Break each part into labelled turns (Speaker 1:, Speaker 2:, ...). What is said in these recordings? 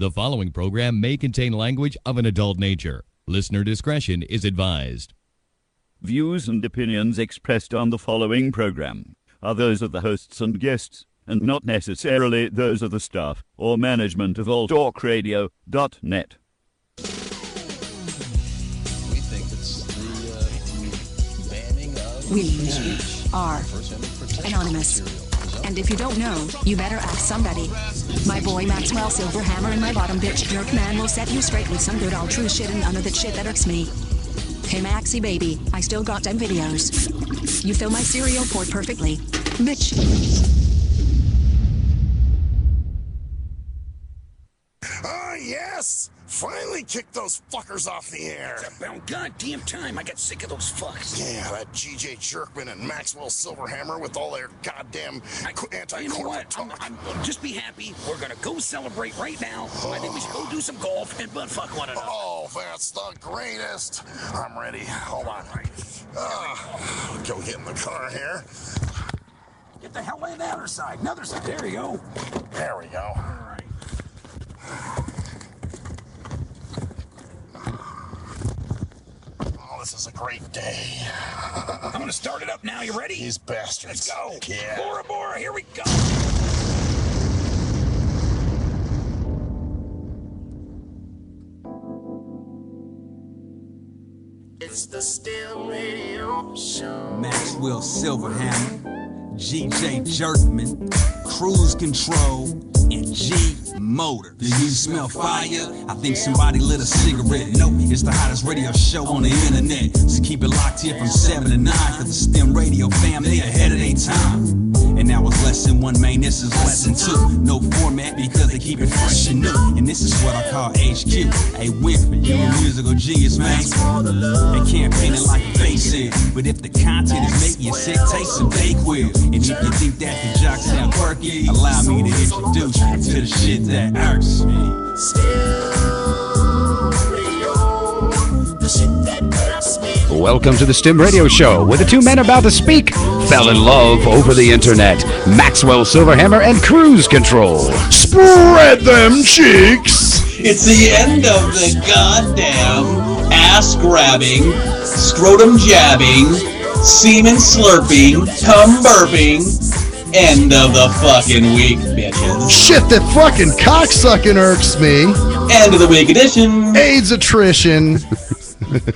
Speaker 1: The following program may contain language of an adult nature. Listener discretion is advised.
Speaker 2: Views and opinions expressed on the following program are those of the hosts and guests, and not necessarily those of the staff or management of alltalkradio.net.
Speaker 3: We think it's the banning of
Speaker 4: We are anonymous. And if you don't know, you better ask somebody. My boy Maxwell Silverhammer and my bottom bitch jerk man will set you straight with some good old true shit and none of that shit that irks me. Hey Maxie baby, I still got them videos. You fill my cereal port perfectly. Bitch.
Speaker 5: Ah, yes! Finally kicked those fuckers off the air.
Speaker 6: It's about goddamn time. I got sick of those fucks.
Speaker 5: Yeah, that GJ Jerkman and Maxwell Silverhammer with all their goddamn anti-corporate
Speaker 6: You know what?
Speaker 5: talk.
Speaker 6: Just be happy. We're gonna go celebrate right now. I think we should go do some golf and butt fuck one another.
Speaker 5: Oh, that's the greatest. I'm ready. Hold on. Go get in the car here.
Speaker 6: Get the hell in the other side. Another side. There you go.
Speaker 5: There we go.
Speaker 6: All right.
Speaker 5: Oh, this is a great day.
Speaker 6: I'm gonna start it up now. You ready?
Speaker 5: These bastards.
Speaker 6: Let's go.
Speaker 5: Yeah.
Speaker 6: Bora Bora. Here we go.
Speaker 5: It's the STIM Radio Show.
Speaker 7: Maxwell Silverhammer, GJ Jerkman, Cruise Control, and G Motor. Do you smell fire? I think somebody lit a cigarette. No, it's the hottest radio show on the internet. So keep it locked here from 7 to 9, cause the STEM radio family ahead of their time. And now it's lesson 1, man, this is lesson 2. No format because they keep it fresh and new. And this is what I call HQ. Hey, Winfrey, you a musical genius, man. They can't paint it like a face is, but if the content is making you sick, taste some Dayquil. And if you think that the jocks sound quirky, allow me to introduce you to the shit that irks me.
Speaker 8: Welcome to the STIM Radio Show, where the two men about to speak fell in love over the internet. Maxwell Silverhammer and Cruise Control. Spread them cheeks!
Speaker 9: It's the end of the goddamn ass-grabbing, scrotum-jabbing, semen slurping, cum burping, end of the fucking week, bitches.
Speaker 10: Shit, that fucking cocksucking irks me.
Speaker 9: End of the week edition.
Speaker 10: AIDS attrition.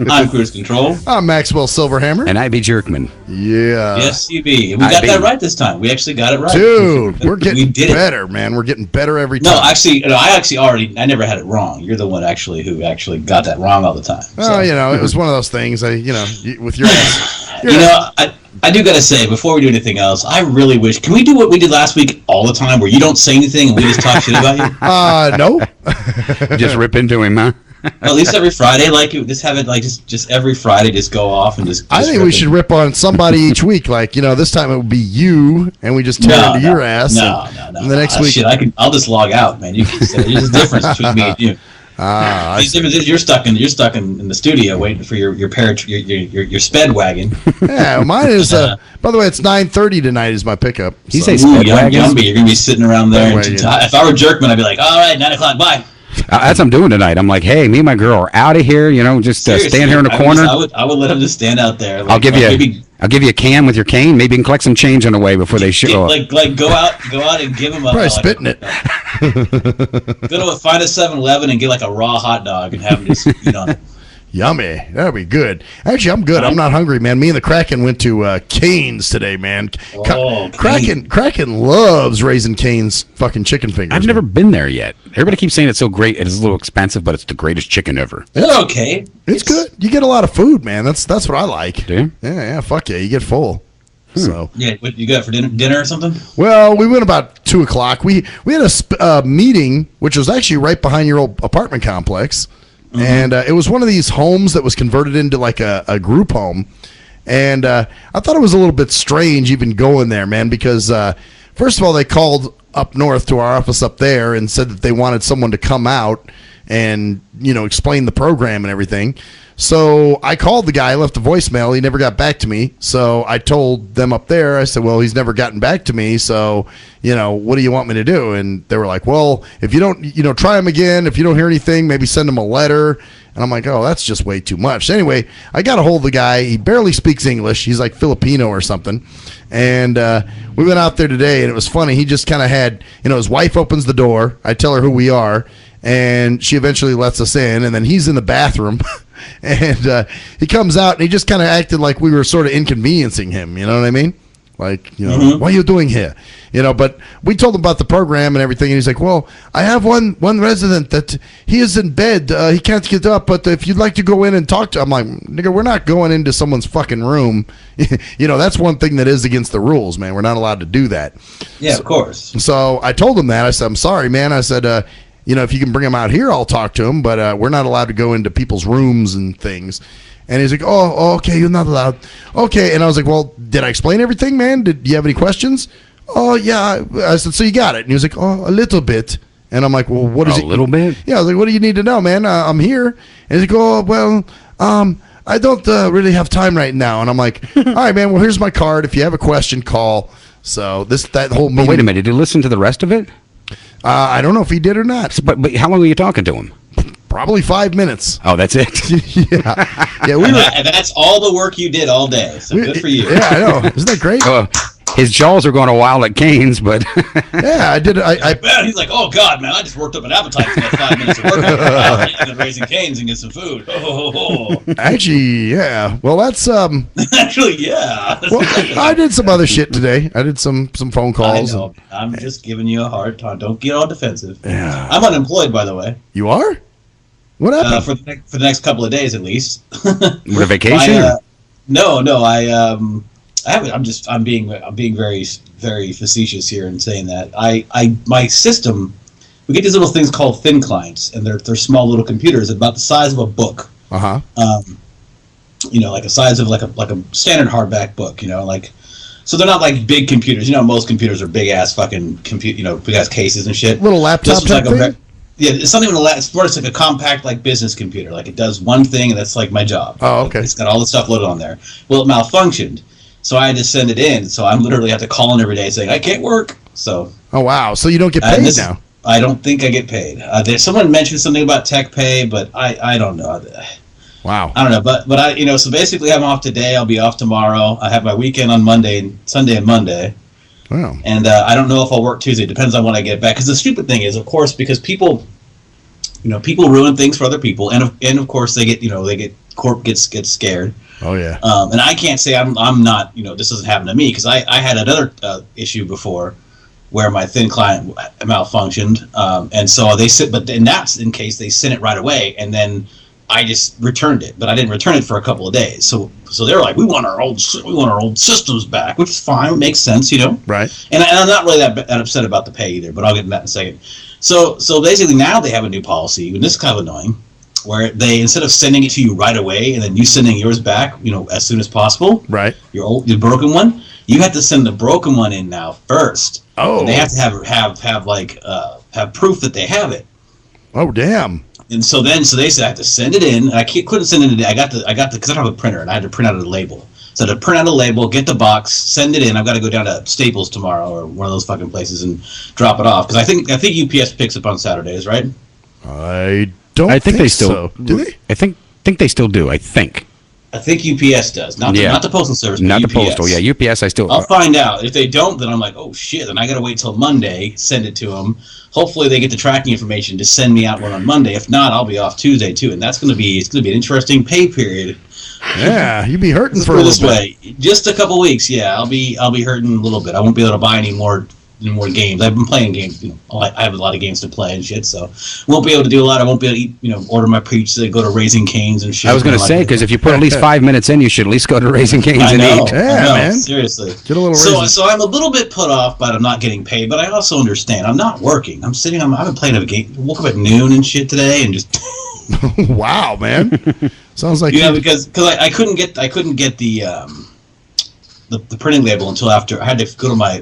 Speaker 9: I'm Cruise Control.
Speaker 10: I'm Maxwell Silverhammer.
Speaker 8: And I be Jerkman.
Speaker 10: Yeah.
Speaker 9: Yes, you be. We got that right this time. We actually got it right.
Speaker 10: Dude, we're getting better,
Speaker 9: it.
Speaker 10: Man. We're getting better every time.
Speaker 9: I never had it wrong. You're the one who actually got that wrong all the time.
Speaker 10: So. Oh, it was one of those things. With your ass.
Speaker 9: I do gotta say, before we do anything else, I really wish. Can we do what we did last week all the time, where you don't say anything and we just talk shit about you?
Speaker 10: No.
Speaker 8: Just rip into him, huh?
Speaker 9: Well, at least every Friday, just have it just every Friday, just go off and just.
Speaker 10: I think we should rip on somebody each week. This time it would be you, and we just tear into your ass.
Speaker 9: No.
Speaker 10: And the next week,
Speaker 9: shit, I'll just log out, man. You can say there's a difference between me and you. You're stuck in the studio waiting for your sped wagon.
Speaker 10: Yeah, mine is. By the way, it's 9:30 tonight. Is my pickup.
Speaker 8: You say sped wagon?
Speaker 9: You're gonna be sitting around there. If I were Jerkman, I'd be like, all right, 9 o'clock, bye.
Speaker 8: That's what I'm doing tonight. I'm like, hey, me and my girl are out of here. Just stand here in the corner.
Speaker 9: I would let them just stand out there.
Speaker 8: I'll give you a can with your cane. Maybe you can collect some change on the way before they show up.
Speaker 9: Go out and give them a.
Speaker 10: Probably spitting it.
Speaker 9: Go to find a 7-Eleven and get a raw hot dog and have them just eat on it.
Speaker 10: Yummy. That'd be good. Actually, I'm good. I'm not hungry, man. Me and the Kraken went to Cane's today, man. Kraken loves Raising Cane's fucking chicken fingers.
Speaker 8: I've never been there yet. Everybody keeps saying it's so great. It's a little expensive, but it's the greatest chicken ever.
Speaker 9: It's okay.
Speaker 10: It's good. You get a lot of food, man. That's what I like.
Speaker 8: Do you?
Speaker 10: Yeah. Fuck yeah. You get full. So
Speaker 9: yeah, what you got for dinner or something?
Speaker 10: Well, we went about 2:00. We had a meeting, which was actually right behind your old apartment complex. Mm-hmm. And it was one of these homes that was converted into a group home. And I thought it was a little bit strange even going there, man, because first of all, they called up north to our office up there and said that they wanted someone to come out and explain the program and everything. So I called the guy, left a voicemail. He never got back to me. So I told them up there, I said, well, he's never gotten back to me. So, what do you want me to do? And they were like, well, if you don't, try him again. If you don't hear anything, maybe send him a letter. And I'm like, oh, that's just way too much. So anyway, I got a hold of the guy. He barely speaks English. He's like Filipino or something. And we went out there today, and it was funny. He just kind of had, his wife opens the door. I tell her who we are, and she eventually lets us in. And then he's in the bathroom. And he comes out, and he just kind of acted like we were sort of inconveniencing him. You know what I mean? Like, what are you doing here? But we told him about the program and everything, and he's like, well, I have one resident that he is in bed. He can't get up, but if you'd like to go in and talk to him, I'm like, nigga, we're not going into someone's fucking room. That's one thing that is against the rules, man. We're not allowed to do that.
Speaker 9: Yeah, of course.
Speaker 10: So I told him that. I said, I'm sorry, man. I said, if you can bring him out here, I'll talk to him, but we're not allowed to go into people's rooms and things. And he's like, oh, okay, you're not allowed. Okay. And I was like, well, did I explain everything, man? Did you have any questions? Oh, yeah. I said, so you got it. And he was like, oh, a little bit. And I'm like, well, what is it?
Speaker 8: A little bit?
Speaker 10: Yeah. I was like, what do you need to know, man? I'm here. And he's like, oh, well, I don't really have time right now. And I'm like, all right, man, well, here's my card. If you have a question, call. So that whole meeting.
Speaker 8: But wait a minute. Did you listen to the rest of it?
Speaker 10: I don't know if he did or not.
Speaker 8: But how long were you talking to him?
Speaker 10: Probably 5 minutes.
Speaker 8: Oh, that's it?
Speaker 10: Yeah, we were.
Speaker 9: And that's all the work you did all day. So good for you.
Speaker 10: Yeah, I know. Isn't that great?
Speaker 8: His jaws are going a while at Cane's, but
Speaker 10: yeah, I did.
Speaker 9: Man, he's like, oh God, man, I just worked up an appetite for that 5 minutes of work. I'm going to Raising Cane's and get some food.
Speaker 10: Actually, yeah. Well, that's
Speaker 9: Actually, yeah.
Speaker 10: Well, I did some other shit today. I did some phone calls.
Speaker 9: I know. I'm just giving you a hard time. Don't get all defensive.
Speaker 10: Yeah.
Speaker 9: I'm unemployed, by the way.
Speaker 10: You are? What happened?
Speaker 9: For the next couple of days, at least.
Speaker 8: With a vacation?
Speaker 9: No. I'm being very, very facetious here in saying that. My system, we get these little things called thin clients, and they're small little computers about the size of a book.
Speaker 10: Uh-huh.
Speaker 9: Like the size of like a standard hardback book. So they're not like big computers. Most computers are big ass fucking big ass cases and shit.
Speaker 10: Little laptop type thing?
Speaker 9: Yeah, it's something with it's like a compact like business computer. Like it does one thing, and that's like my job.
Speaker 10: Oh, okay.
Speaker 9: It's got all the stuff loaded on there. Well, it malfunctioned, so I had to send it in. So I'm literally have to call in every day saying I can't work. So.
Speaker 10: Oh wow! So you don't get paid now?
Speaker 9: I don't think I get paid. Someone mentioned something about tech pay, but I don't know.
Speaker 10: Wow.
Speaker 9: I don't know, but I so basically I'm off today. I'll be off tomorrow. I have my weekend on Sunday and Monday.
Speaker 10: Wow.
Speaker 9: And I don't know if I'll work Tuesday. It depends on when I get back. Because the stupid thing is, of course, because people ruin things for other people, and of course corp gets scared.
Speaker 10: Oh yeah.
Speaker 9: And I can't say I'm not. This doesn't happen to me because I had another issue before where my thin client malfunctioned, and so but in that in case they sent it right away, and then I just returned it, but I didn't return it for a couple of days. So they were like, we want our old systems back, which is fine, it makes sense,
Speaker 10: Right.
Speaker 9: And I'm not really that upset about the pay either, but I'll get to that in a second. So basically now they have a new policy, and this is kind of annoying, where they instead of sending it to you right away and then you sending yours back, as soon as possible,
Speaker 10: right?
Speaker 9: Your broken one, you have to send the broken one in now first.
Speaker 10: Oh.
Speaker 9: And they have to have proof that they have it.
Speaker 10: Oh damn.
Speaker 9: And so they said I have to send it in. And I couldn't send it today. I got because I don't have a printer, and I had to print out a label. So to print out a label, get the box, send it in. I've got to go down to Staples tomorrow or one of those fucking places and drop it off because I think UPS picks up on Saturdays, right?
Speaker 10: I think
Speaker 8: they still
Speaker 10: so. Do they?
Speaker 8: I think they still do. I think
Speaker 9: UPS does, not the postal service, but
Speaker 8: not
Speaker 9: UPS.
Speaker 8: the postal. Yeah, UPS.
Speaker 9: I'll find out. If they don't, then I'm like, oh shit. Then I got to wait till Monday, send it to them. Hopefully they get the tracking information to send me out one on Monday. If not, I'll be off Tuesday too, and it's going to be an interesting pay period.
Speaker 10: Yeah, you'd be hurting for a
Speaker 9: little
Speaker 10: little
Speaker 9: bit. Just a couple weeks. Yeah, I'll be hurting a little bit. I won't be able to buy any more games. I've been playing games. I have a lot of games to play and shit, so won't be able to do a lot. I won't be able to eat, order my pizza, go to Raising Cane's and shit.
Speaker 8: I was going to say, because if you put at least 5 minutes in, you should at least go to Raising Cane's and eat.
Speaker 10: Yeah, man.
Speaker 9: Seriously.
Speaker 10: Get a little
Speaker 9: so I'm a little bit put off by I'm not getting paid, but I also understand. I'm not working. I've been playing a game. Woke up at noon and shit today and just.
Speaker 10: Wow, man. Sounds like
Speaker 9: because I couldn't get the printing label until after I had to go to my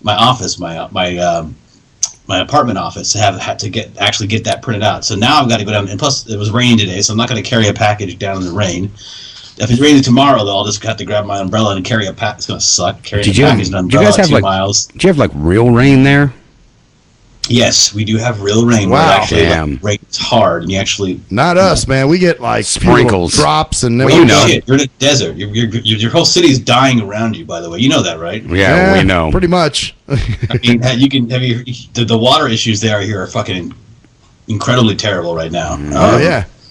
Speaker 9: office, my my apartment office to actually get that printed out. So now I've got to go down, and plus it was raining today, so I'm not going to carry a package down in the rain. If it's raining tomorrow, though, I'll just have to grab my umbrella and carry a pack. It's going to suck carrying a package and umbrella 2 miles.
Speaker 8: Did you have like real rain there?
Speaker 9: Yes, we do have real rain.
Speaker 10: Wow.
Speaker 9: Where it actually rains hard, and you actually
Speaker 10: not us, man. We get like
Speaker 8: sprinkles,
Speaker 10: drops, and
Speaker 9: well, shit, you're in a desert. Your whole city is dying around you. By the way, you know that, right?
Speaker 8: Yeah, we know
Speaker 10: pretty much.
Speaker 9: I mean, the water issues there here are fucking incredibly terrible right now.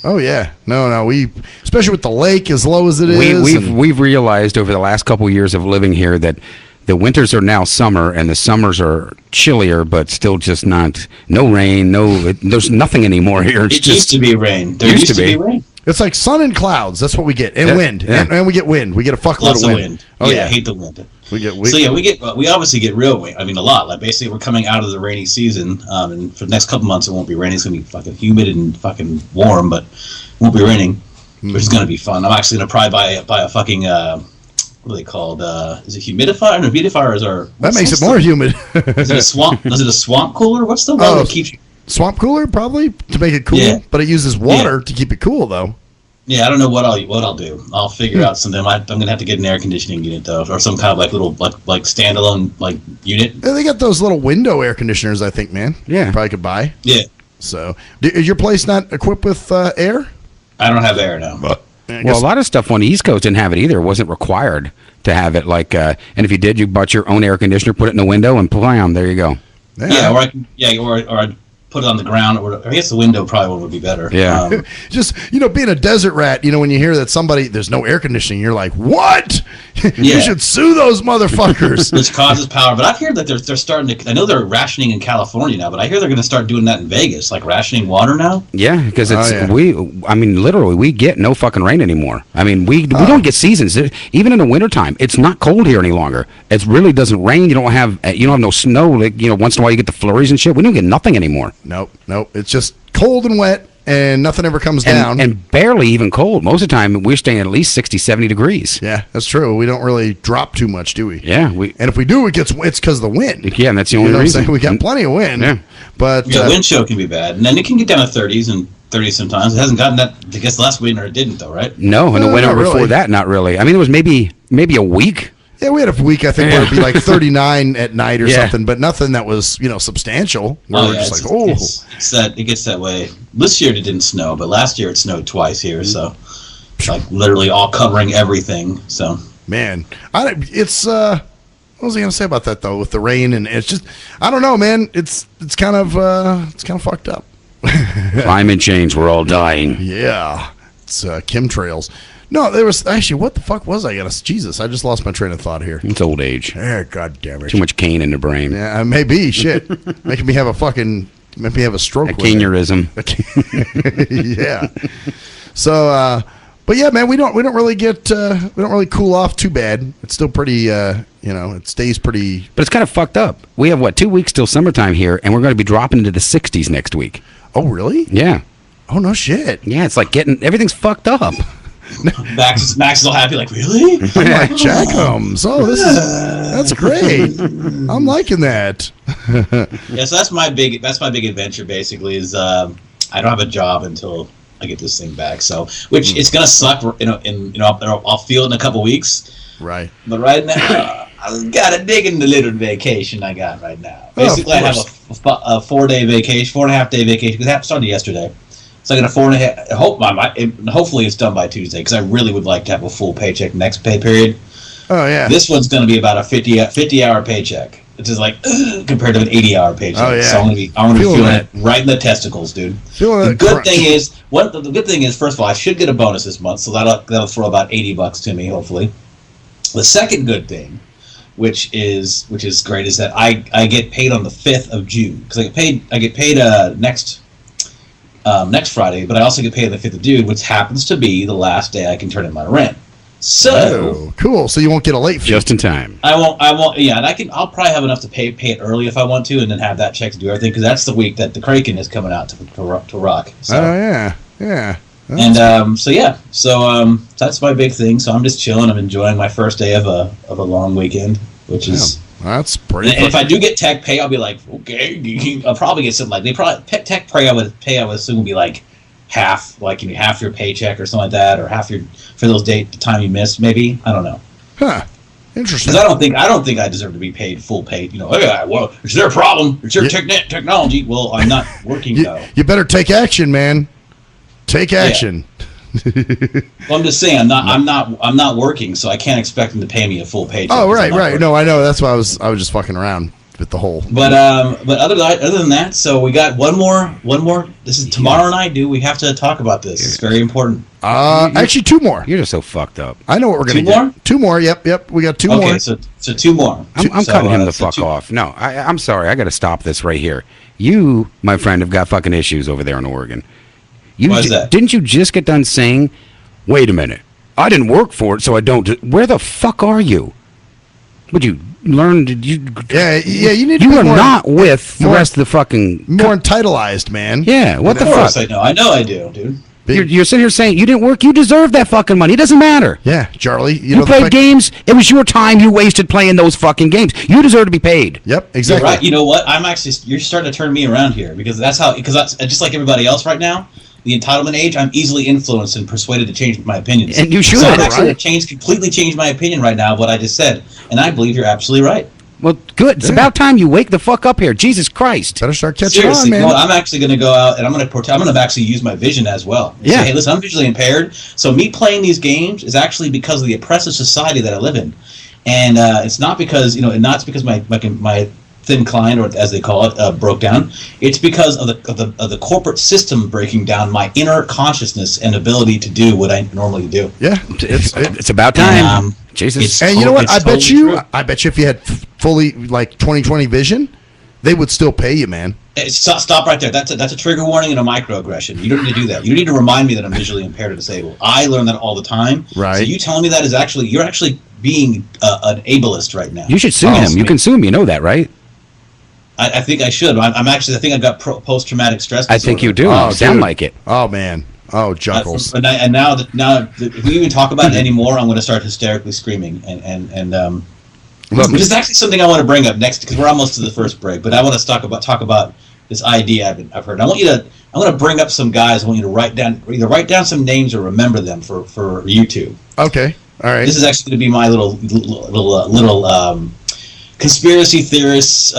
Speaker 10: Oh yeah. No. We, especially with the lake as low as it is.
Speaker 8: We've realized over the last couple of years of living here that the winters are now summer, and the summers are chillier, but still just no rain, there's nothing anymore here.
Speaker 9: It used to be rain. There used to be rain.
Speaker 10: It's like sun and clouds. That's what we get, and wind, and we get wind. We get a fuckload of wind.
Speaker 9: Oh yeah, I hate the wind. We obviously get real wind. I mean, a lot. Like basically, we're coming out of the rainy season, and for the next couple months, it won't be raining. It's gonna be fucking humid and fucking warm, but it won't be raining, which is gonna be fun. I'm actually gonna probably buy a fucking. What are they called? Is it humidifier? No, humidifiers are.
Speaker 10: That makes it more humid.
Speaker 9: Is it a swamp? Is it a swamp cooler? What's the one that keeps you?
Speaker 10: Swamp cooler, probably to make it cool, but it uses water to keep it cool, though.
Speaker 9: Yeah, I don't know what I'll do. I'll figure out something. I'm gonna have to get an air conditioning unit though, or some kind of like little like standalone like unit.
Speaker 10: Yeah, they got those little window air conditioners, I think, man.
Speaker 8: Yeah,
Speaker 10: you probably could buy.
Speaker 9: Yeah.
Speaker 10: So, is your place not equipped with air?
Speaker 9: I don't have air now.
Speaker 8: Well, a lot of stuff on the East Coast didn't have it either. It wasn't required to have it. Like, and if you did, you bought your own air conditioner, put it in the window, and blam, there you go.
Speaker 9: Yeah, or I'd put it on the ground, or I guess the window probably would be better.
Speaker 8: Yeah.
Speaker 10: Just, being a desert rat, when you hear that there's no air conditioning, you're like, what? You should sue those motherfuckers.
Speaker 9: Which causes power. But I hear that they're starting to, I know they're rationing in California now, but I hear they're going to start doing that in Vegas, like rationing water now.
Speaker 8: Yeah, because literally, we get no fucking rain anymore. I mean, we don't get seasons. Even in the wintertime, it's not cold here any longer. It really doesn't rain. You don't have no snow. Like, once in a while you get the flurries and shit. We don't get nothing anymore.
Speaker 10: Nope. It's just cold and wet, and nothing ever comes down.
Speaker 8: And barely even cold. Most of the time, we're staying at least 60, 70 degrees.
Speaker 10: Yeah, that's true. We don't really drop too much, do we?
Speaker 8: Yeah.
Speaker 10: And if we do, it's because of the wind.
Speaker 8: Yeah, and that's the only reason.
Speaker 10: We got plenty of wind.
Speaker 8: Yeah.
Speaker 10: But
Speaker 9: wind chill can be bad. And then it can get down to 30s and 30s sometimes. It hasn't gotten that, I guess last winter it didn't, though, right?
Speaker 8: No, and the winter before that, not really. I mean, it was maybe a week.
Speaker 10: Yeah, we had a week, I think, where it'd be like 39 at night or something, but nothing that was, substantial. We're just
Speaker 9: it gets that way. This year it didn't snow, but last year it snowed twice here, so it's like literally all covering everything. So
Speaker 10: man, what was I gonna say about that though? With the rain and it's just, I don't know, man. It's kind of fucked up.
Speaker 8: Climate change, we're all dying.
Speaker 10: Yeah, it's chemtrails. No, there was actually, what the fuck was I gonna? Jesus, I just lost my train of thought here.
Speaker 8: It's old age.
Speaker 10: God damn it.
Speaker 8: Too much cane in the brain.
Speaker 10: Yeah, maybe. Shit, making me have a stroke.
Speaker 8: A caneurysm.
Speaker 10: Yeah. So, but yeah, man, we don't really cool off too bad. It's still pretty, it stays pretty.
Speaker 8: But it's kind of fucked up. We have 2 weeks till summertime here, and we're going to be dropping into the 60s next week.
Speaker 10: Oh, really?
Speaker 8: Yeah.
Speaker 10: Oh no shit.
Speaker 8: Yeah, it's like everything's fucked up.
Speaker 9: Max is all happy, like, really?
Speaker 10: I'm like, Jack Holmes. Oh, that's great. I'm liking that.
Speaker 9: Yeah, so that's my big adventure. Basically, is I don't have a job until I get this thing back. So, which it's gonna suck. I'll feel it in a couple weeks.
Speaker 10: Right.
Speaker 9: But right now, I gotta dig in the little vacation I got right now. Basically, I have a 4-day vacation, 4.5 day vacation. Because it started yesterday. So I got a 4.5. Hopefully it's done by Tuesday because I really would like to have a full paycheck next pay period.
Speaker 10: Oh yeah.
Speaker 9: This one's going to be about a 50-hour paycheck. It's just like compared to an 80-hour paycheck. Oh yeah. So I'm going to be feeling it right in the testicles, dude. The good thing is, first of all, I should get a bonus this month, so that'll throw about $80 to me, hopefully. The second good thing, which is great, is that I get paid on the 5th of June because I get paid next Friday, but I also get paid on the 5th of June, which happens to be the last day I can turn in my rent. So
Speaker 10: cool. So you won't get a late fee.
Speaker 8: Just in time.
Speaker 9: I won't. Yeah, and I'll probably have enough to pay it early if I want to, and then have that check to do everything because that's the week that the Kraken is coming out to rock. So.
Speaker 10: Oh yeah.
Speaker 9: So that's my big thing. So I'm just chilling. I'm enjoying my first day of a long weekend, which is
Speaker 10: That's pretty.
Speaker 9: And if I do get tech pay, I'll be like, okay, I'll probably get something like tech pay. I would assume would be like half, like half your paycheck or something like that, or half your for those the time you missed. Maybe I don't know.
Speaker 10: Huh. Interesting.
Speaker 9: Because I don't think I deserve to be paid full paid. Oh yeah, well, it's their problem. It's your technology. Well, I'm not working though.
Speaker 10: You better take action, man. Take action.
Speaker 9: Yeah. Well, I'm just saying, I'm not working, so I can't expect them to pay me a full paycheck.
Speaker 10: Oh, right. No, I know. That's why I was just fucking around with the whole.
Speaker 9: But other than that, so we got one more. This is tomorrow night, dude. We have to talk about this. It's very important.
Speaker 10: Actually, two more.
Speaker 8: You're just so fucked up.
Speaker 10: I know what we're gonna get. Two more. Yep. We got two more.
Speaker 9: Okay, so two more.
Speaker 8: I'm cutting him the fuck off. No, I'm sorry. I got to stop this right here. You, my friend, have got fucking issues over there in Oregon.
Speaker 9: Why is that?
Speaker 8: Didn't you just get done saying, wait a minute, I didn't work for it, so I don't. Where the fuck are you? Would you learn?
Speaker 10: Yeah, you need to
Speaker 8: You
Speaker 10: be
Speaker 8: are
Speaker 10: more,
Speaker 8: not with the rest of the fucking.
Speaker 10: More entitleized, man.
Speaker 8: Yeah, what the fuck?
Speaker 9: Of course I know. I know I do, dude.
Speaker 8: You're sitting here saying you didn't work. You deserve that fucking money. It doesn't matter.
Speaker 10: Yeah, Charlie.
Speaker 8: You played games. It was your time you wasted playing those fucking games. You deserve to be paid.
Speaker 10: Yep, exactly.
Speaker 9: You're right. You know what? You're starting to turn me around here because that's just like everybody else right now. The entitlement age, I'm easily influenced and persuaded to change my opinions.
Speaker 8: And you should.
Speaker 9: So I'm actually completely change my opinion right now of what I just said. And I believe you're absolutely right.
Speaker 8: Well, good. It's about time you wake the fuck up here. Jesus Christ.
Speaker 10: Better start catching
Speaker 9: Seriously,
Speaker 10: on, man.
Speaker 9: I'm actually going to go out and I'm going to actually use my vision as well.
Speaker 8: Yeah.
Speaker 9: Say, hey, listen, I'm visually impaired. So me playing these games is actually because of the oppressive society that I live in. And it's not because, not because my thin client, or as they call it, broke down. It's because of the corporate system breaking down my inner consciousness and ability to do what I normally do.
Speaker 10: Yeah,
Speaker 8: it's about time.
Speaker 9: And,
Speaker 8: Jesus.
Speaker 10: And you know what? I bet
Speaker 9: true.
Speaker 10: you if you had fully 20/20 vision, they would still pay you, man.
Speaker 9: Stop right there. That's a trigger warning and a microaggression. You don't need to do that. You don't need to remind me that I'm visually impaired or disabled. I learn that all the time.
Speaker 10: Right.
Speaker 9: So you telling me that you're actually being an ableist right now.
Speaker 8: You should sue him. You can sue him. You know that, right?
Speaker 9: I think I should. I think I've got post-traumatic stress disorder.
Speaker 8: I think you do.
Speaker 10: Oh,
Speaker 8: sound
Speaker 10: dude.
Speaker 8: like it.
Speaker 10: Oh, man. Oh, Juggles.
Speaker 9: And now if we even talk about it anymore, I'm going to start hysterically screaming. Which is actually something I want to bring up next because we're almost to the first break. But I want to talk about this idea I've heard. I'm going to bring up some guys. I want you to write down some names or remember them for YouTube.
Speaker 10: Okay. All right.
Speaker 9: This is actually going to be my little conspiracy theorists,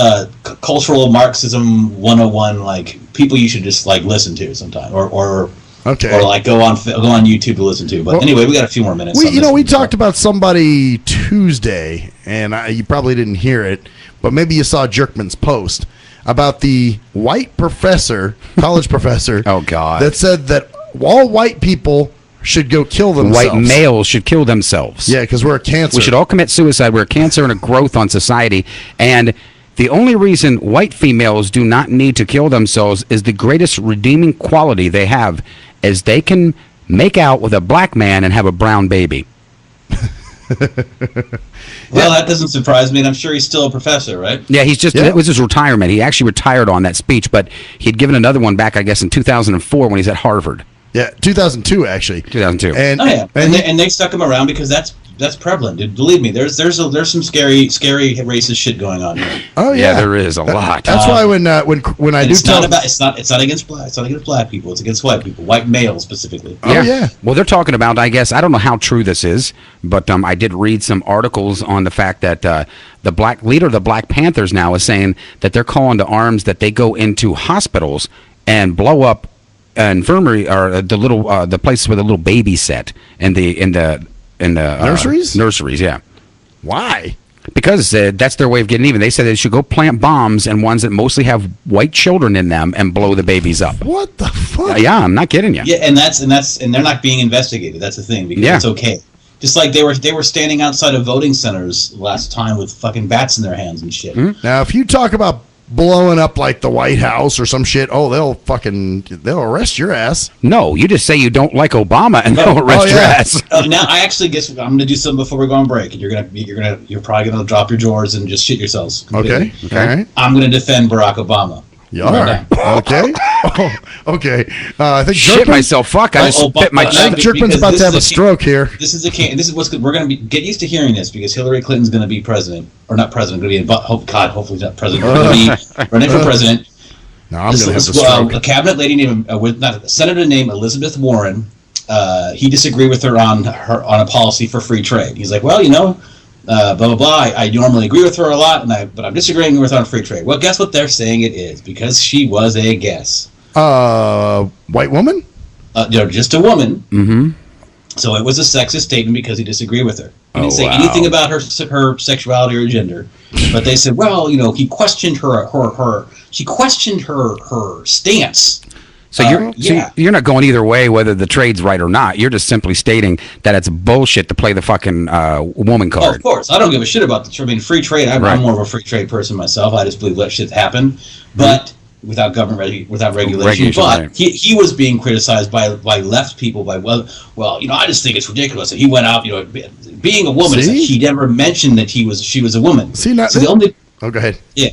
Speaker 9: cultural Marxism 101, like people you should just like listen to sometime, or like go on YouTube to listen to. But anyway, we got a few more minutes.
Speaker 10: We talked about somebody Tuesday, and you probably didn't hear it, but maybe you saw Jerkman's post about the white professor, college professor.
Speaker 8: Oh God!
Speaker 10: That said that all white people should go kill themselves.
Speaker 8: White males should kill themselves.
Speaker 10: Yeah, because we're a cancer.
Speaker 8: We should all commit suicide. We're a cancer and a growth on society. And the only reason white females do not need to kill themselves is the greatest redeeming quality they have is they can make out with a black man and have a brown baby.
Speaker 9: Well, that doesn't surprise me, and I'm sure he's still a professor, right?
Speaker 8: Yeah, it was his retirement. He actually retired on that speech, but he'd given another one back, I guess, in 2004 when he's at Harvard.
Speaker 10: Yeah, 2002 actually.
Speaker 8: 2002.
Speaker 9: And they stuck him around because that's prevalent, dude. Believe me, there's some scary racist shit going on here.
Speaker 10: Oh yeah,
Speaker 8: there is a lot.
Speaker 10: That's why when I do
Speaker 9: it's not against black people. It's against white people, white males specifically.
Speaker 10: Oh yeah.
Speaker 8: Well, they're talking about. I guess I don't know how true this is, but I did read some articles on the fact that the black leader of the Black Panthers now is saying that they're calling to arms that they go into hospitals and blow up infirmary or the places where the little babies sit in the
Speaker 10: nurseries.
Speaker 8: Nurseries, yeah.
Speaker 10: Why?
Speaker 8: Because that's their way of getting even. They said they should go plant bombs and ones that mostly have white children in them and blow the babies up.
Speaker 10: What the fuck?
Speaker 8: Yeah, I'm not kidding you.
Speaker 9: Yeah, and they're not being investigated. That's the thing because it's okay. Just like they were standing outside of voting centers last time with fucking bats in their hands and shit.
Speaker 10: Mm-hmm. Now, if you talk about blowing up like the White House or some shit, they'll arrest your ass.
Speaker 8: No, you just say you don't like Obama and they'll arrest your ass.
Speaker 9: Now I actually guess I'm going to do something before we go on break, and you're probably going to drop your drawers and just shit yourselves completely.
Speaker 10: Okay. All right.
Speaker 9: I'm going to defend Barack Obama.
Speaker 10: You are? Okay. Oh, okay. I think
Speaker 8: Shit
Speaker 10: Jerkman,
Speaker 8: myself. Fuck, I just spit my
Speaker 10: I think Jerkman's about to have a stroke here.
Speaker 9: This is what's we're going to be get used to hearing this because Hillary Clinton's going to be president or not president. Going to be hopefully not president. Going to be running for president.
Speaker 10: No, I'm going to have a stroke.
Speaker 9: A cabinet lady named a senator named Elizabeth Warren. He disagreed with her on a policy for free trade. He's like, well, blah blah blah. I normally agree with her a lot, but I'm disagreeing with her on free trade. Well, guess what they're saying it is because she was a guess.
Speaker 10: White woman?
Speaker 9: Just a woman.
Speaker 8: Mm-hmm.
Speaker 9: So it was a sexist statement because he disagreed with her. He didn't say
Speaker 10: wow.
Speaker 9: anything about her sexuality or gender, but they said, well, he questioned her. She questioned her stance.
Speaker 8: So you're not going either way, whether the trade's right or not. You're just simply stating that it's bullshit to play the fucking woman card.
Speaker 9: Oh, of course, I don't give a shit about the trade. I mean, free trade. I'm more of a free trade person myself. I just believe let shit happen, but without government, without regulation. But right. he was being criticized by left people. I just think it's ridiculous. And he went out, being a woman. He never mentioned that she was a woman.
Speaker 10: Oh, go ahead.
Speaker 9: Yeah.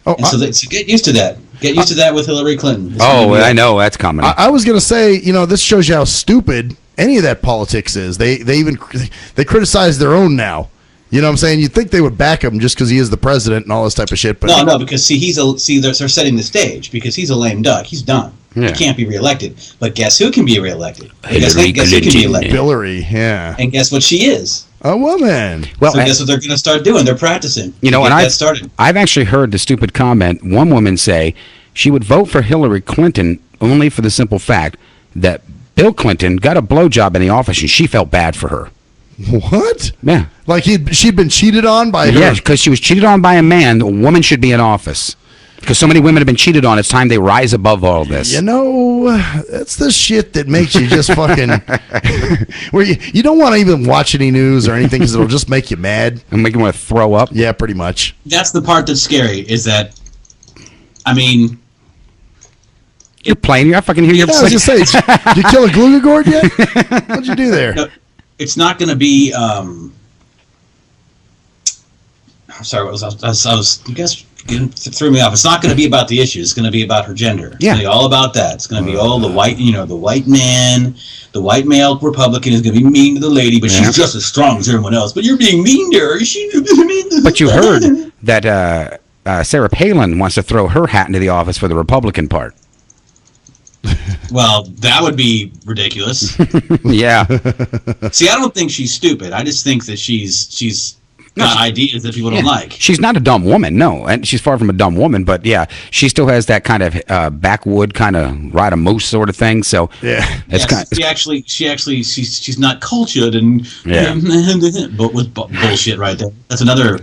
Speaker 9: Oh, so get used to that. Get used to that with Hillary Clinton.
Speaker 8: I know that's coming.
Speaker 10: I was going to say, this shows you how stupid any of that politics is. They criticize their own now. You know what I'm saying? You'd think they would back him just because he is the president and all this type of shit. But
Speaker 9: no, because they're setting the stage because he's a lame duck. He's done. Yeah. He can't be reelected. But guess who can be reelected? Guess who can be elected?
Speaker 10: Hillary, yeah.
Speaker 9: And guess what she is?
Speaker 10: A woman.
Speaker 9: Well, so guess what they're going to start doing? They're practicing.
Speaker 8: I've actually heard the stupid comment. One woman say she would vote for Hillary Clinton only for the simple fact that Bill Clinton got a blowjob in the office and she felt bad for her.
Speaker 10: What?
Speaker 8: Yeah.
Speaker 10: Like she'd been cheated on by her?
Speaker 8: Yeah, because she was cheated on by a man. The woman should be in office. Because so many women have been cheated on, it's time they rise above all this.
Speaker 10: That's the shit that makes you just fucking... where you don't want to even watch any news or anything because it'll just make you mad.
Speaker 8: And make you want to throw up?
Speaker 10: Yeah, pretty much.
Speaker 9: That's the part that's scary, is that,
Speaker 8: You're playing. I fucking hear you.
Speaker 10: I was just saying, did you kill a Glugagord yet? What'd you do there?
Speaker 9: No, it's not going to be... I'm sorry, I was you guys threw me off. It's not going to be about the issue. It's going to be about her gender. It's going to be all about that. It's going to be all the white, the white man, the white male Republican is going to be mean to the lady, but she's just as strong as everyone else. But you're being mean to her.
Speaker 8: But you heard that Sarah Palin wants to throw her hat into the office for the Republican part.
Speaker 9: Well, that would be ridiculous.
Speaker 8: Yeah.
Speaker 9: See, I don't think she's stupid. I just think that she's got ideas that people don't like.
Speaker 8: She's not a dumb woman, no, and she's far from a dumb woman. But yeah, she still has that kind of backwood kind of ride a moose sort of thing. So
Speaker 9: she's not cultured and but with bullshit right there. That's another.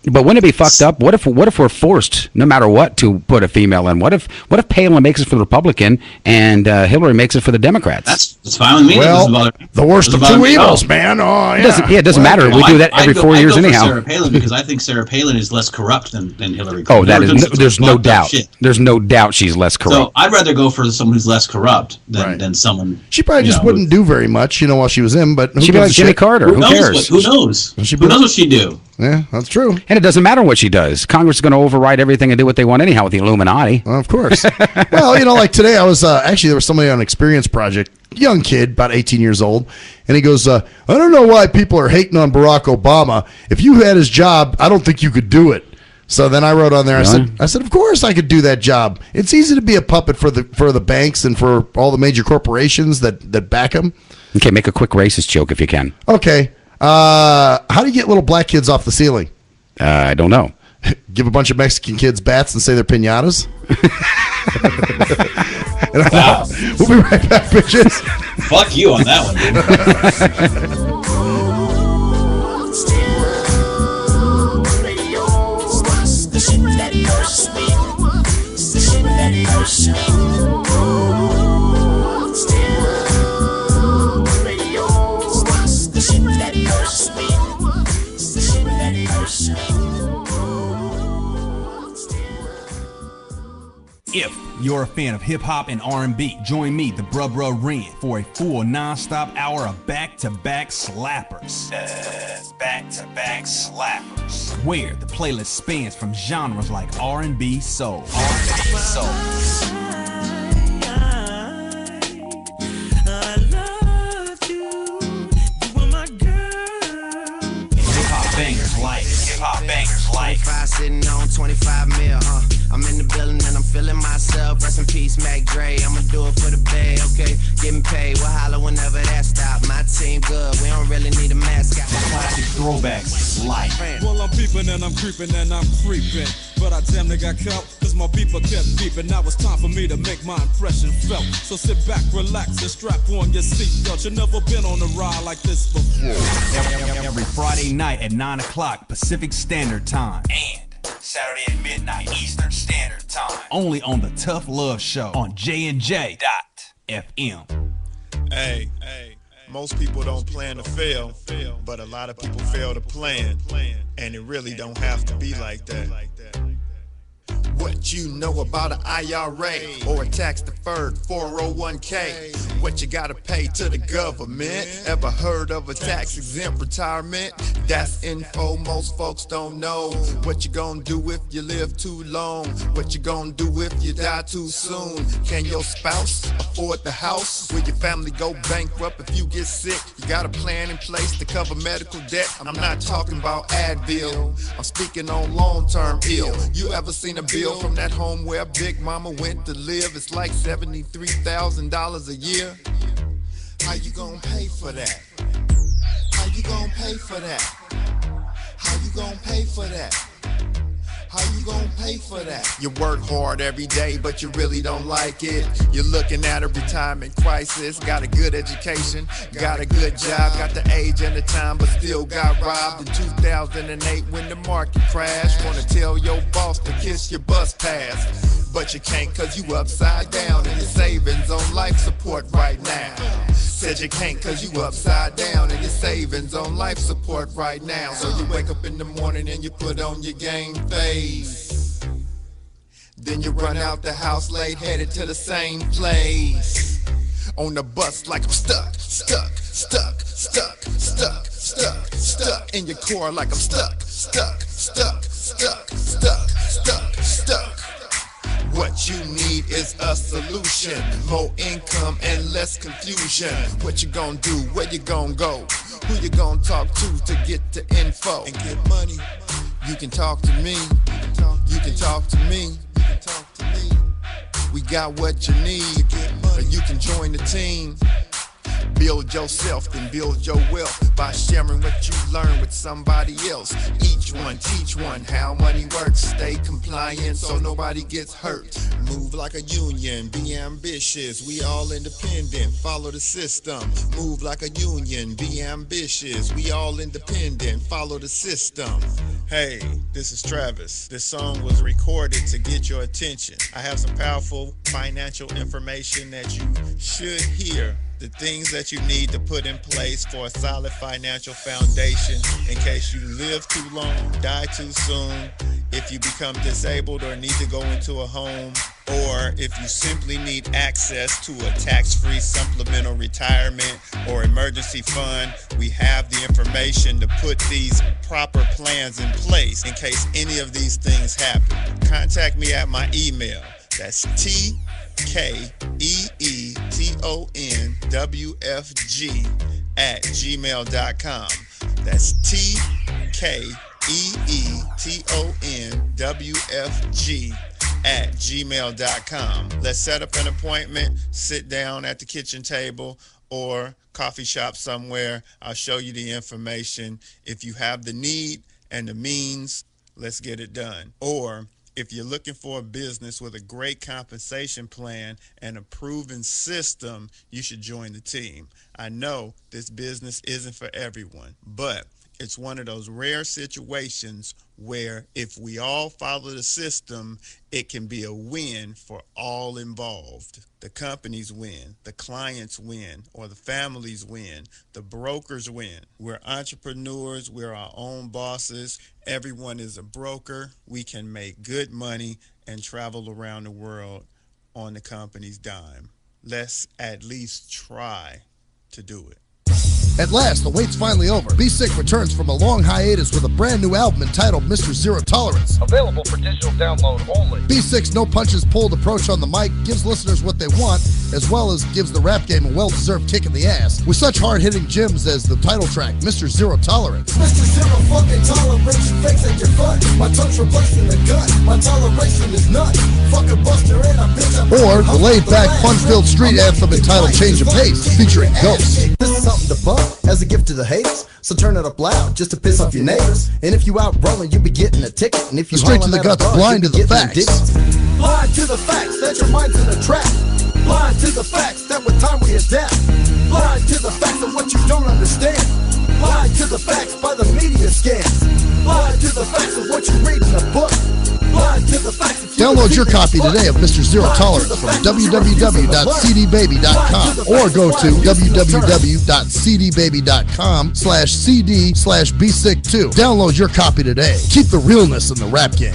Speaker 8: But wouldn't it be fucked up? What if we're forced, no matter what, to put a female in? What if Palin makes it for the Republican and Hillary makes it for the Democrats?
Speaker 9: That's fine with me.
Speaker 10: Well, the worst of two evils, man. Oh, yeah.
Speaker 8: It doesn't matter. We do that every 4 years anyhow.
Speaker 9: Sarah Palin because I think Sarah Palin is less corrupt than Hillary Clinton.
Speaker 8: Oh, there's no doubt. There's no doubt she's less corrupt.
Speaker 9: So I'd rather go for someone who's less corrupt than someone.
Speaker 10: She probably just wouldn't do very much, while she was in. But
Speaker 8: she'd be like Jimmy Carter. Who cares?
Speaker 9: Who knows? Who knows what she'd do?
Speaker 10: Yeah, that's true.
Speaker 8: And it doesn't matter what she does. Congress is going to override everything and do what they want anyhow with the Illuminati.
Speaker 10: Well, of course. Well, like today I was actually there was somebody on an experience project, young kid, about 18 years old, and he goes, I don't know why people are hating on Barack Obama. If you had his job, I don't think you could do it. So then I wrote on there, really? I said, of course I could do that job. It's easy to be a puppet for the banks and for all the major corporations that back them.
Speaker 8: Okay, make a quick racist joke if you can.
Speaker 10: Okay. How do you get little black kids off the ceiling?
Speaker 8: I don't know.
Speaker 10: Give a bunch of Mexican kids bats and say they're piñatas?
Speaker 9: Wow.
Speaker 10: We'll be right back, bitches.
Speaker 9: Fuck you on that one, dude.
Speaker 7: If you're a fan of hip-hop and R&B, join me, the Bruh Ren, for a full non-stop hour of back-to-back slappers. Back-to-back slappers. Where the playlist spans from genres like R&B, soul. R&B, soul. Hip-hop bangers like
Speaker 11: 25 sitting on 25 mil, I'm in the building and I'm feeling myself. Rest in peace, Mac Dre. I'ma do it for the bay, okay? Getting paid, we'll holler whenever that stop. My team good, we don't really need a mascot.
Speaker 7: Classic throwbacks like
Speaker 12: Well, I'm peeping and I'm creeping and I'm creeping, but I damn near got caught, cause my beeper kept beeping. Now it's time for me to make my impression felt. So sit back, relax, and strap on your seatbelt. You've never been on a ride like this before.
Speaker 7: Every Friday night at 9 o'clock Pacific Standard Time. And Saturday at midnight Eastern Standard Time. Only on the Tough Love Show on JNJ.FM.
Speaker 13: Hey, most people don't plan to fail, but a lot of people fail to plan, and it really don't have to be like that. What you know about an IRA or a tax-deferred 401k? What you gotta pay to the government? Ever heard of a tax-exempt retirement? That's info most folks don't know. What you gonna do if you live too long? What you gonna do if you die too soon? Can your spouse afford the house? Will your family go bankrupt if you get sick? You got a plan in place to cover medical debt? I'm not talking about Advil, I'm speaking on long-term ill. You ever seen a bill from that home where Big Mama went to live? It's like $73,000 a year. How you gonna pay for that? How you gonna pay for that? How you gonna pay for that? How you gonna pay for that? You work hard every day, but you really don't like it. You're looking at a retirement crisis. Got a good education, got a good job, got the age and the time, but still got robbed in 2008 when the market crashed. Wanna tell your boss to kiss your bus pass, but you can't cause you upside down and your savings on life support right now. Said you can't cause you upside down and your savings on life support right now. So you wake up in the morning and you put on your game face. Then you run out the house late, headed to the same place. On the bus like I'm stuck in your car like I'm stuck. What you need is a solution, more income and less confusion. What you gonna do, where you gonna go, who you gonna talk to get the info and get money? You can talk to me, you can talk to me. We got what you need, or you can join the team. Build yourself, then build your wealth by sharing what you learn with somebody else. Each one, teach one how money works. Stay compliant so nobody gets hurt. Move like a union, be ambitious. We all independent, follow the system. Move like a union, be ambitious. We all independent, follow the system. Hey, this is Travis. This song was recorded to get your attention. I have some powerful financial information that you should hear. The things that you need to put in place for a solid financial foundation in case you live too long, die too soon, if you become disabled or need to go into a home, or if you simply need access to a tax-free supplemental retirement or emergency fund. We have the information to put these proper plans in place in case any of these things happen. Contact me at my email. That's TKEETONWFG@gmail.com. That's TKEETONWFG@gmail.com. Let's set up an appointment, sit down at the kitchen table or coffee shop somewhere. I'll show you the information. If you have the need and the means, let's get it done. Or if you're looking for a business with a great compensation plan and a proven system, you should join the team. I know this business isn't for everyone, but it's one of those rare situations where if we all follow the system, it can be a win for all involved. The companies win, the clients win, or the families win, the brokers win. We're entrepreneurs, we're our own bosses. Everyone is a broker. We can make good money and travel around the world on the company's dime. Let's at least try to do it.
Speaker 10: At last, the wait's finally over. Be Sick returns from a long hiatus with a brand new album entitled Mr. Zero Tolerance.
Speaker 14: Available for digital download only.
Speaker 10: Be Sick's no punches pulled approach on the mic gives listeners what they want, as well as gives the rap game a well-deserved kick in the ass, with such hard-hitting gems as the title track, Mr. Zero Tolerance.
Speaker 15: Mr. Zero fucking tolerance, you fakes at your fun. My tongue's replacing the gun. My toleration is none. Fuck a buster and a bitch.
Speaker 10: Or the laid-back, fun-filled street anthem entitled Change of Pace, featuring Ghost.
Speaker 15: This is something to bump as a gift to the haters, so turn it up loud just to piss off your neighbors. And if you out rolling, you be getting a ticket. And if you
Speaker 10: Straight to the guts, blind to the facts.
Speaker 15: Blind to the facts that your mind's in a trap. Blind to the facts that with time we adapt. Blind to the facts of what you don't understand. Blind to the facts by the media scans. Blind to the facts of what you read in a book. Blind to the facts.
Speaker 10: Download your copy today of Mr. Zero Tolerance from www.cdbaby.com or go to www.cdbaby.com/cd/bsick2. Download your copy today. Keep the realness in the rap game.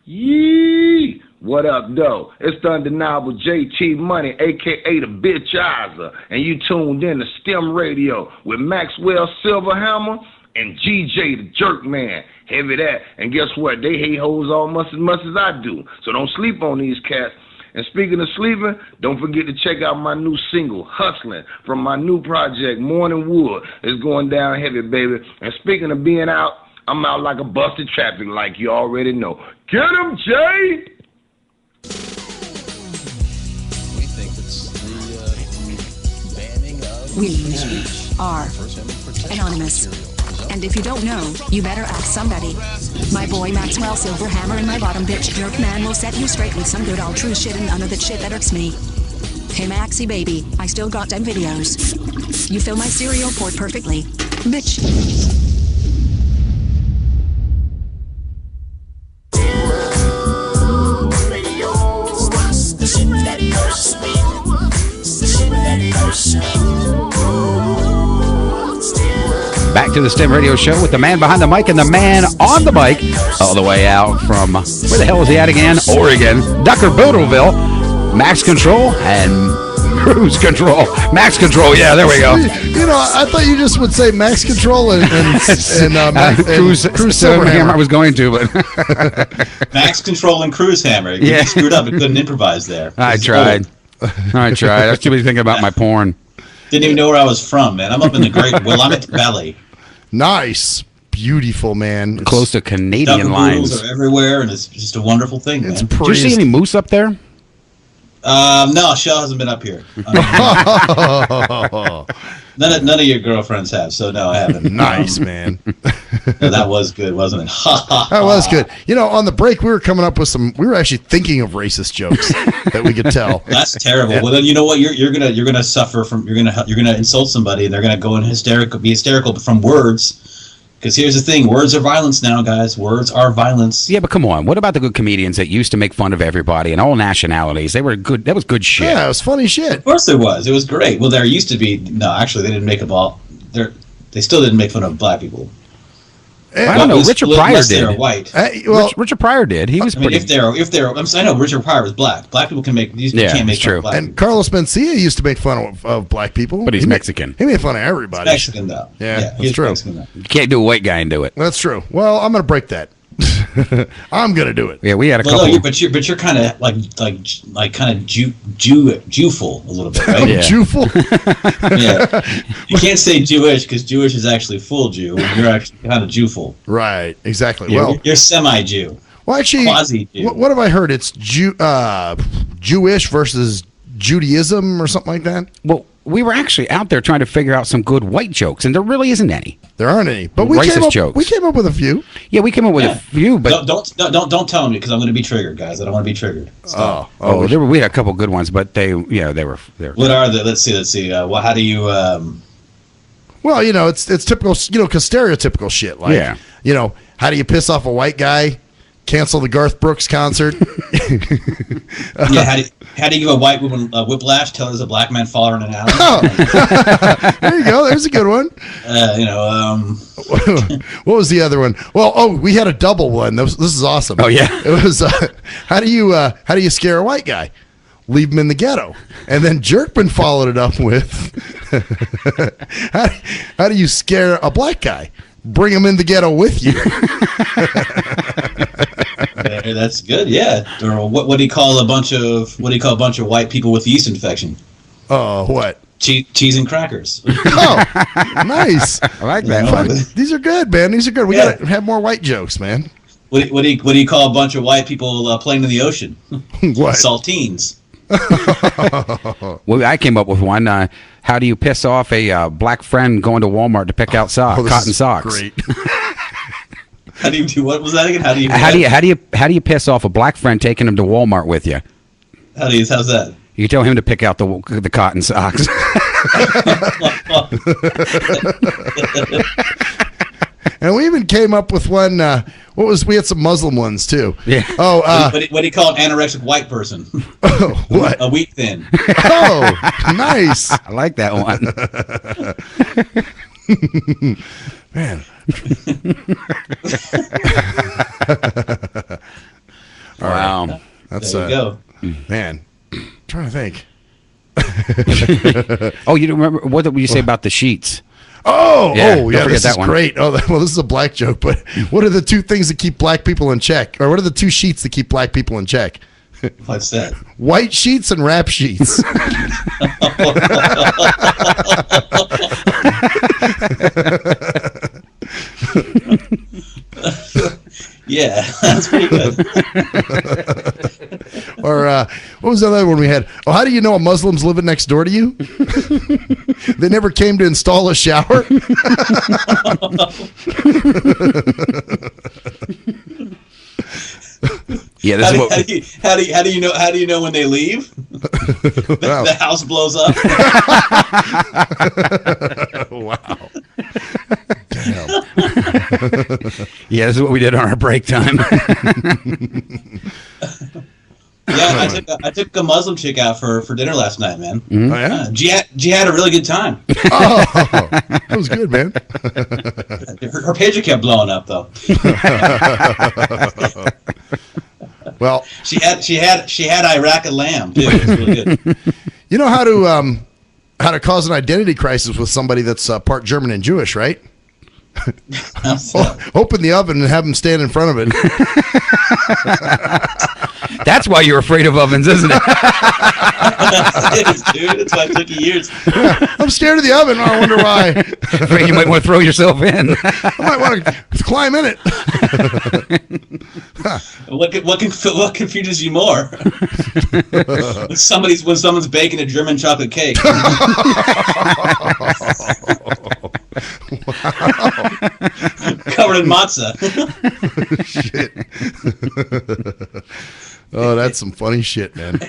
Speaker 14: Yee! What up, though? It's the undeniable JT Money, a.k.a. the Bitchizer, and you tuned in to STIM Radio with Maxwell Silverhammer and GJ the Jerk Man. Heavy that. And guess what? They hate hoes almost as much as I do. So don't sleep on these cats. And speaking of sleeping, don't forget to check out my new single, Hustling, from my new project, Morning Wood. It's going down heavy, baby. And speaking of being out, I'm out like a busted traffic like you already know. Get him, Jay!
Speaker 3: We think it's the banning of
Speaker 4: We are
Speaker 3: First
Speaker 4: anonymous. And if you don't know, you better ask somebody. My boy Maxwell Silverhammer and my bottom bitch Jerk Man will set you straight with some good old true shit and none of that shit that irks me. Hey Maxie baby, I still got them videos. You fill my cereal port perfectly. Bitch.
Speaker 8: Back to the STIM Radio Show with the man behind the mic and the man on the mic, all the way out from, where the hell is he at again? Oregon. Ducker Boodleville, Max Control, and Cruise Control. Max Control, yeah, there we go.
Speaker 10: You know, I thought you just would say Max Control and
Speaker 8: Cruise Silverhammer. I was going to, but
Speaker 9: Max Control and Cruise Hammer. You screwed up and couldn't improvise there.
Speaker 8: I tried. I tried. I was too busy thinking about my porn.
Speaker 9: Didn't even know where I was from, man. I'm up in the Great Willamette Valley.
Speaker 10: Nice. Beautiful, man.
Speaker 8: Close to Canadian lines.
Speaker 9: Are everywhere, and it's just a wonderful thing, man.
Speaker 8: Did you see any moose up there?
Speaker 9: No, Shell hasn't been up here. None of your girlfriends have, so no, I haven't.
Speaker 10: Nice, man.
Speaker 9: No, that was good, wasn't it?
Speaker 10: That was good. You know, on the break, we were coming up with we were actually thinking of racist jokes that we could tell.
Speaker 9: That's terrible. Yeah. Well, then you know what? You're gonna suffer from. You're gonna insult somebody, and they're gonna go and be hysterical from words. Because here's the thing, words are violence now, guys. Words are violence.
Speaker 8: Yeah, but come on. What about the good comedians that used to make fun of everybody and all nationalities? They were good. That was good shit.
Speaker 10: Yeah, it was funny shit.
Speaker 9: Of course there was. It was great. Well, there used to be. No, actually, they didn't make them all. They still didn't make fun of black people.
Speaker 8: I don't know. Richard Pryor did.
Speaker 9: They're white.
Speaker 8: Richard Pryor did. He was pretty.
Speaker 9: If they're, I know Richard Pryor was black. Black people can make. You can't make fun of black
Speaker 10: people. Carlos Mencia used to make fun of black people,
Speaker 8: but he's Mexican.
Speaker 10: He made fun of everybody.
Speaker 9: He's Mexican though.
Speaker 10: Yeah, that's true.
Speaker 8: You can't do a white guy and do it.
Speaker 10: That's true. Well, I'm gonna break that. I'm gonna do it.
Speaker 8: Yeah, we had a couple.
Speaker 9: No, but you're kind of like kind of Jewful a little bit, right?
Speaker 10: Yeah. Jewful.
Speaker 9: Yeah, you can't say Jewish because Jewish is actually full Jew, and you're actually kind of Jewful.
Speaker 10: Right. Exactly.
Speaker 9: You're semi-Jew.
Speaker 10: Well, actually,
Speaker 9: quasi-Jew.
Speaker 10: What have I heard? It's Jewish versus Judaism or something like that.
Speaker 8: Well, we were actually out there trying to figure out some good white jokes, and there really isn't any.
Speaker 10: There aren't any, but we came up with a few.
Speaker 8: Yeah, we came up with a few, but
Speaker 9: don't tell me because I'm going to be triggered, guys. I don't want to be triggered.
Speaker 8: We had a couple good ones, but they were.
Speaker 9: What are they? Let's see. Well, how do you?
Speaker 10: Well, you know, it's typical, because stereotypical shit. Like, you know, how do you piss off a white guy? cancel the Garth Brooks concert.
Speaker 9: Yeah, how do you give a white woman a whiplash? Tell her there's a black man following an alley.
Speaker 10: Oh. There you go. There's a good one. What was the other one? Well, we had a double one. This is awesome.
Speaker 8: Oh yeah.
Speaker 10: It was how do you scare a white guy? Leave him in the ghetto. And then Jerkman followed it up with how do you scare a black guy? Bring him in the ghetto with you.
Speaker 9: That's good. Yeah. Or what do you call a bunch of white people with yeast infection?
Speaker 10: Oh, what?
Speaker 9: Cheese and crackers.
Speaker 10: Oh, nice.
Speaker 8: I like that one.
Speaker 10: These are good, man. These are good. We gotta have more white jokes, man.
Speaker 9: What do you call a bunch of white people playing in the ocean?
Speaker 10: What?
Speaker 9: Saltines.
Speaker 8: Well, I came up with one. How do you piss off a black friend going to Walmart to pick out cotton socks?
Speaker 10: Great.
Speaker 9: How do you do? What was that again?
Speaker 8: How do you piss off a black friend taking him to Walmart with you?
Speaker 9: How's that?
Speaker 8: You tell him to pick out the cotton socks.
Speaker 10: And we even came up with one. We had some Muslim ones too.
Speaker 8: Yeah.
Speaker 10: Oh,
Speaker 9: what do you call an anorexic white person?
Speaker 10: What?
Speaker 9: A wheat thin.
Speaker 10: Oh, nice.
Speaker 8: I like that one.
Speaker 10: Man.
Speaker 8: Wow.
Speaker 10: That's
Speaker 9: there you go.
Speaker 10: Man. I'm trying to think.
Speaker 8: Oh, you don't remember what did you say about the sheets?
Speaker 10: Oh,
Speaker 8: yeah,
Speaker 10: this is great. Oh, well, this is a black joke, but what are the two things that keep black people in check? Or what are the two sheets that keep black people in check?
Speaker 9: What's that?
Speaker 10: White sheets and rap sheets.
Speaker 9: Yeah, that's pretty good.
Speaker 10: Or what was the other one we had? Oh, how do you know a Muslim's living next door to you? They never came to install a shower.
Speaker 8: Yeah,
Speaker 9: how do you know when they leave? The house blows up.
Speaker 10: Wow. Damn.
Speaker 8: Yeah, this is what we did on our break time.
Speaker 9: Yeah, I took a Muslim chick out for dinner last night, man.
Speaker 8: Mm-hmm.
Speaker 10: Oh, yeah?
Speaker 9: She had a really good time.
Speaker 10: Oh, that was good, man.
Speaker 9: Her pager kept blowing up though.
Speaker 10: Well,
Speaker 9: she had Iraqi lamb too. It was really good.
Speaker 10: You know how to cause an identity crisis with somebody that's part German and Jewish, right? Open the oven and have them stand in front of it.
Speaker 8: That's why you're afraid of ovens, isn't it?
Speaker 9: It is, dude. That's why it took you years.
Speaker 10: I'm scared of the oven. I wonder why.
Speaker 8: Afraid you might want to throw yourself in.
Speaker 10: I might want to climb in it.
Speaker 9: What confuses you more? when someone's baking a German chocolate cake.
Speaker 10: Wow.
Speaker 9: Covered in matzah.
Speaker 10: Shit. Oh, that's some funny shit, man.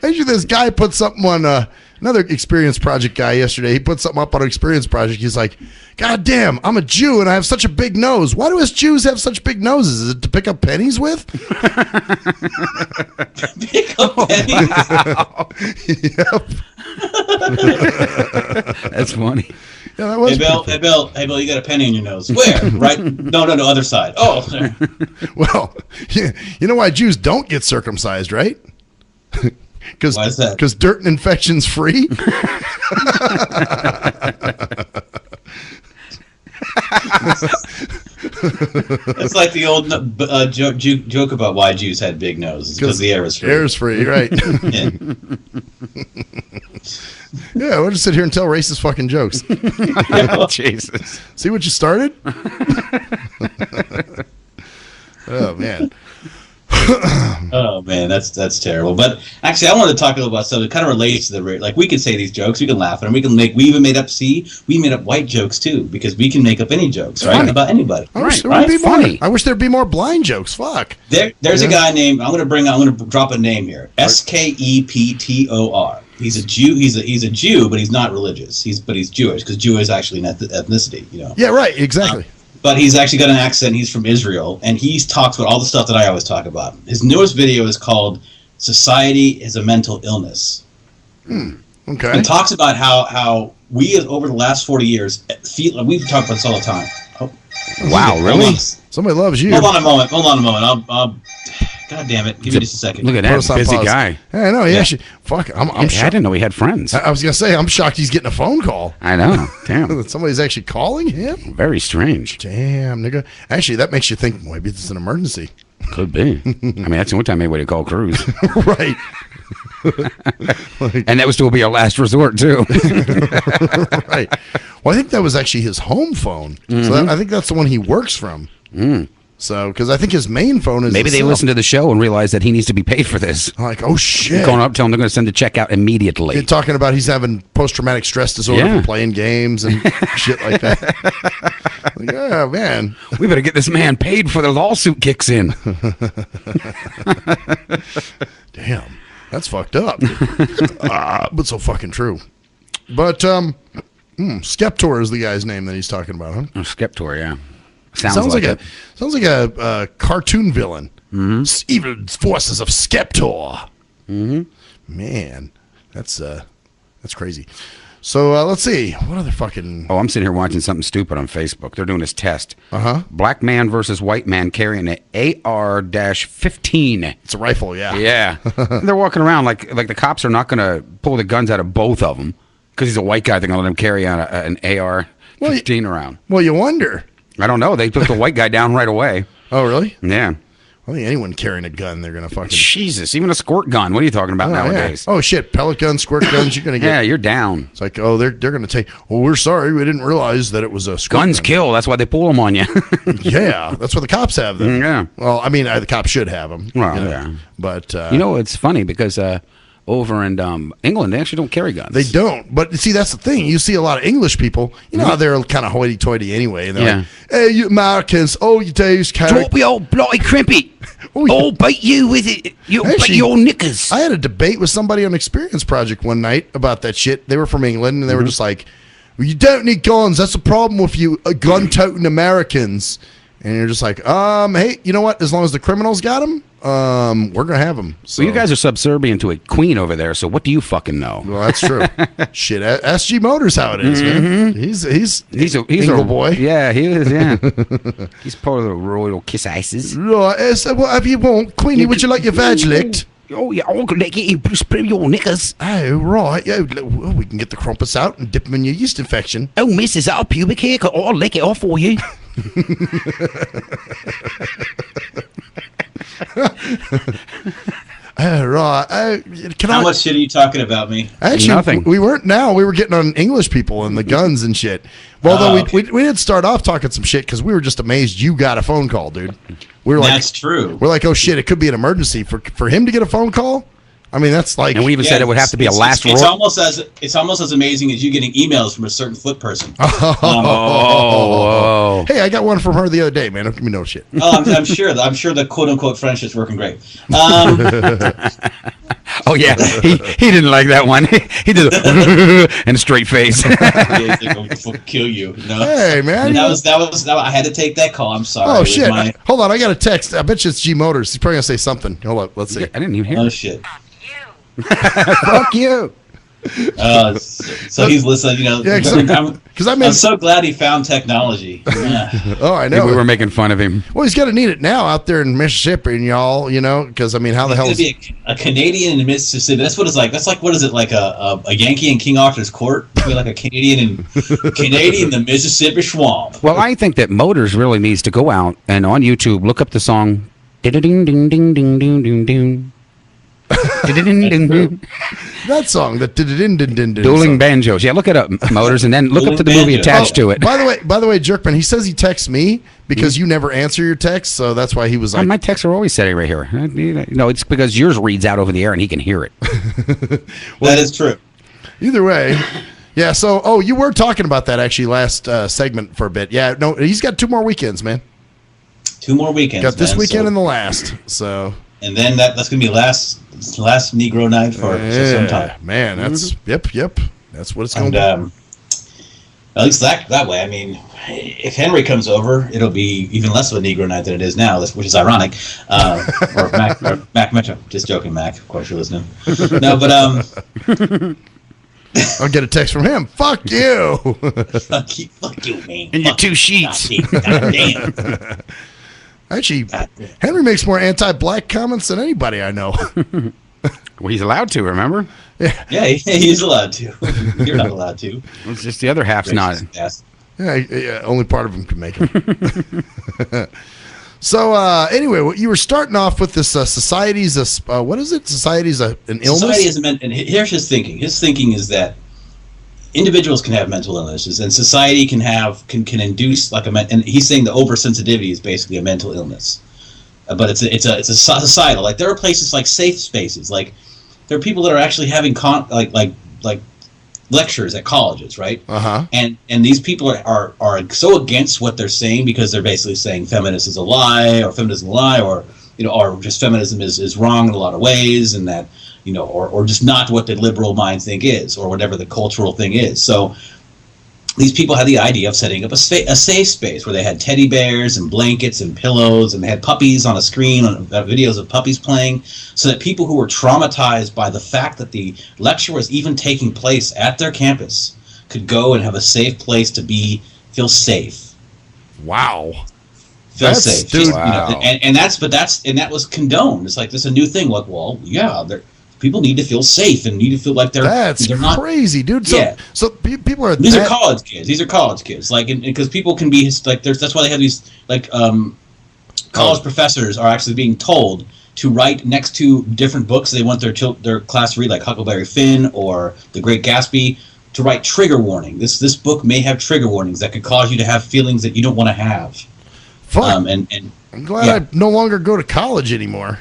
Speaker 10: Actually, this guy put something on another experience project guy yesterday. He put something up on an experience project. He's like, God damn, I'm a Jew and I have such a big nose. Why do us Jews have such big noses? Is it to pick up pennies with?
Speaker 9: Pick up pennies?
Speaker 10: Wow. Yep.
Speaker 8: That's funny.
Speaker 10: Yeah, that was
Speaker 9: hey Bill, you got a penny in your nose. Where? Right? No, other side. Oh, there.
Speaker 10: Well, you know why Jews don't get circumcised, right?
Speaker 9: Why is that?
Speaker 10: Because dirt and infection's free.
Speaker 9: It's like the old joke about why Jews had big noses, because the air is free.
Speaker 10: Air is free, right?
Speaker 9: Yeah.
Speaker 10: Yeah, we'll just sit here and tell racist fucking jokes.
Speaker 8: Oh, Jesus.
Speaker 10: See what you started? Oh, man.
Speaker 9: Oh man, that's terrible. But actually, I wanted to talk a little about something that kind of relates to the like. We can say these jokes, we can laugh at them, we even made up white jokes too, because we can make up any jokes, right? About anybody.
Speaker 10: I wish there would be more. I wish there'd be more blind jokes. Fuck.
Speaker 9: There's a guy named I'm going to drop a name here. Skeptor. He's a Jew. He's a Jew, but he's not religious. He's Jewish, because Jew is actually an ethnicity. You know.
Speaker 10: Yeah. Right. Exactly.
Speaker 9: but he's actually got an accent. He's from Israel, and he talks about all the stuff that I always talk about. His newest video is called "Society is a Mental Illness."
Speaker 10: Okay.
Speaker 9: And talks about how we, over the last 40 years, feel. We've talked about this all the time.
Speaker 10: Wow, really? Somebody loves you.
Speaker 9: Hold on a moment. I'll God damn it! Give me just a second.
Speaker 8: Look at that busy guy.
Speaker 10: Yeah, I know. He actually. Fuck. I'm
Speaker 8: I
Speaker 10: shocked.
Speaker 8: didn't know he had friends.
Speaker 10: I was gonna say I'm shocked he's getting a phone call.
Speaker 8: I know. Damn.
Speaker 10: Somebody's actually calling him.
Speaker 8: Very strange.
Speaker 10: Damn, nigga. Actually, that makes you think maybe it's an emergency.
Speaker 8: Could be. I mean, that's the only time anybody called Cruz.
Speaker 10: Right.
Speaker 8: And that was to be our last resort too.
Speaker 10: Right. Well, I think that was actually his home phone. So I think that's the one he works from. So, because I think his main phone is.
Speaker 8: Maybe they listened to the show and realized that he needs to be paid for this.
Speaker 10: Like, oh shit!
Speaker 8: Going up, tell him they're going to send the check out immediately.
Speaker 10: You're talking about he's having post-traumatic stress disorder from playing games and shit like that. Like, oh man,
Speaker 8: we better get this man paid before the lawsuit kicks in.
Speaker 10: Damn, that's fucked up. But so fucking true. But Skeptor is the guy's name that he's talking about, huh?
Speaker 8: Oh, Skeptor, yeah.
Speaker 10: Sounds like a cartoon villain. Evil forces of Skeptor. Man, that's crazy. So let's see. What other fucking?
Speaker 8: Oh, I'm sitting here watching something stupid on Facebook. They're doing this test. Black man versus white man carrying an AR-15.
Speaker 10: It's a rifle, yeah.
Speaker 8: Yeah. They're walking around like the cops are not going to pull the guns out of both of them because he's a white guy. They're going to let him carry on an AR-15 around.
Speaker 10: Well, you wonder.
Speaker 8: I don't know. They took the white guy down right away.
Speaker 10: Oh, really?
Speaker 8: Yeah.
Speaker 10: I think anyone carrying a gun, they're gonna fucking.
Speaker 8: Jesus, even a squirt gun. What are you talking about nowadays?
Speaker 10: Yeah. Oh shit, pellet guns, squirt guns. You're gonna get.
Speaker 8: Yeah, you're down.
Speaker 10: It's like, oh, they're gonna take. Well, we're sorry, we didn't realize that it was a squirt
Speaker 8: guns
Speaker 10: gun.
Speaker 8: Kill. That's why they pull them on you.
Speaker 10: Yeah, that's what the cops have them.
Speaker 8: Yeah.
Speaker 10: Well, I mean, the cops should have them.
Speaker 8: Well, yeah.
Speaker 10: But
Speaker 8: it's funny because over in England, they actually don't carry guns.
Speaker 10: They don't. But see, that's the thing. You see a lot of English people. You know how they're kind of hoity-toity anyway. And they're like, hey, you Americans, all you do is carry.
Speaker 8: Drop your old bloody crimpy. I'll beat you with it. You'll beat your knickers.
Speaker 10: I had a debate with somebody on Experience Project one night about that shit. They were from England, and they were just like, well, you don't need guns. That's the problem with you gun-toting Americans. And you're just like, hey, you know what? As long as the criminals got them, we're going to have them. So.
Speaker 8: Well, you guys are subservient to a queen over there, so what do you know?
Speaker 10: Well, that's true. Shit, ask G Motors how it is, man. He's a boy.
Speaker 8: Yeah, he is, yeah. He's part of the royal kiss ices.
Speaker 10: Right, so whatever you want. Queenie, would you like your vag licked?
Speaker 8: Oh, yeah, I'll lick it in your knickers.
Speaker 10: Oh, right. Yeah, well, we can get the crumpets out and dip them in your yeast infection.
Speaker 8: Oh, miss, is that a pubic hair? I'll lick it off for you.
Speaker 10: Right.
Speaker 9: How much shit are you talking about me?
Speaker 10: Actually,
Speaker 8: nothing.
Speaker 10: We weren't. Now we were getting on English people and the guns and shit. Well, though we did start off talking some shit because we were just amazed you got a phone call, dude. We were like,
Speaker 9: that's true.
Speaker 10: We're like, oh shit, it could be an emergency for him to get a phone call. I mean, that's like,
Speaker 8: and we even said it would have to be a last.
Speaker 9: It's almost as amazing as you getting emails from a certain foot person.
Speaker 8: Oh.
Speaker 10: Hey, I got one from her the other day, man. Don't give me no shit.
Speaker 9: Oh, I'm sure the quote unquote friendship's working great.
Speaker 8: Oh yeah, he didn't like that one. He did and a straight face.
Speaker 9: Yeah, he's like, I'll kill you. No.
Speaker 10: Hey man,
Speaker 9: that was. I had to take that call. I'm sorry.
Speaker 10: Oh shit! Hold on, I got a text. I bet you it's G Motors. He's probably gonna say something. Hold up, let's see.
Speaker 8: I didn't even hear.
Speaker 9: Oh shit!
Speaker 8: Fuck you.
Speaker 9: So he's listening. You know,
Speaker 10: because
Speaker 9: I'm so glad he found technology.
Speaker 10: Oh, I know.
Speaker 8: We were making fun of him.
Speaker 10: Well, he's gonna need it now out there in Mississippi, and y'all, you know, because I mean, how the hell is
Speaker 9: be a Canadian in Mississippi? That's what it's like. That's like what is it like a Yankee in King Arthur's court? Be like a Canadian in the Mississippi swamp.
Speaker 8: Well, I think that Motors really needs to go out and on YouTube look up the song. Ding ding ding ding ding ding ding.
Speaker 10: That song, the
Speaker 8: Dueling Banjos. Yeah, look it up, Motors, and then look up to the movie attached to it.
Speaker 10: By the way, Jerkman, he says he texts me because you never answer your texts, so that's why he was like,
Speaker 8: my texts are always sitting right here. No, it's because yours reads out over the air and he can hear it.
Speaker 9: That is true.
Speaker 10: Either way. Yeah, so you were talking about that actually last segment for a bit. Yeah, no, he's got 2 more weekends, man.
Speaker 9: 2 more weekends.
Speaker 10: Got this weekend and the last. So
Speaker 9: and then that's gonna be last Negro night for some time.
Speaker 10: Man, that's yep. That's what it's gonna be.
Speaker 9: At least that way. I mean, if Henry comes over, it'll be even less of a Negro night than it is now, which is ironic. Or Mac Metro. Just joking, Mac. Of course you're listening. No, but
Speaker 10: I'll get a text from him. Fuck you.
Speaker 9: Fuck you, man.
Speaker 8: And your 2 sheets.
Speaker 9: God damn.
Speaker 10: Actually, Henry makes more anti-black comments than anybody I know.
Speaker 8: Well, he's allowed to, remember?
Speaker 9: Yeah, he's allowed to. You're not allowed to.
Speaker 8: It's just the other half's not.
Speaker 10: Yeah, only part of him can make it. So, anyway, you were starting off with this society's, what is it? Society's an illness?
Speaker 9: Society is and here's his thinking. His thinking is that individuals can have mental illnesses, and society can induce like and he's saying the oversensitivity is basically a mental illness. But it's a societal. Like there are places like safe spaces. Like there are people that are actually having like lectures at colleges, right? And these people are so against what they're saying because they're basically saying feminism is a lie, or or just feminism is wrong in a lot of ways, and that or just not what the liberal minds think is, or whatever the cultural thing is. So these people had the idea of setting up a safe space where they had teddy bears and blankets and pillows, and they had puppies on a screen, videos of puppies playing, so that people who were traumatized by the fact that the lecture was even taking place at their campus could go and have a safe place to feel safe.
Speaker 10: Wow.
Speaker 9: Feel safe.
Speaker 10: Dude,
Speaker 9: wow. And that was condoned. It's like this is a new thing. Like, well, yeah, people need to feel safe and need to feel like they're not
Speaker 10: crazy, dude. So people are
Speaker 9: these are college kids. These are college kids. Like, because people can be like, that's why they have these like college professors are actually being told to write next to different books they want their class to read, like Huckleberry Finn or The Great Gatsby, to write trigger warning. This book may have trigger warnings that could cause you to have feelings that you don't want to have.
Speaker 10: Fuck. I'm glad I no longer go to college anymore.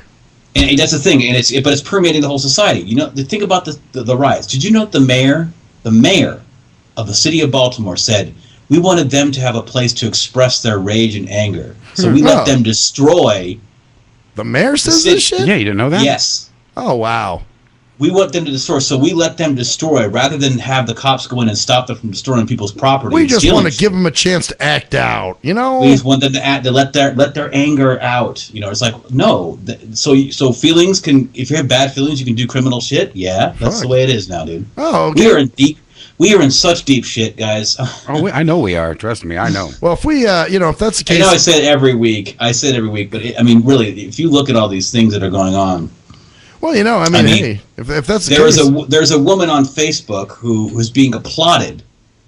Speaker 9: And that's the thing, but it's permeating the whole society. Think about the riots. Did you know the mayor of the city of Baltimore said we wanted them to have a place to express their rage and anger, so we let them destroy.
Speaker 10: The mayor says this shit?
Speaker 8: Yeah, you didn't know that?
Speaker 9: Yes.
Speaker 10: Oh wow.
Speaker 9: We want them to destroy, so we let them destroy rather than have the cops go in and stop them from destroying people's property.
Speaker 10: We just want to give them a chance to act out, We
Speaker 9: just want them to let their anger out. It's like no. So feelings can, if you have bad feelings, you can do criminal shit. Yeah, that's the way it is now, dude.
Speaker 10: Oh, okay.
Speaker 9: We are in such deep shit, guys.
Speaker 8: I know we are. Trust me, I know.
Speaker 10: Well, if we, if that's the case,
Speaker 9: I say it every week. but really, if you look at all these things that are going on.
Speaker 10: Well, hey, if that's the case.
Speaker 9: There's a woman on Facebook who's being applauded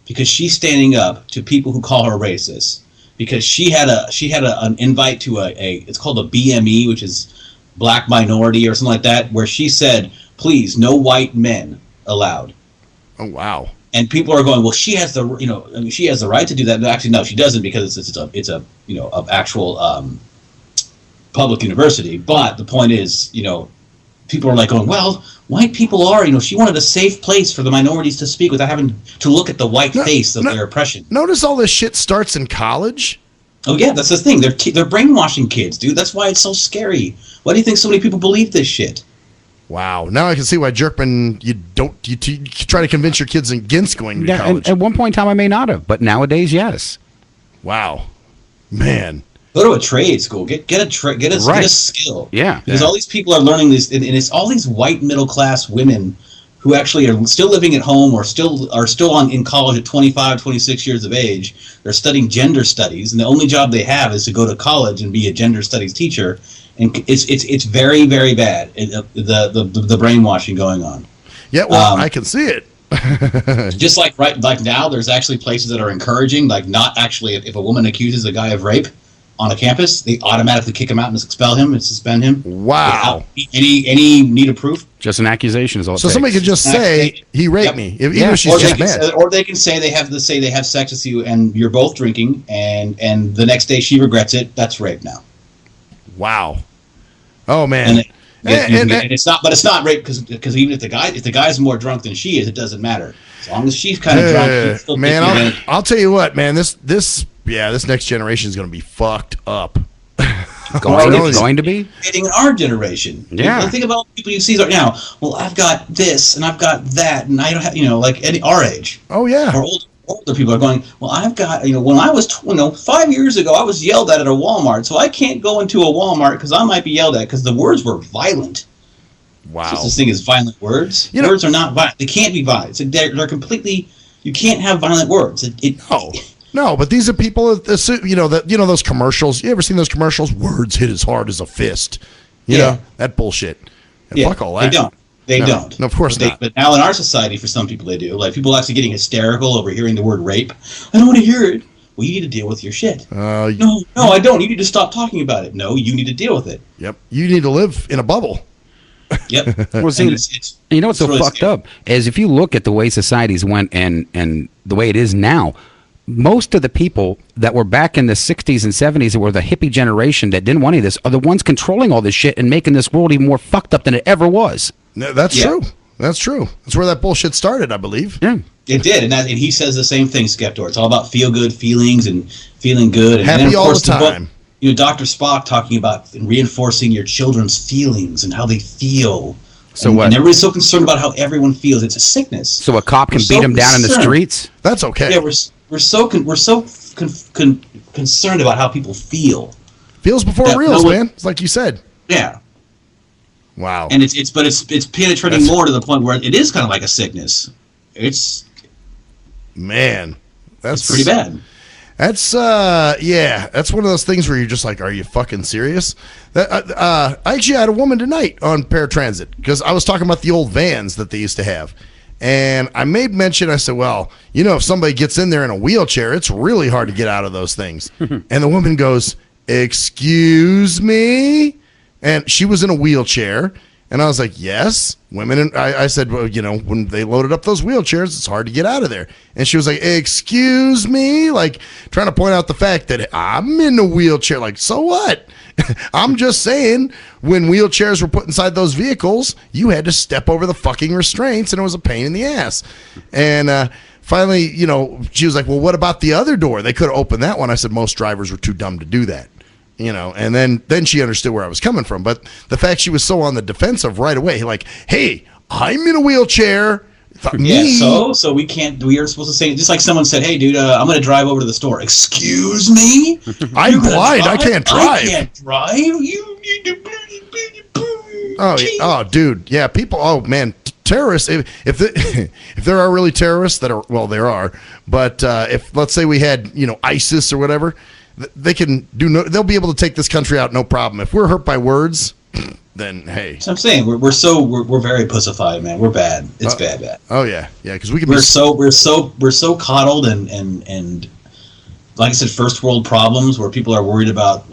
Speaker 9: because she's standing up to people who call her racist, because she had an invite to it's called a BME, which is Black Minority or something like that, where she said, please, no white men allowed.
Speaker 10: Oh wow.
Speaker 9: And people are going, well, she has she has the right to do that. No, actually, no, she doesn't, because it's a actual public university. But the point is, people are like going, well, white people are, she wanted a safe place for the minorities to speak without having to look at the white face of their oppression.
Speaker 10: Notice all this shit starts in college.
Speaker 9: Oh yeah, that's the thing. They're brainwashing kids, dude. That's why it's so scary. Why do you think so many people believe this shit?
Speaker 10: Wow. Now I can see why Jerkman, you try to convince your kids against going to college.
Speaker 8: At one point in time, I may not have, but nowadays, yes.
Speaker 10: Wow. Man.
Speaker 9: Go to a trade school. Get a skill.
Speaker 8: Yeah.
Speaker 9: Because all these people are learning this, and it's all these white middle class women who actually are still living at home or are still in college at 25, 26 years of age. They're studying gender studies, and the only job they have is to go to college and be a gender studies teacher. And it's very, very bad. The brainwashing going on.
Speaker 10: Yeah, well, I can see it.
Speaker 9: Just like now, there's actually places that are encouraging, like not actually if a woman accuses a guy of rape on a campus, they automatically kick him out and expel him and suspend him.
Speaker 10: Wow.
Speaker 9: Any need of proof?
Speaker 8: Just an accusation is all.
Speaker 10: So somebody could just say he raped me, even if she's just mad.
Speaker 9: Or they can say they have sex with you and you're both drinking, and the next day she regrets it. That's rape now.
Speaker 10: Wow. Oh man.
Speaker 9: And it's not, but it's not rape because even if the guy's more drunk than she is, it doesn't matter. As long as she's kind of drunk, still
Speaker 10: man. I'll tell you what, man. This next generation is going to be fucked up.
Speaker 8: Going to be
Speaker 9: in our generation.
Speaker 8: Yeah.
Speaker 9: Think about people you see right now. Well, I've got this and I've got that, and I don't have, like our age.
Speaker 10: Oh yeah.
Speaker 9: Or older. older people are going, well, I've got, when I was, 5 years ago, I was yelled at a Walmart, so I can't go into a Walmart because I might be yelled at because the words were violent.
Speaker 10: Wow.
Speaker 9: Just this thing is violent words. Words are not violent. They can't be violent. They're completely, you can't have violent words.
Speaker 10: No, but these are people that those commercials. You ever seen those commercials? Words hit as hard as a fist. You know that bullshit. Fuck all that.
Speaker 9: They don't. They don't.
Speaker 10: No, of course not.
Speaker 9: But now in our society, for some people, they do. Like people actually getting hysterical over hearing the word rape. I don't want to hear it. Well, you need to deal with your shit. No, I don't. You need to stop talking about it. No, you need to deal with it.
Speaker 10: Yep. You need to live in a bubble.
Speaker 9: Yep.
Speaker 8: Well, see, you know what's so really fucked up is if you look at the way societies went and the way it is now. Most of the people that were back in the 60s and 70s that were the hippie generation that didn't want any of this are the ones controlling all this shit and making this world even more fucked up than it ever was.
Speaker 10: No, that's true. That's true. That's where that bullshit started, I believe.
Speaker 8: Yeah.
Speaker 9: It did, and he says the same thing, Skeptor. It's all about feel-good feelings and feeling good. And
Speaker 10: happy
Speaker 9: then, of
Speaker 10: all
Speaker 9: course,
Speaker 10: the time.
Speaker 9: Dr. Spock talking about reinforcing your children's feelings and how they feel.
Speaker 8: So
Speaker 9: and,
Speaker 8: what?
Speaker 9: And everybody's so concerned about how everyone feels. It's a sickness.
Speaker 8: So a cop can beat him down in the streets?
Speaker 10: That's okay.
Speaker 9: Yeah, we're so concerned about how people feel.
Speaker 10: Feels before reals, man. It's like you said.
Speaker 9: Yeah.
Speaker 10: Wow.
Speaker 9: And it's penetrating more to the point where it is kind of like a sickness. It's pretty bad.
Speaker 10: That's that's one of those things where you're just like, are you fucking serious? I actually had a woman tonight on paratransit because I was talking about the old vans that they used to have. And I made mention, I said, well, if somebody gets in there in a wheelchair, it's really hard to get out of those things. And the woman goes, excuse me? And she was in a wheelchair. And I was like, yes, women. I said, well, when they loaded up those wheelchairs, it's hard to get out of there. And she was like, excuse me? Like trying to point out the fact that I'm in a wheelchair. Like, so what? I'm just saying, when wheelchairs were put inside those vehicles, you had to step over the fucking restraints, and it was a pain in the ass. And finally, she was like, well, what about the other door? They could have opened that one. I said, most drivers were too dumb to do that. And then she understood where I was coming from. But the fact she was so on the defensive right away, like, hey, I'm in a wheelchair.
Speaker 9: So we are supposed to say, just like someone said, hey, dude, I'm going to drive over to the store. Excuse me?
Speaker 10: I'm blind. I can't drive.
Speaker 9: I can't drive. You need to...
Speaker 10: Oh, dude. Yeah, people. Oh, man. Terrorists, if there are really terrorists that are, well, there are. But if, let's say we had, ISIS or whatever, they can they'll be able to take this country out, no problem. If we're hurt by words, then hey.
Speaker 9: So I'm saying we're very pussified, man. We're bad. It's bad.
Speaker 10: Oh yeah, because
Speaker 9: we're so coddled and like I said, first world problems where people are worried about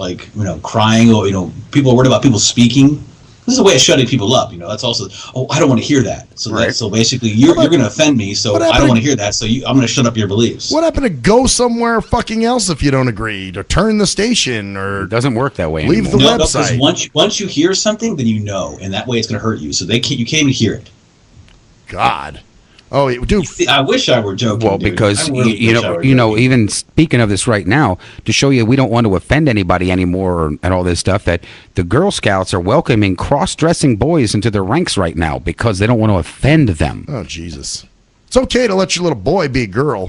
Speaker 9: crying or people are worried about people speaking. This is a way of shutting people up. That's also, I don't want to hear that. So so basically, you're going to offend me, so I don't want to hear that. So I'm going to shut up your beliefs.
Speaker 10: What happened to go somewhere fucking else if you don't agree, or turn the station, or
Speaker 8: it doesn't work that way.
Speaker 10: Leave
Speaker 8: anymore.
Speaker 10: the website.
Speaker 9: Because once you hear something, then and that way it's going to hurt you. So you can't even hear it.
Speaker 10: God. Oh, dude!
Speaker 9: I wish I were joking.
Speaker 8: Well, because even speaking of this right now, to show you we don't want to offend anybody anymore and all this stuff, that the Girl Scouts are welcoming cross-dressing boys into their ranks right now because they don't want to offend them.
Speaker 10: Oh, Jesus! It's okay to let your little boy be a girl.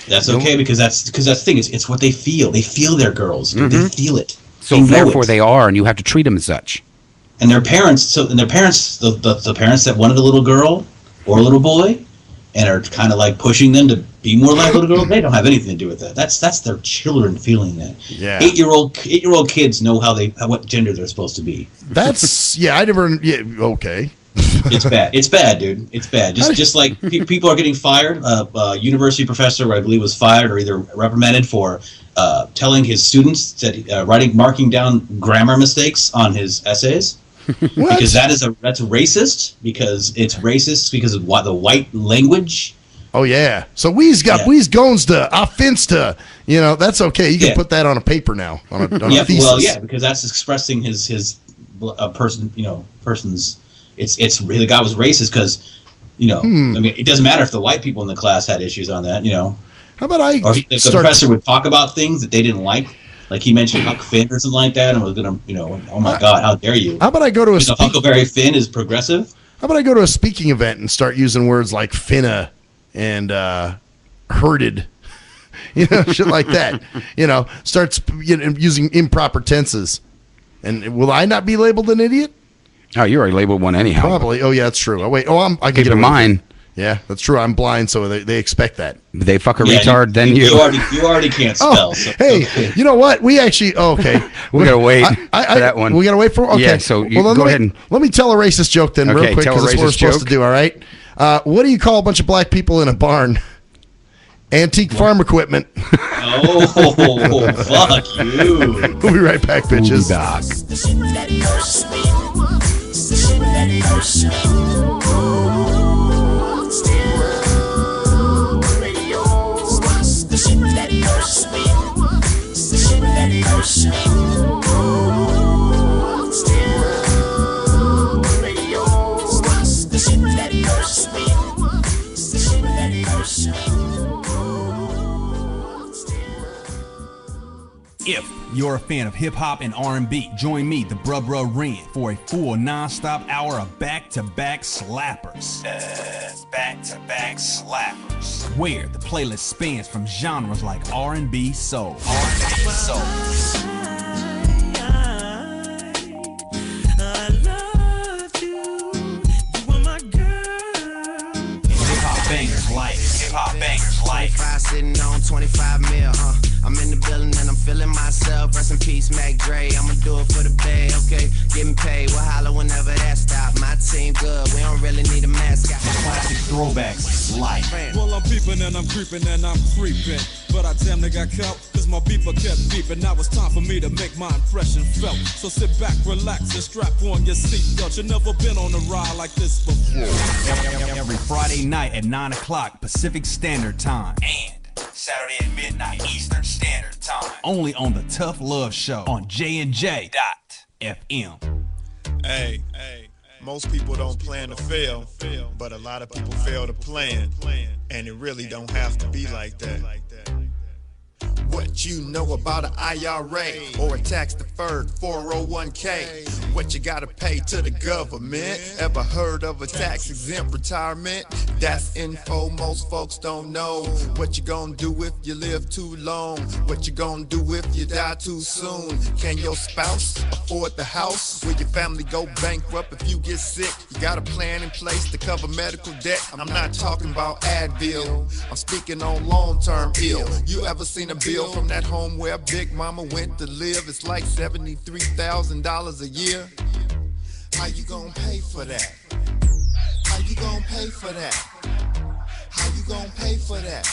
Speaker 9: That's okay because that's the thing. It's what they feel. They feel they're girls. Mm-hmm. They feel it.
Speaker 8: So therefore, they are, and you have to treat them as such.
Speaker 9: And their parents. The parents that wanted a little girl or a little boy, and are kind of like pushing them to be more like a little girl. They don't have anything to do with that. That's their children feeling that.
Speaker 10: Yeah.
Speaker 9: 8-year-old kids know what gender they're supposed to be.
Speaker 10: That's okay.
Speaker 9: It's bad. It's bad, dude. It's bad. Just like people are getting fired. A university professor, I believe, was fired or either reprimanded for telling his students that marking down grammar mistakes on his essays. Because that's racist. Because it's racist because of the white language.
Speaker 10: Oh yeah. So we's goes to offense to that's okay. You can put that on a paper now on a thesis.
Speaker 9: Well, yeah, because that's expressing his person's. It's really the guy was racist because I mean it doesn't matter if the white people in the class had issues on that. How
Speaker 10: about
Speaker 9: the professor would talk about things that they didn't like. Like he mentioned Huck Finn or something like that, and was gonna, oh my God, how dare you?
Speaker 10: How about I go to a
Speaker 9: Huckleberry Finn is progressive?
Speaker 10: How about I go to a speaking event and start using words like finna and herded. Shit like that. Starts using improper tenses. And will I not be labeled an idiot?
Speaker 8: Oh, you already labeled one anyhow.
Speaker 10: Probably. Oh, yeah, that's true. Oh, wait. I can
Speaker 8: Keep
Speaker 10: get
Speaker 8: in mind.
Speaker 10: Yeah, that's true. I'm blind, so they expect that.
Speaker 8: They fuck a retard, then you.
Speaker 9: You already can't spell.
Speaker 10: Oh, hey, you know what? We actually. Okay.
Speaker 8: We got to wait for that one.
Speaker 10: We got to wait for. Okay.
Speaker 8: Yeah, so go ahead and.
Speaker 10: Let me tell a racist joke then, real quick, because that's what we're supposed to do, all right? What do you call a bunch of black people in a barn? Antique farm equipment.
Speaker 9: Oh, fuck you.
Speaker 10: We'll be right back, bitches.
Speaker 7: If you're a fan of hip-hop and R&B, join me, the Bruh Ren, for a full non-stop hour of back-to-back slappers. Back-to-back slappers. Where the playlist spans from genres like R&B, soul. R&B, soul. Hip-hop bangers like
Speaker 11: 25 sitting on 25 mil, I'm in the building and I'm feeling myself. Rest in peace, Mac Dre. I'ma do it for the pay, okay? Getting paid, we'll holler whenever that stop. My team good, we don't really need a mascot.
Speaker 7: Classic throwbacks like.
Speaker 12: Well, I'm peeping and I'm creeping and I'm creeping, but I damn near got caught, cause my beeper kept beeping. Now it's time for me to make my impression felt. So sit back, relax, and strap on your seatbelt. You've never been on a ride like this before.
Speaker 7: Every Friday night at 9 o'clock Pacific Standard Time. And Saturday at midnight Eastern Standard Time. Only on the Tough Love Show on JNJ.FM.
Speaker 13: Hey, most people don't plan to fail, but a lot of people fail to plan, and it really don't have to be like that. What you know about an IRA or a tax-deferred 401k? What you gotta pay to the government? Ever heard of a tax-exempt retirement? That's info most folks don't know. What you gonna do if you live too long? What you gonna do if you die too soon? Can your spouse afford the house? Will your family go bankrupt if you get sick? You got a plan in place to cover medical debt? I'm not talking about Advil, I'm speaking on long-term ill. You ever seen a bill from that home where Big Mama went to live? It's like $73,000 a year. How you gonna pay for that? How you gonna pay for that? How you gonna pay for that?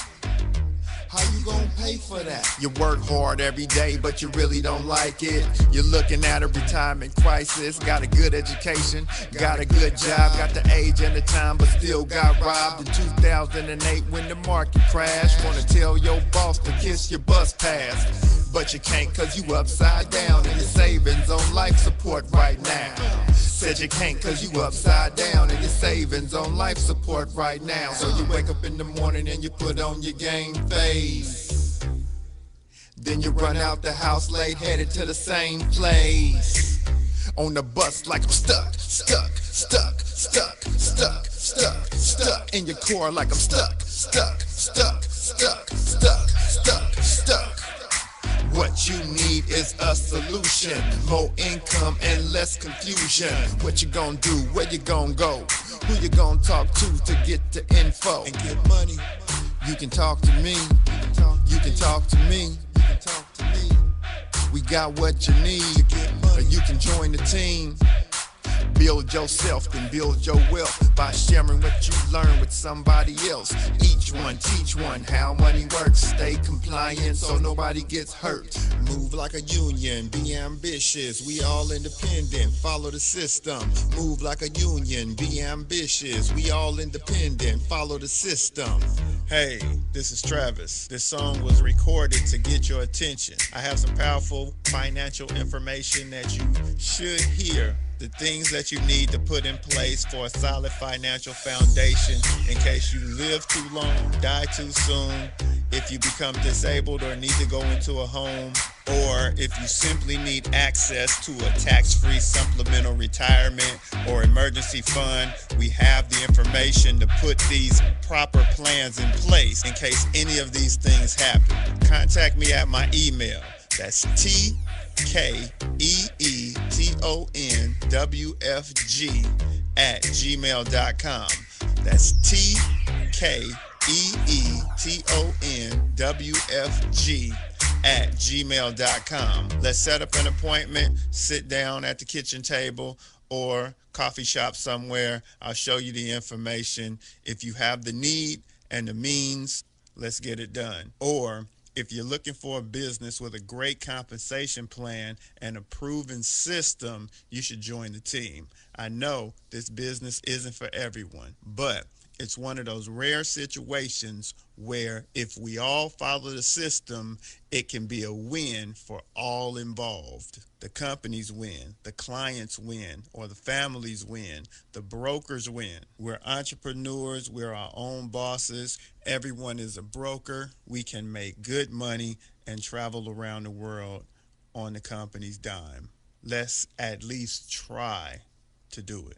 Speaker 13: How you gonna pay for that? You work hard every day, but you really don't like it. You're looking at a retirement crisis. Got a good education, got a good job, got the age and the time, but still got robbed in 2008 when the market crashed. Wanna tell your boss to kiss your bus pass, but you can't cause you upside down and your savings on life support right now. Said you can't cause you upside down and your savings on life support right now. So you wake up in the morning and you put on your game face. Then you run out the house late, headed to the same place. On the bus like I'm stuck in your core like I'm stuck. What you need is a solution, more income and less confusion. What you gonna do, where you gonna go, who you gonna talk to get the info and get money? You can talk to me, you can talk to me, we got what you need, or you can join the team. Build yourself, then build your wealth by sharing what you learn with somebody else. Each one, teach one how money works. Stay compliant so nobody gets hurt. Move like a union, be ambitious. We all independent, follow the system. Move like a union, be ambitious. We all independent, follow the system. Hey, this is Travis. This song was recorded to get your attention. I have some powerful financial information that you should hear. The things that you need to put in place for a solid financial foundation in case you live too long, die too soon, if you become disabled or need to go into a home, or if you simply need access to a tax-free supplemental retirement or emergency fund, we have the information to put these proper plans in place in case any of these things happen. Contact me at my email. That's tkeetonwfg@gmail.com. That's tkeetonwfg@gmail.com. Let's set up an appointment, sit down at the kitchen table or coffee shop somewhere. I'll show you the information. If you have the need and the means, let's get it done. Or if you're looking for a business with a great compensation plan and a proven system, you should join the team. I know this business isn't for everyone, but it's one of those rare situations where if we all follow the system, it can be a win for all involved. The companies win, the clients win, or the families win, the brokers win. We're entrepreneurs, we're our own bosses. Everyone is a broker. We can make good money and travel around the world on the company's dime. Let's at least try to do it.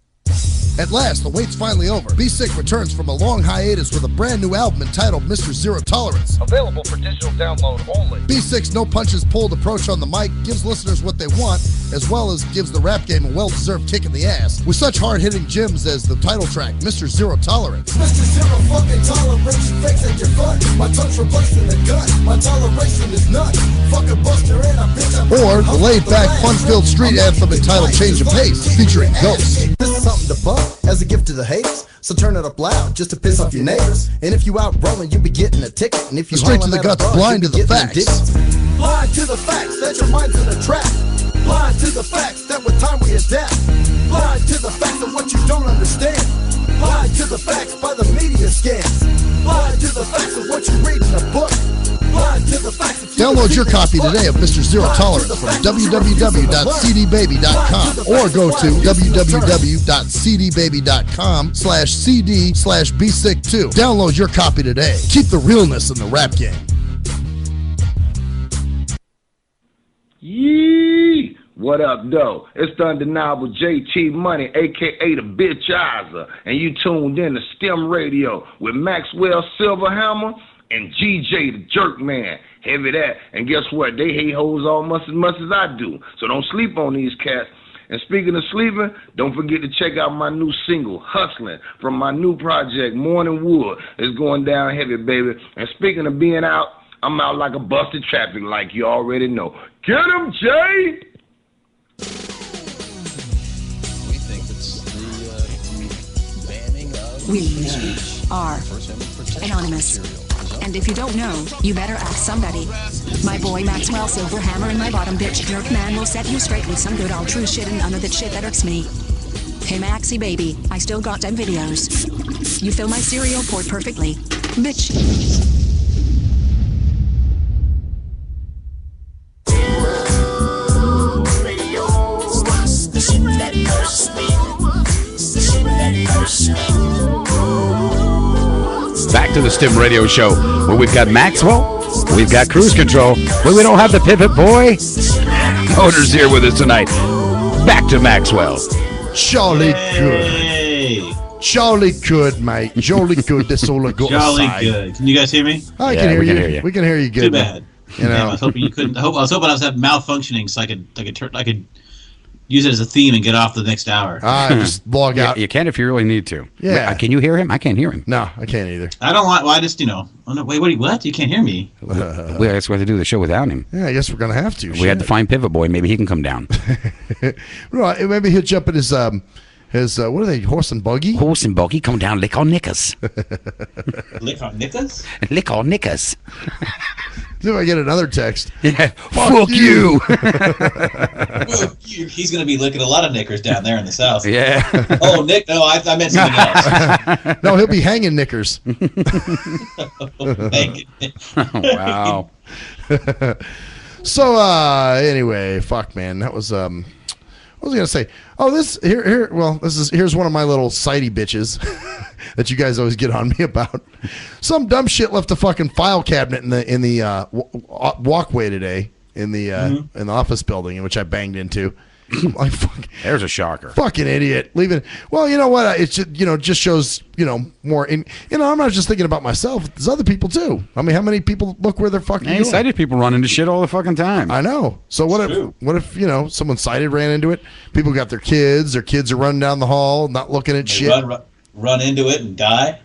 Speaker 10: At last, the wait's finally over. Be Sick returns from a long hiatus with a brand new album entitled Mr. Zero Tolerance.
Speaker 16: Available for digital download only.
Speaker 10: Be Sick's no punches pulled approach on the mic gives listeners what they want, as well as gives the rap game a well-deserved kick in the ass, with such hard-hitting gems as the title track, Mr. Zero Tolerance.
Speaker 15: Mr. Zero fucking tolerance, you fakes at your fun. My tongue's replacing the gun. My toleration is none. Fucking buster and a bitch.
Speaker 10: Or the laid-back, fun-filled street anthem entitled Change of Pace, featuring Ghost.
Speaker 15: This is something to bump as a gift to the haters. So turn it up loud just to piss off your neighbors. And if you out rolling, you be getting a ticket. And if you
Speaker 10: Straight to the guts, blind to the facts.
Speaker 15: Blind to the facts that your mind's in a trap. Blind to the facts that with time we adapt. Blind to the facts of what you don't understand. Blind to the facts by the media scans. Blind to the facts of what you read in a book. Blind to the facts of
Speaker 10: Download your copy today of Mr. Zero Tolerance from www.cdbaby.com or go to www.cdbaby.com/cd/bsick2. Download your copy today. Keep the realness in the rap game.
Speaker 14: Yee! What up, though? It's the undeniable JT Money, a.k.a. the Bitchizer, and you tuned in to STIM Radio with Maxwell Silverhammer and GJ the Jerk Man. Heavy that. And guess what? They hate hoes almost as much as I do. So don't sleep on these cats. And speaking of sleeping, don't forget to check out my new single, Hustling, from my new project, Morning Wood. It's going down heavy, baby. And speaking of being out, I'm out like a busted traffic like you already know. Get him, Jay!
Speaker 3: We think it's the banning of
Speaker 4: We are
Speaker 3: First Amendment protection
Speaker 4: anonymous.
Speaker 3: material.
Speaker 4: And if you don't know, you better ask somebody. My boy Maxwell Silverhammer and my bottom bitch Jerk Man will set you straight with some good old true shit and none of that shit that irks me. Hey Maxie baby, I still got them videos. You fill my cereal port perfectly. Bitch.
Speaker 8: Back to the STIM Radio Show, where we've got Maxwell, we've got Cruise Control, where we don't have the Pivot Boy. Motor's here with us tonight. Back to Maxwell.
Speaker 10: Jolly good. Jolly good, mate. Jolly good. That's all I got to
Speaker 9: Jolly
Speaker 10: say.
Speaker 9: good. Can you guys hear me?
Speaker 10: I can hear you. We can hear you good.
Speaker 9: Too bad.
Speaker 10: You know.
Speaker 9: Damn, I was hoping you couldn't. I was hoping I was malfunctioning so I could use it as a theme and get off the next hour.
Speaker 10: Just log out.
Speaker 8: You can if you really need to.
Speaker 10: Yeah.
Speaker 8: Wait, can you hear him? I can't hear him.
Speaker 10: No, I can't either.
Speaker 9: I don't want. Well, I just oh no, wait, what? You can't hear me?
Speaker 8: Well, that's why to do the show without him.
Speaker 10: Yeah, I guess we're gonna have to.
Speaker 8: We had to find Pivot Boy. Maybe he can come down.
Speaker 10: Right, maybe he'll jump in his what are they? Horse and buggy.
Speaker 8: Horse and buggy. Come down, lick our knickers.
Speaker 9: Lick our knickers.
Speaker 8: Lick our knickers.
Speaker 10: See if I get another text.
Speaker 8: Yeah. Fuck you.
Speaker 9: He's going to be licking a lot of knickers down there in the south.
Speaker 8: Yeah.
Speaker 9: Oh, Nick. No, I meant something else.
Speaker 10: No, he'll be hanging knickers.
Speaker 8: Wow.
Speaker 10: So anyway, fuck man, that was was I gonna say? Oh, here's one of my little sidey bitches that you guys always get on me about. Some dumb shit left a fucking file cabinet in the walkway today in the office building in which I banged into. Like,
Speaker 8: there's a shocker.
Speaker 10: Fucking idiot. Leaving. Well, you know what? It's just, just shows, more. I'm not just thinking about myself. There's other people too. I mean, how many people look where they're fucking going?
Speaker 8: Sighted people run into shit all the fucking time.
Speaker 10: I know. So what if someone sighted ran into it? People got their kids are running down the hall, not looking at shit.
Speaker 9: Run into it and die.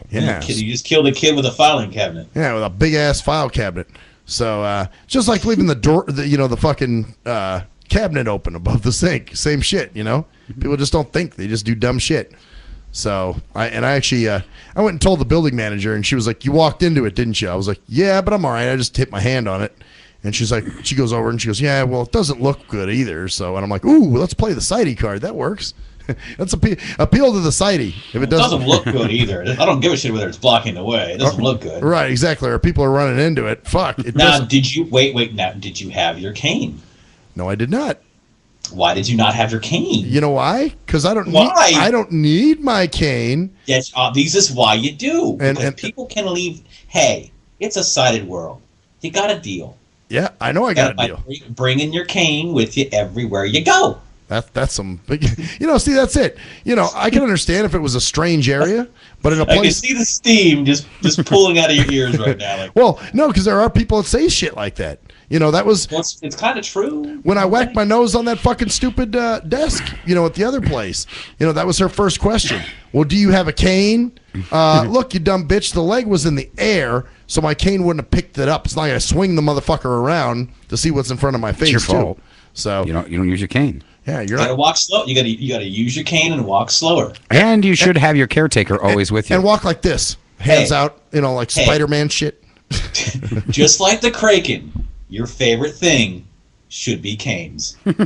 Speaker 10: Yeah.
Speaker 9: You just killed a kid with a filing cabinet.
Speaker 10: Yeah, with a big ass file cabinet. So just like leaving the door, the fucking cabinet open above the sink. Same shit, People just don't think. They just do dumb shit. So I went and told the building manager, and she was like, "You walked into it, didn't you?" I was like, "Yeah, but I'm all right. I just hit my hand on it." And she's like, she goes over and she goes, "Yeah, well, it doesn't look good either." So, and I'm like, "Ooh, let's play the sighty card. That works." That's appeal to the sighty. If it
Speaker 9: doesn't look good either. I don't give a shit whether it's blocking the way. It doesn't look good.
Speaker 10: Right, exactly. Or people are running into it. Fuck.
Speaker 9: Now, did you did you have your cane?
Speaker 10: No, I did not.
Speaker 9: Why did you not have your cane?
Speaker 10: You know why? Because I don't need my cane.
Speaker 9: Yes, this is why you do. Because people can leave. Hey, it's a sighted world. You got a deal.
Speaker 10: Yeah, I know I got a deal.
Speaker 9: Bringing your cane with you everywhere you go.
Speaker 10: That's some big, see, that's it. I can understand if it was a strange area, but in a place.
Speaker 9: I can see the steam just pulling out of your ears right now. Like,
Speaker 10: well, no, because there are people that say shit like that. That was.
Speaker 9: Well, it's kind of true.
Speaker 10: When I whacked my nose on that fucking stupid desk, at the other place, that was her first question. Well, do you have a cane? Look, you dumb bitch, the leg was in the air, so my cane wouldn't have picked it up. It's not going to swing the motherfucker around to see what's in front of my face,
Speaker 8: it's your fault.
Speaker 10: Too. So
Speaker 8: you don't use your cane.
Speaker 10: Yeah,
Speaker 9: you gotta walk slow. You gotta use your cane and walk slower.
Speaker 8: And you should have your caretaker always with you.
Speaker 10: And walk like this, hands out, like Spider-Man shit.
Speaker 9: Just like the Kraken, your favorite thing should be canes.
Speaker 10: That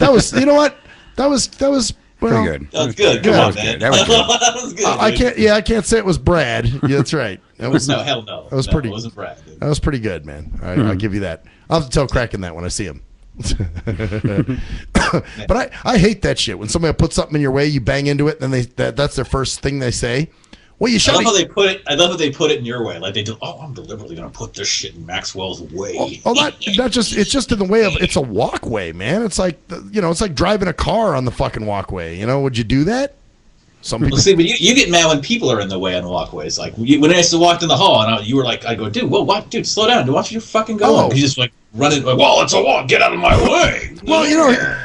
Speaker 10: was, that was. Well,
Speaker 8: pretty good.
Speaker 9: That was good. Come on, man.
Speaker 8: That was good.
Speaker 9: That was good.
Speaker 10: I can't say it was Brad. Yeah, that's right. That was
Speaker 9: no, hell no.
Speaker 10: That was
Speaker 9: pretty. It wasn't Brad. Dude.
Speaker 10: That was pretty good, man. All right, I'll give you that. I'll have to tell Kraken that when I see him. But I hate that shit. When somebody puts something in your way, you bang into it, and then that's their first thing they say. Well, you should.
Speaker 9: I love how they put it. I love how they put it in your way. Like they do. Oh, I'm deliberately going to put this shit in Maxwell's way.
Speaker 10: Not just. It's just in the way of. It's a walkway, man. It's like it's like driving a car on the fucking walkway. Would you do that? Some people.
Speaker 9: Well, see, but you get mad when people are in the way on walkways. Like when I used to walk in the hall, and you were like, I go, dude, whoa, what, dude, slow down. Watch you fucking go. You just like running. Like, well, it's a walk. Get out of my way.
Speaker 10: Well,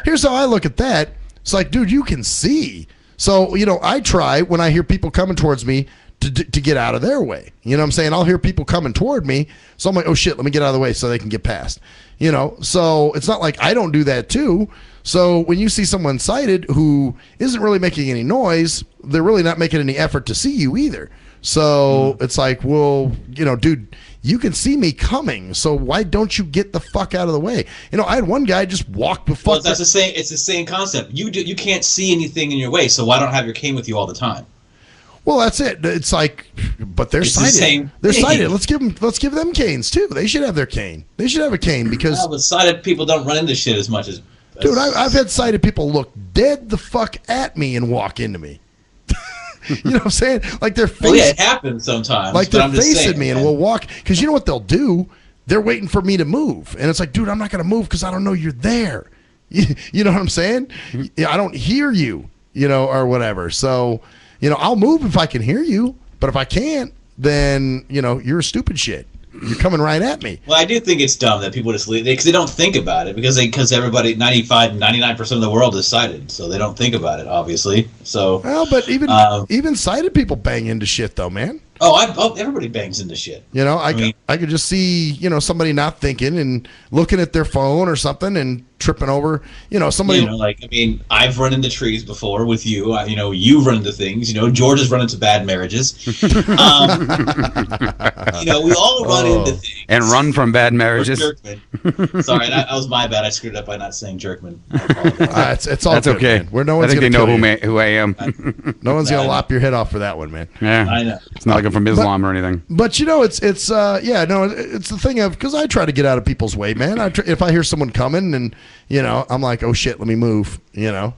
Speaker 10: here's how I look at that. It's like, dude, you can see. So, I try when I hear people coming towards me to get out of their way. You know what I'm saying? I'll hear people coming toward me. So I'm like, oh, shit, let me get out of the way so they can get past. So it's not like I don't do that too. So when you see someone sighted who isn't really making any noise, they're really not making any effort to see you either. So it's like, well, dude, you can see me coming, so why don't you get the fuck out of the way? I had one guy just walk the fuck.
Speaker 9: Well, that's the same. It's the same concept. You can't see anything in your way, so why don't have your cane with you all the time?
Speaker 10: Well, that's it. It's like, but they're sighted. They're sighted. Let's give them canes too. They should have their cane. They should have a cane because.
Speaker 9: Well, but sighted people don't run into shit as much as.
Speaker 10: Dude, I've had sighted people look dead the fuck at me and walk into me. You know what I'm saying? Like they're facing.
Speaker 9: Well, yeah, it happens sometimes.
Speaker 10: Like they're facing me and we'll walk because you know what they'll do? They're waiting for me to move, and it's like, dude, I'm not gonna move because I don't know you're there. You know what I'm saying? I don't hear you. Or whatever. So. I'll move if I can hear you, but if I can't, then, you're a stupid shit. You're coming right at me.
Speaker 9: Well, I do think it's dumb that people just leave because they don't think about it because everybody, 99% of the world is sighted, so they don't think about it, obviously. So.
Speaker 10: Well, but even sighted people bang into shit, though, man.
Speaker 9: Everybody bangs into shit.
Speaker 10: I could just see, somebody not thinking and looking at their phone or something and tripping over, somebody.
Speaker 9: I've run into trees before with you. You've run into things. George has run into bad marriages. We all run into things.
Speaker 8: and run from bad marriages.
Speaker 9: Sorry, that was my bad. I screwed up by not saying Jerkman.
Speaker 10: It's all
Speaker 8: That's
Speaker 10: good,
Speaker 8: okay.
Speaker 10: man. Where no one's
Speaker 8: I think
Speaker 10: gonna
Speaker 8: they know
Speaker 10: kill
Speaker 8: who I am.
Speaker 10: No one's gonna lop your head off for that one, man.
Speaker 8: Yeah,
Speaker 9: I know.
Speaker 8: It's not like I'm from Islam or anything.
Speaker 10: But you know, it's it's the thing of, because I try to get out of people's way, man. If I hear someone coming, and I'm like, oh shit, let me move.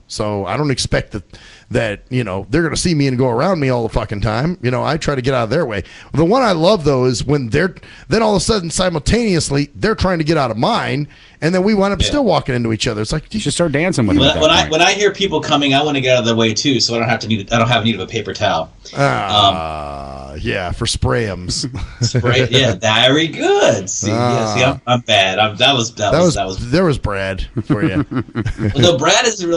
Speaker 10: So I don't expect that they're gonna see me and go around me all the fucking time. I try to get out of their way. The one I love though is when then all of a sudden simultaneously they're trying to get out of mine, and then we wind up still walking into each other. It's like
Speaker 8: you should start dancing with them.
Speaker 9: When I hear people coming, I want to get out of their way too, so I don't have need of a paper towel.
Speaker 10: Yeah, for sprayums.
Speaker 9: Spray, yeah, very good. See, I'm bad. That was
Speaker 10: Brad for you.
Speaker 9: No, Brad has to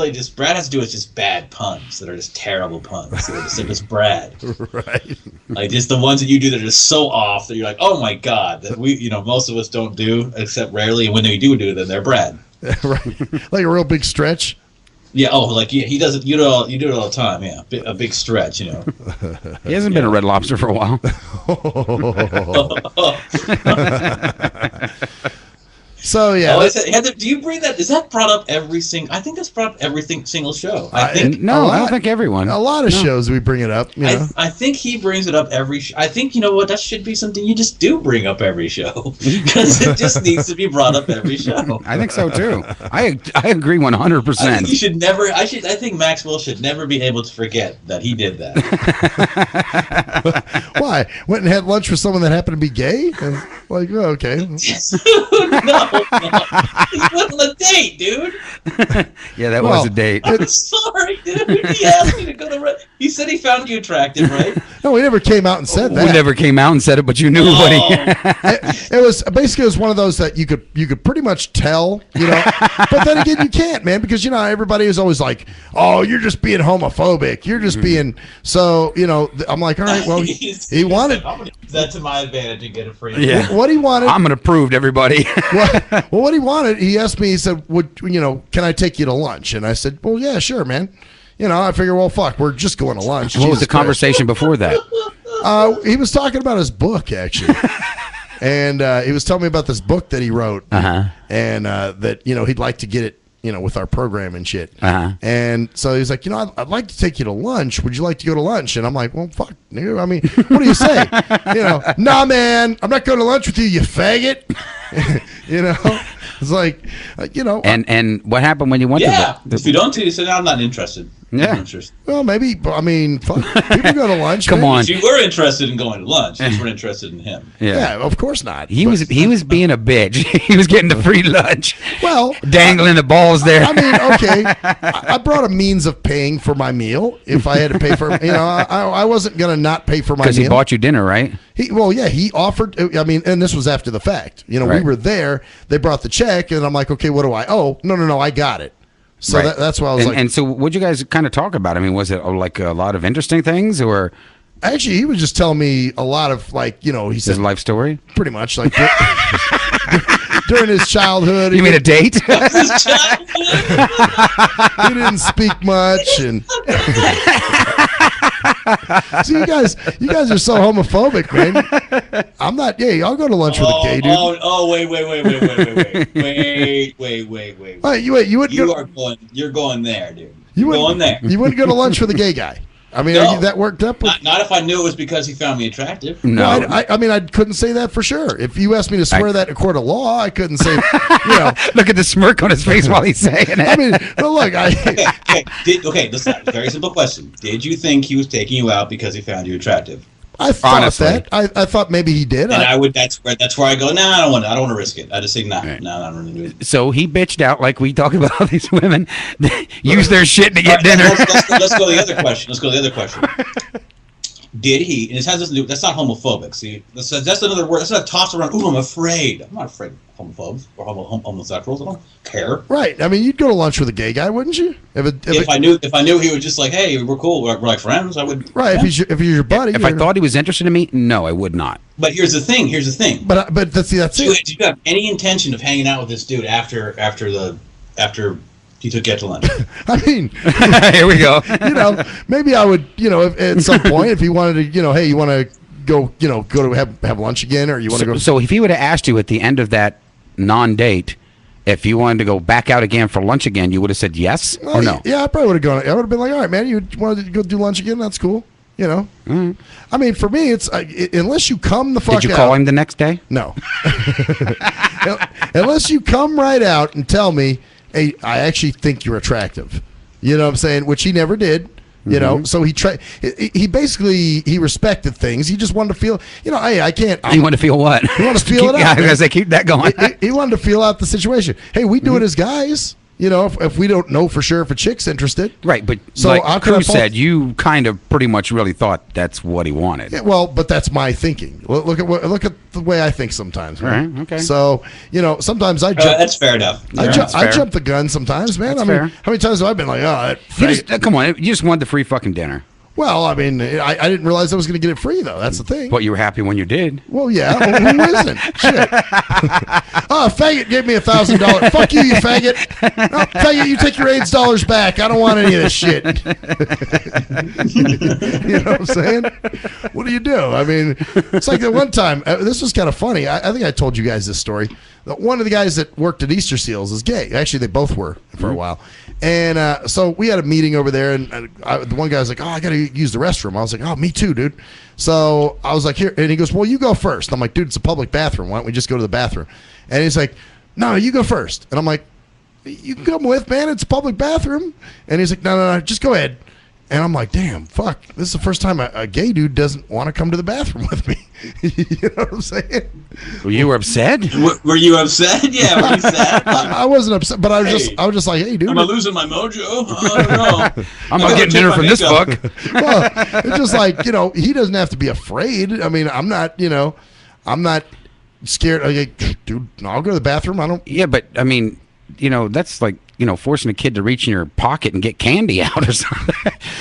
Speaker 9: do with just bad puns that are just terrible puns. They're just Brad,
Speaker 10: right?
Speaker 9: Like just the ones that you do that are just so off that you're like, oh my god, that most of us don't do except rarely, and when they do then they're Brad.
Speaker 10: Right, like a real big stretch.
Speaker 9: Yeah. Oh, like he does it. You do it all the time. Yeah, a big stretch.
Speaker 8: He hasn't been a Red Lobster for a while.
Speaker 10: So yeah.
Speaker 9: Heather, do you bring that? Is that brought up every single? I think that's brought up every single show. I
Speaker 8: don't think everyone.
Speaker 10: A lot of shows we bring it up.
Speaker 9: I think he brings it up every. I think that should be something you just do bring up every show, because it just needs to be brought up every show.
Speaker 8: I think so too. I agree 100%.
Speaker 9: I think you should never. I think Maxwell should never be able to forget that he did that.
Speaker 10: Why? Went and had lunch with someone that happened to be gay? And like, oh, okay.
Speaker 9: No. He went on a date, dude.
Speaker 8: Yeah, that was a date.
Speaker 9: I'm sorry, dude. He asked me to go to. He said he found you attractive, right?
Speaker 10: No, he never came out and said that.
Speaker 8: We never came out and said it, but you knew what he.
Speaker 10: It was basically one of those that you could pretty much tell, But then again, you can't, man, because everybody is always like, "Oh, you're just being homophobic. You're just being." So I'm like, all right, well, he wanted.
Speaker 9: I'm gonna use that to my advantage and get it free.
Speaker 10: Yeah. What he wanted.
Speaker 8: I'm gonna prove to everybody.
Speaker 10: Well, what he wanted, he asked me. He said, can I take you to lunch?" And I said, "Well, yeah, sure, man." I figure, well, fuck, we're just going to lunch.
Speaker 8: What was the conversation before that?
Speaker 10: He was talking about his book, actually. And he was telling me about this book that he wrote. And that, he'd like to get it, with our program and shit. And so he's like, I'd like to take you to lunch. Would you like to go to lunch? And I'm like, well, fuck, dude. I mean, what do you say? Nah, man, I'm not going to lunch with you, you faggot. It's like,
Speaker 8: And what happened when you went to the
Speaker 9: if you don't you say, no, I'm not interested.
Speaker 8: Yeah.
Speaker 10: Well, maybe, I mean, fuck, people go to lunch.
Speaker 8: Come on.
Speaker 9: If you were interested in going to lunch, you weren't interested in him.
Speaker 10: Yeah, of course not.
Speaker 8: He was being a bitch. He was getting the free lunch.
Speaker 10: Well,
Speaker 8: dangling the balls there.
Speaker 10: I mean, okay, I brought a means of paying for my meal if I had to pay for. I wasn't gonna not pay for my meal
Speaker 8: because he bought you dinner, right?
Speaker 10: He offered. I mean, and this was after the fact. We were there. They brought the check, and I'm like, okay, what do I owe? No, I got it. So that's why I was like.
Speaker 8: And so, what'd you guys kind of talk about? I mean, was it like a lot of interesting things, or?
Speaker 10: Actually, he was just telling me a lot of he said
Speaker 8: his life story,
Speaker 10: pretty much like during his childhood.
Speaker 8: You mean a date?
Speaker 10: He didn't speak much, and so you guys are so homophobic, man. I'm not. Yeah, I'll go to lunch with a gay dude.
Speaker 9: Wait. You're going there, dude. You're going there.
Speaker 10: You wouldn't go to lunch with a gay guy. I mean, are you that worked up?
Speaker 9: Not if I knew it was because he found me attractive.
Speaker 8: No,
Speaker 10: I mean, I couldn't say that for sure. If you asked me to swear that in a court of law, I couldn't say.
Speaker 8: Look at the smirk on his face while he's saying it.
Speaker 10: I mean, no, look,
Speaker 9: Listen, very simple question. Did you think he was taking you out because he found you attractive?
Speaker 10: I thought that. I thought maybe he did.
Speaker 9: And I would. That's where I go. Nah, I don't want to risk it. I just say nah. Right. Nah, I don't do it.
Speaker 8: So he bitched out like we talk about these women use their shit to get dinner.
Speaker 9: Let's go to the other question. Did he? And this has nothing to do. That's not homophobic. See, that's another word. That's not tossed around. Ooh, I'm afraid. I'm not afraid of homophobes or homosexuals. I don't care.
Speaker 10: Right. I mean, you'd go to lunch with a gay guy, wouldn't you?
Speaker 9: If I knew he was just like, hey, we're cool. We're like friends. I would.
Speaker 10: Right. Yeah. If he's your buddy.
Speaker 8: If I thought he was interested in me, no, I would not.
Speaker 9: But here's the thing.
Speaker 10: But that's it.
Speaker 9: Do you have any intention of hanging out with this dude after he took you out to lunch?
Speaker 10: I mean,
Speaker 8: here we go.
Speaker 10: Maybe I would, if, at some point, if he wanted to, hey, you want to go to have lunch again, or you want to go?
Speaker 8: So if he would have asked you at the end of that non-date if you wanted to go back out again for lunch again, you would have said yes or no?
Speaker 10: Yeah, I probably would have gone. I would have been like, all right, man, you wanted to go do lunch again? That's cool. I mean, for me, it's unless you come the fuck out.
Speaker 8: Did you call him the next day?
Speaker 10: No. Unless you come right out and tell me, hey, I actually think you're attractive. You know what I'm saying? Which he never did. So he basically respected things. He just wanted to feel, hey, I can't.
Speaker 8: He wanted to feel what?
Speaker 10: He wanted to feel it out.
Speaker 8: I was going to say, keep that going.
Speaker 10: He wanted to feel out the situation. Hey, we do it as guys. If we don't know for sure if a chick's interested.
Speaker 8: Right, but
Speaker 10: so
Speaker 8: like Cruz said, you kind of pretty much really thought that's what he wanted.
Speaker 10: Yeah, well, but that's my thinking. Look at the way I think sometimes, man.
Speaker 8: All right, okay.
Speaker 10: So, sometimes I jump.
Speaker 9: That's fair enough.
Speaker 10: I jump the gun sometimes, man.
Speaker 8: That's
Speaker 10: I mean,
Speaker 8: fair.
Speaker 10: how many times have I been like, oh,
Speaker 8: come on, you just wanted the free fucking dinner.
Speaker 10: Well, I mean, I didn't realize I was going to get it free, though. That's the thing.
Speaker 8: But you were happy when you did.
Speaker 10: Well, yeah. Well, who isn't? Shit. Oh, faggot gave me $1,000. Fuck you, you faggot. No, faggot, you take your AIDS dollars back. I don't want any of this shit. You know what I'm saying? What do you do? I mean, it's like the one time, this was kind of funny. I think I told you guys this story. One of the guys that worked at Easter Seals is gay. Actually, they both were for a while. And so we had a meeting over there, and the one guy was like, oh, I got to use the restroom. I was like, oh, me too, dude. So I was like, here. And he goes, well, you go first. I'm like, dude, it's a public bathroom. Why don't we just go to the bathroom? And he's like, no, you go first. And I'm like, you can come with, man. It's a public bathroom. And he's like, no, just go ahead. And I'm like, damn, fuck. This is the first time a gay dude doesn't want to come to the bathroom with me. You know what I'm saying?
Speaker 8: Were you upset?
Speaker 9: Were you upset? Yeah, were you sad?
Speaker 10: I wasn't upset, but I was just like, hey, dude.
Speaker 9: Am I losing my mojo? I don't know.
Speaker 8: I'm not getting dinner from this book.
Speaker 10: Well, it's just like, he doesn't have to be afraid. I mean, I'm not scared. I'm like, dude, I'll go to the bathroom. I don't.
Speaker 8: Yeah, but I mean, that's like, forcing a kid to reach in your pocket and get candy out or something.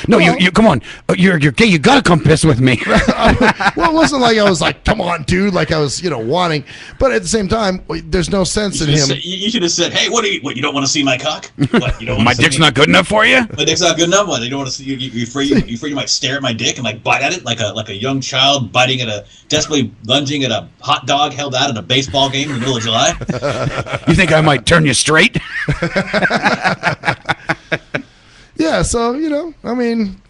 Speaker 8: No, well, you come on. You're gay. You got to come piss with me.
Speaker 10: Well, it wasn't like I was like, come on, dude. Like I was, wanting. But at the same time, there's no sense in him.
Speaker 9: You should have said, hey, what, you don't want to see my cock? What, you don't
Speaker 8: my dick's not good enough for you?
Speaker 9: My dick's not good enough? What, you don't want to see, you afraid you might stare at my dick and like bite at it like a young child biting at desperately lunging at a hot dog held out at a baseball game in the middle of July?
Speaker 8: You think I might turn you straight?
Speaker 10: Yeah, so I mean,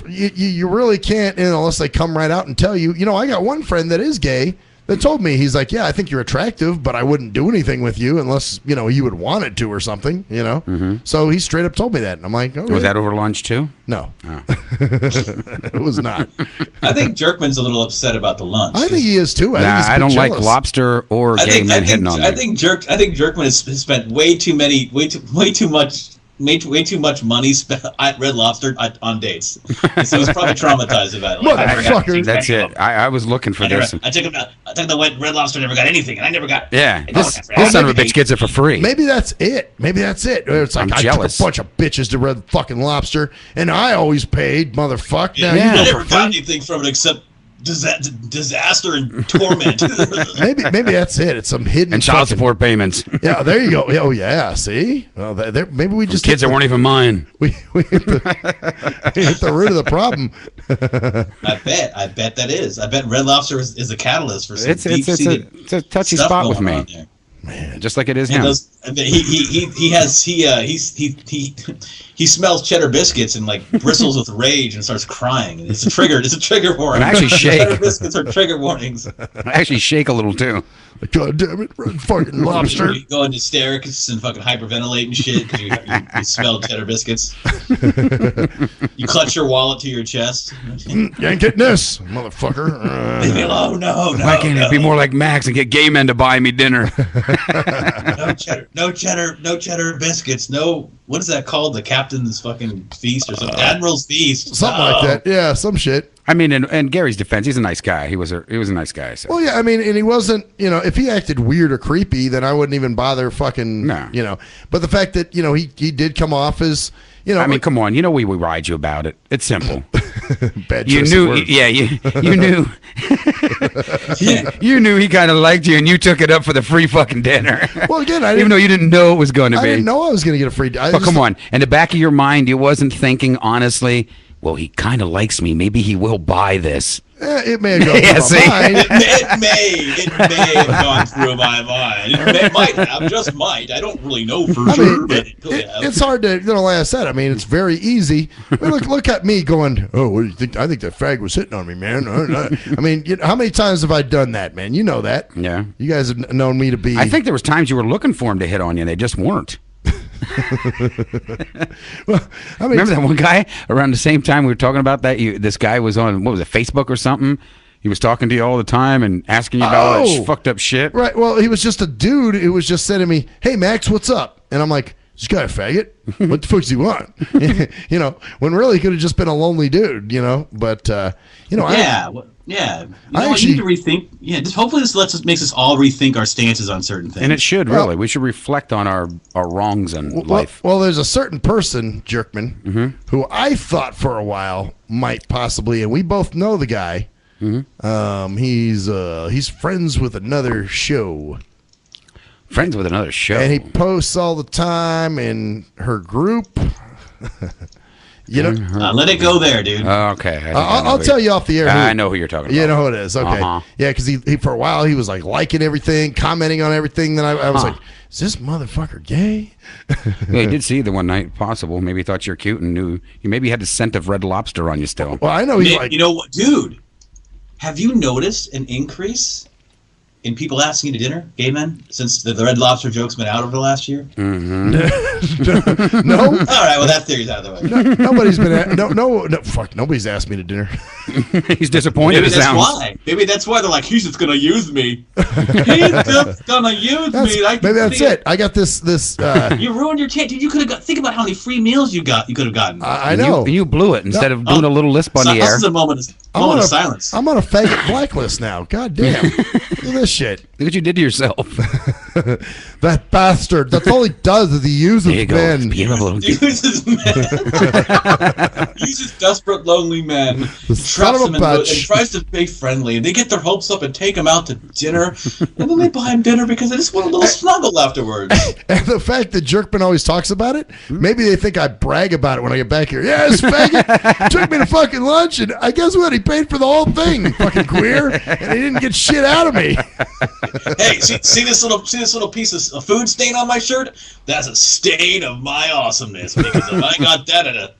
Speaker 10: you really can't unless they come right out and tell you. I got one friend that is gay that told me, he's like, yeah, I think you're attractive, but I wouldn't do anything with you unless you would want it to or something.
Speaker 8: Mm-hmm.
Speaker 10: So he straight up told me that, and I'm like, okay.
Speaker 8: Was that over lunch too?
Speaker 10: No, it was not.
Speaker 9: I think Jerkman's a little upset about the lunch.
Speaker 10: I think he is too.
Speaker 8: I don't like lobster or gay men hitting on me.
Speaker 9: I think Jerkman has spent way too much money spent at Red Lobster on dates. So he's probably traumatized about it.
Speaker 10: Motherfucker.
Speaker 8: That's it. I was looking for this.
Speaker 9: I took the Red Lobster, never got anything, and I never got.
Speaker 8: Yeah, this son of a bitch gets it for free.
Speaker 10: Maybe that's it. It's like,
Speaker 8: I'm jealous.
Speaker 10: I took a bunch of bitches to Red fucking Lobster, and I always paid, motherfucker.
Speaker 9: Yeah, I never got anything from it except disaster and torment.
Speaker 10: maybe that's it. It's some hidden
Speaker 8: and child support payments.
Speaker 10: Yeah, there you go. Oh yeah, see. Well, maybe we just
Speaker 8: kids that weren't even mine.
Speaker 10: We hit the root of the problem.
Speaker 9: I bet that is. I bet Red Lobster is a catalyst for some
Speaker 8: it's a touchy spot with me. Man, just like it is him.
Speaker 9: He smells cheddar biscuits and like bristles with rage and starts crying. And it's a trigger for him.
Speaker 8: I actually shake.
Speaker 9: Cheddar biscuits are trigger warnings.
Speaker 8: I actually shake a little too.
Speaker 10: God damn it, fucking lobster!
Speaker 9: You go into hysterics and fucking hyperventilate and shit because you smell cheddar biscuits. You clutch your wallet to your chest.
Speaker 10: You ain't getting this, motherfucker.
Speaker 9: Leave me alone. No.
Speaker 8: Why can't it be more like Max and get gay men to buy me dinner?
Speaker 9: No cheddar biscuits. No, what is that called? The captain's fucking feast or something? Admiral's feast.
Speaker 10: Something like that. Yeah, some shit.
Speaker 8: I mean, in Gary's defense, he's a nice guy. He was a nice guy. So.
Speaker 10: Well, yeah, I mean, and he wasn't, if he acted weird or creepy, then I wouldn't even bother fucking, But the fact that, he did come off as,
Speaker 8: I mean, come on, we ride you about it. It's simple.
Speaker 10: Bad
Speaker 8: you knew, yeah, you knew, you knew he kind of liked you, and you took it up for the free fucking dinner.
Speaker 10: Well, again,
Speaker 8: even though you didn't know it was going to be.
Speaker 10: I didn't know I was going to get a free dinner.
Speaker 8: But come on, in the back of your mind, you wasn't thinking honestly, well, he kind of likes me. Maybe he will buy this.
Speaker 10: It may have gone through my mind.
Speaker 9: It may have gone through my mind. It might have, just might. I don't really know for sure, but it could have.
Speaker 10: It's hard to, like I said, I mean, it's very easy. I mean, look at me going, oh, what do you think? I think that fag was hitting on me, man. I mean, how many times have I done that, man? You know that.
Speaker 8: Yeah.
Speaker 10: You guys have known me to be.
Speaker 8: I think there was times you were looking for him to hit on you, and they just weren't.
Speaker 10: Well, I mean,
Speaker 8: remember that one guy around the same time we were talking about that? This guy was on, what was it, Facebook or something? He was talking to you all the time and asking you about all that fucked up shit.
Speaker 10: Right. Well, he was just a dude who was just sending me, "Hey, Max, what's up?" And I'm like, "This guy a faggot? What the fuck does he want?" When really he could have just been a lonely dude, But
Speaker 9: Yeah. You need to rethink. Yeah, hopefully this makes us all rethink our stances on certain things.
Speaker 8: And it should, really. We should reflect on our wrongs in life.
Speaker 10: Well, there's a certain person, Jerkman, who I thought for a while might possibly, and we both know the guy. He's friends with another show.
Speaker 8: Friends with another show.
Speaker 10: And he posts all the time in her group.
Speaker 9: Let it go there, dude.
Speaker 8: Okay.
Speaker 10: I'll tell you off the air.
Speaker 8: I know who you're talking about.
Speaker 10: You know who it is. Okay. Yeah, because he for a while he was like liking everything, commenting on everything. Then I was like, is this motherfucker gay?
Speaker 8: He did see you the one night, possible. Maybe he thought you're cute and knew. You maybe had the scent of Red Lobster on you still.
Speaker 10: Well, I know he's like.
Speaker 9: You know what, dude? Have you noticed an increase in people asking you to dinner, gay men, since the Red Lobster joke's been out over the last year?
Speaker 10: No.
Speaker 9: All right, well, that theory's out of the way.
Speaker 10: Nobody's been nobody's asked me to dinner.
Speaker 8: He's disappointed.
Speaker 9: Maybe that's why. Maybe that's why they're like, he's just gonna use me. He's just gonna use me.
Speaker 10: Maybe that's it. I got this.
Speaker 9: You ruined your chance, dude. You could have got. Think about how many free meals you could have gotten.
Speaker 10: I know.
Speaker 8: You blew it instead of doing a little lisp on the air.
Speaker 9: This is a moment of silence.
Speaker 10: I'm on a faggot blacklist now. God damn. Look at this shit.
Speaker 8: Look what you did to yourself.
Speaker 10: That bastard. That's all he does is he uses men.
Speaker 9: Uses men. Uses desperate, lonely men. Traps them and tries to be friendly. And they get their hopes up and take him out to dinner. And then they buy him dinner because they just want a little snuggle afterwards.
Speaker 10: And the fact that Jerkman always talks about it, maybe they think I brag about it when I get back here. Yeah, this faggot took me to fucking lunch, and I guess what? He paid for the whole thing, fucking queer, and he didn't get shit out of me.
Speaker 9: Hey, see this little piece of food stain on my shirt? That's a stain of my awesomeness, because if I got that at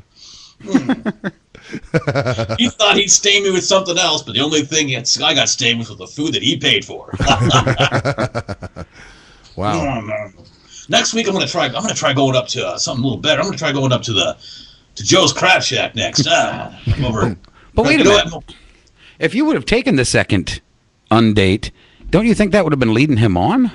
Speaker 9: he thought he'd stain me with something else, but the only thing I got stained with was the food that he paid for.
Speaker 10: Wow.
Speaker 9: Next week I'm gonna try going up to something a little better. I'm gonna try going up to Joe's Crab Shack next. I'm over.
Speaker 8: But wait a minute. If you would have taken the second undate, don't you think that would have been leading him on?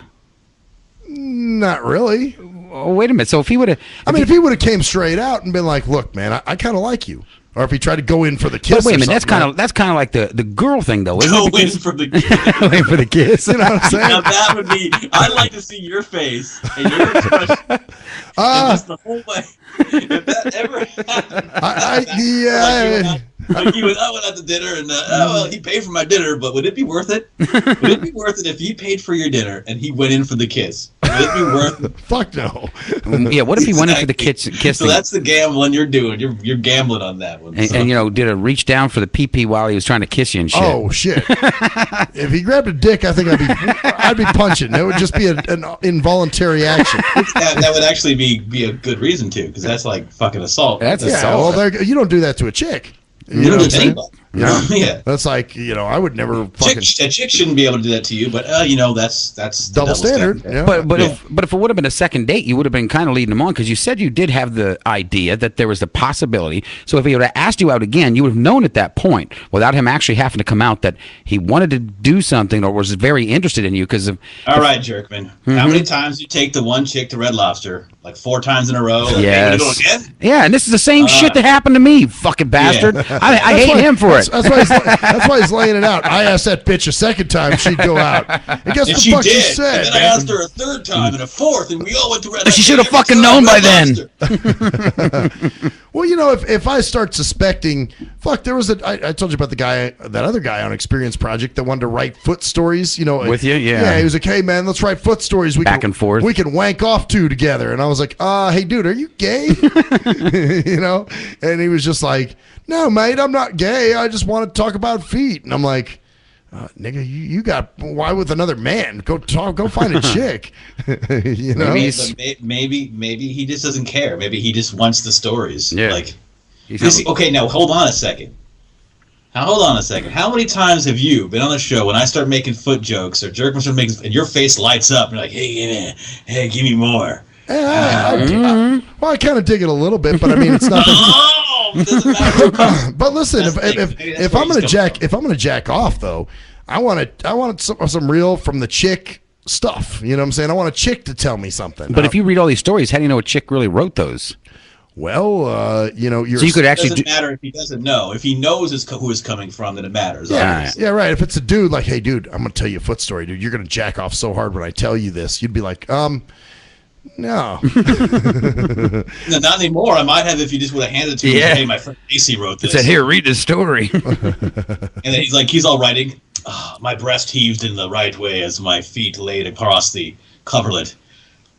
Speaker 10: Not really.
Speaker 8: Oh, wait a minute. So if he would have,
Speaker 10: if he would have came straight out and been like, "Look, man, I kind of like you," or if he tried to go in for the kiss.
Speaker 8: But wait a minute. That's kind of like the girl thing, though, isn't it?
Speaker 9: Go in for the kiss.
Speaker 8: Wait for the kiss.
Speaker 10: You know what I'm saying?
Speaker 9: Now that would be. I'd like to see your face and your expression. And just the whole way. If that ever happened, like I went out to dinner and he paid for my dinner, but would it be worth it? Would it be worth it if he paid for your dinner and he went in for the kiss? Would it be worth it?
Speaker 10: Fuck no.
Speaker 8: Yeah, what if he went in for the kissing?
Speaker 9: So that's the gambling you're doing. You're gambling on that one.
Speaker 8: And did a reach down for the pee-pee while he was trying to kiss you and shit.
Speaker 10: Oh shit! If he grabbed a dick, I think I'd be punching. It would just be an involuntary action.
Speaker 9: That would actually be a good reason to, because that's like fucking assault.
Speaker 8: That's assault.
Speaker 10: Well, you don't do that to a chick.
Speaker 9: You don't do that to anybody.
Speaker 10: No.
Speaker 9: Yeah.
Speaker 10: That's like, I would never fucking...
Speaker 9: A chick shouldn't be able to do that to you, but, that's
Speaker 10: double standard. Yeah.
Speaker 8: But if it would have been a second date, you would have been kind of leading him on, because you said you did have the idea that there was the possibility. So if he would have asked you out again, you would have known at that point, without him actually having to come out, that he wanted to do something or was very interested in you because of...
Speaker 9: All right, Jerkman. How many times you take the one chick to Red Lobster? Like 4 times in a row?
Speaker 8: Yes.
Speaker 9: Go again?
Speaker 8: Yeah, and this is the same shit that happened to me, you fucking bastard. Yeah. I hate him for it.
Speaker 10: That's why he's laying it out. I asked that bitch a second time, she'd go out. And guess what the fuck she said?
Speaker 9: And then I asked her a third time and a fourth, and we all went to Red Lobster.
Speaker 8: She should have fucking known by then.
Speaker 10: Well, if I start suspecting, there was I told you about that other guy on Experience Project that wanted to write foot stories,
Speaker 8: With you, yeah.
Speaker 10: Yeah, he was like, hey, man, let's write foot stories.
Speaker 8: Back and forth.
Speaker 10: We can wank off to together. And I was like, hey, dude, are you gay? And he was just like, no, mate, I'm not gay. I just want to talk about feet. And I'm like, nigga, you got, why with another man? Go find a chick. You know?
Speaker 9: Maybe he just doesn't care. Maybe he just wants the stories.
Speaker 8: Yeah.
Speaker 9: Like, okay, now hold on a second. How many times have you been on the show when I start making foot jokes or Jerkman starts making, and your face lights up and you're like, hey, give me more.
Speaker 10: Well, I kind of dig it a little bit, but I mean, it's not. But listen, if I'm gonna jack off though, I want some real from the chick stuff. You know what I'm saying? I want a chick to tell me something.
Speaker 8: But if you read all these stories, how do you know a chick really wrote those?
Speaker 10: Well, you're.
Speaker 8: So you could actually.
Speaker 9: It doesn't matter if he doesn't know. If he knows who it's coming from, then it matters.
Speaker 10: Yeah, right. If it's a dude, like, hey, dude, I'm gonna tell you a foot story, dude. You're gonna jack off so hard when I tell you this. You'd be like, no.
Speaker 9: No, not anymore. I might have if you just would have handed it to me. Hey, my friend Casey wrote this.
Speaker 8: It said, here, read this story.
Speaker 9: And then he's all writing. My breast heaved in the right way as my feet laid across the coverlet.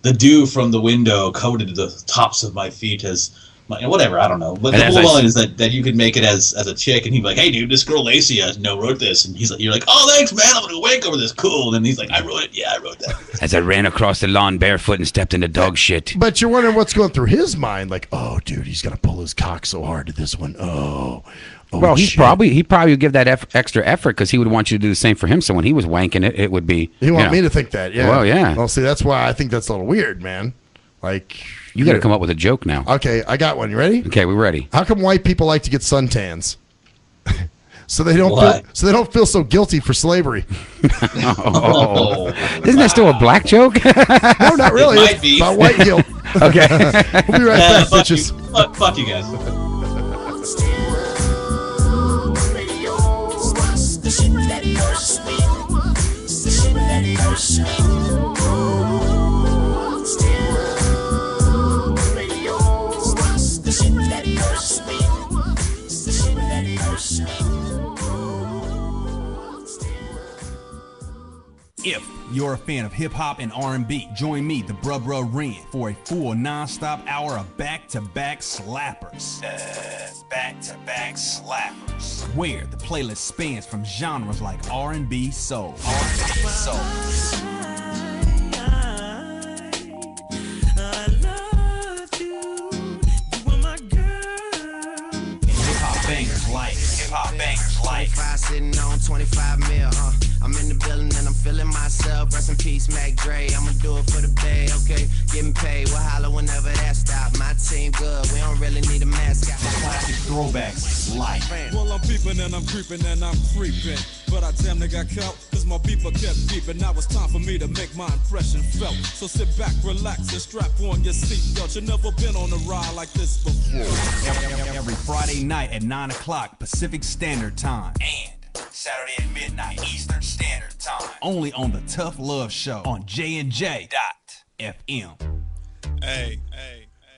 Speaker 9: The dew from the window coated the tops of my feet as whatever, I don't know. But the whole line is that you could make it as a chick, and he'd be like, hey, dude, this girl Lacey wrote this. And you're like, oh, thanks, man, I'm going to wake over this. Cool. And then he's like, I wrote it. Yeah, I wrote that.
Speaker 8: As I ran across the lawn barefoot and stepped into dog shit.
Speaker 10: But you're wondering what's going through his mind. Like, oh, dude, he's going to pull his cock so hard to this one. Oh,
Speaker 8: well, he probably would give that extra effort because he would want you to do the same for him. So when he was wanking it, it would be.
Speaker 10: He want me to think that, yeah.
Speaker 8: Well, yeah.
Speaker 10: Well, see, that's why I think that's a little weird, man. Like,
Speaker 8: you got to come up with a joke now.
Speaker 10: Okay, I got one. You ready?
Speaker 8: Okay, we're ready.
Speaker 10: How come white people like to get suntans? so they don't feel so guilty for slavery.
Speaker 8: Oh. Isn't that still a black joke?
Speaker 10: No, not really.
Speaker 9: It might be.
Speaker 10: About white guilt.
Speaker 8: Okay.
Speaker 10: We'll be right back, bitches.
Speaker 9: Fuck you guys.
Speaker 7: If you're a fan of hip-hop and R&B, join me, the Bruh Ren, for a full non-stop hour of back-to-back slappers. Back-to-back slappers. Where the playlist spans from genres like R&B, soul. Hip-hop bangers like
Speaker 11: 25 sitting on 25 mil, I'm in the building and I'm feeling myself. Rest in peace, Mac Dre. I'ma do it for the bay, okay? Getting paid, we'll holler whenever that stop. My team good, we don't really need a mascot.
Speaker 7: Classic throwbacks like.
Speaker 12: Well, I'm peeping and I'm creeping and I'm creeping. But I damn near got caught, cause my beeper kept beeping. Now it's time for me to make my impression felt. So sit back, relax, and strap on your seatbelt. You've never been on a ride like this before.
Speaker 7: Every Friday night at 9 o'clock Pacific Standard Time. And Saturday at midnight Eastern Standard Time. Only on the Tough Love Show on JNJ.FM.
Speaker 13: Hey,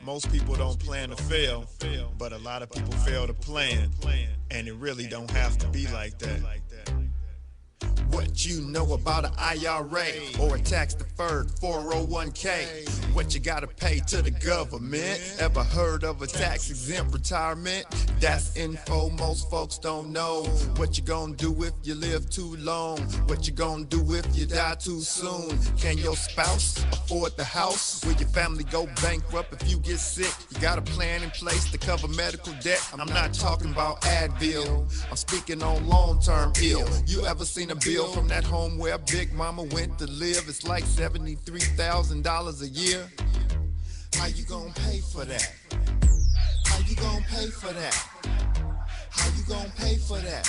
Speaker 13: most people don't plan to fail, but a lot of people fail to plan, and it really don't have to be like that. What you know about an IRA or a tax-deferred 401k? What you gotta pay to the government? Ever heard of a tax-exempt retirement? That's info most folks don't know. What you gonna do if you live too long? What you gonna do if you die too soon? Can your spouse afford the house? Will your family go bankrupt if you get sick? You got a plan in place to cover medical debt? I'm not talking about Advil. I'm speaking on long-term ill. You ever seen a bill from that home where Big Mama went to live? It's like $73,000 a year. How you gonna pay for that? How you gonna pay for that? How you gonna pay for that?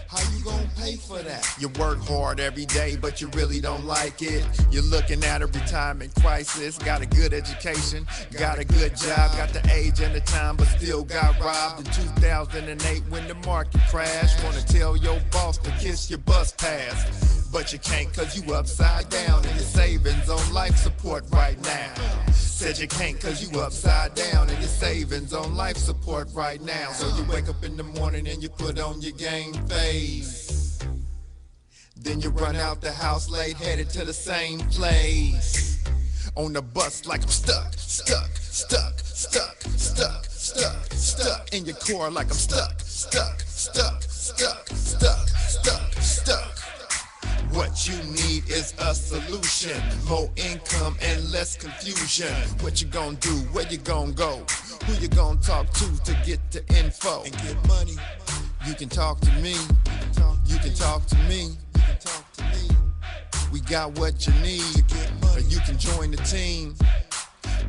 Speaker 13: How you gonna pay for that? You work hard every day, but you really don't like it. You're looking at a retirement crisis. Got a good education, got a good job, got the age and the time, but still got robbed in 2008 when the market crashed. Wanna tell your boss to kiss your bus pass, but you can't cause you upside down and your savings on life support right now. Said you can't cause you upside down and your savings on life support right now. So you wake up in the morning and you put on your game face. Then you run out the house late, headed to the same place. on the bus like I'm stuck in your core like I'm stuck. What you need is a solution, more income and less confusion. What you gonna do? Where you gonna go? Who you gonna talk to get the info and get money? You can talk to me. You can talk to me. We got what you need, or you can join the team.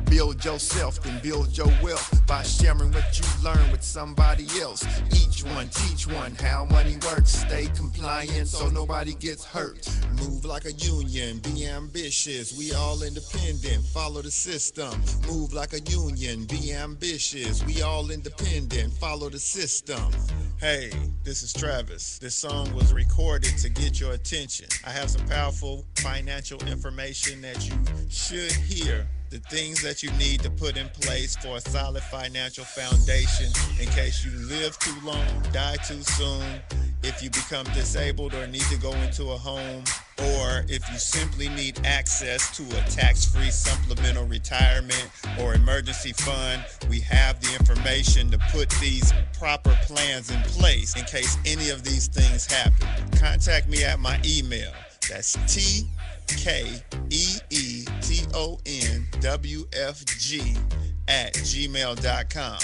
Speaker 13: Build yourself, then build your wealth by sharing what you learn with somebody else. Each one, teach one how money works. Stay compliant so nobody gets hurt. Move like a union, be ambitious. We all independent, follow the system. Move like a union, be ambitious. We all independent, follow the system. Hey, this is Travis. This song was recorded to get your attention. I have some powerful financial information that you should hear. The things that you need to put in place for a solid financial foundation in case you live too long, die too soon, if you become disabled or need to go into a home, or if you simply need access to a tax-free supplemental retirement or emergency fund. We have the information to put these proper plans in place in case any of these things happen. Contact me at my email. That's TKEETONWFG@gmail.com.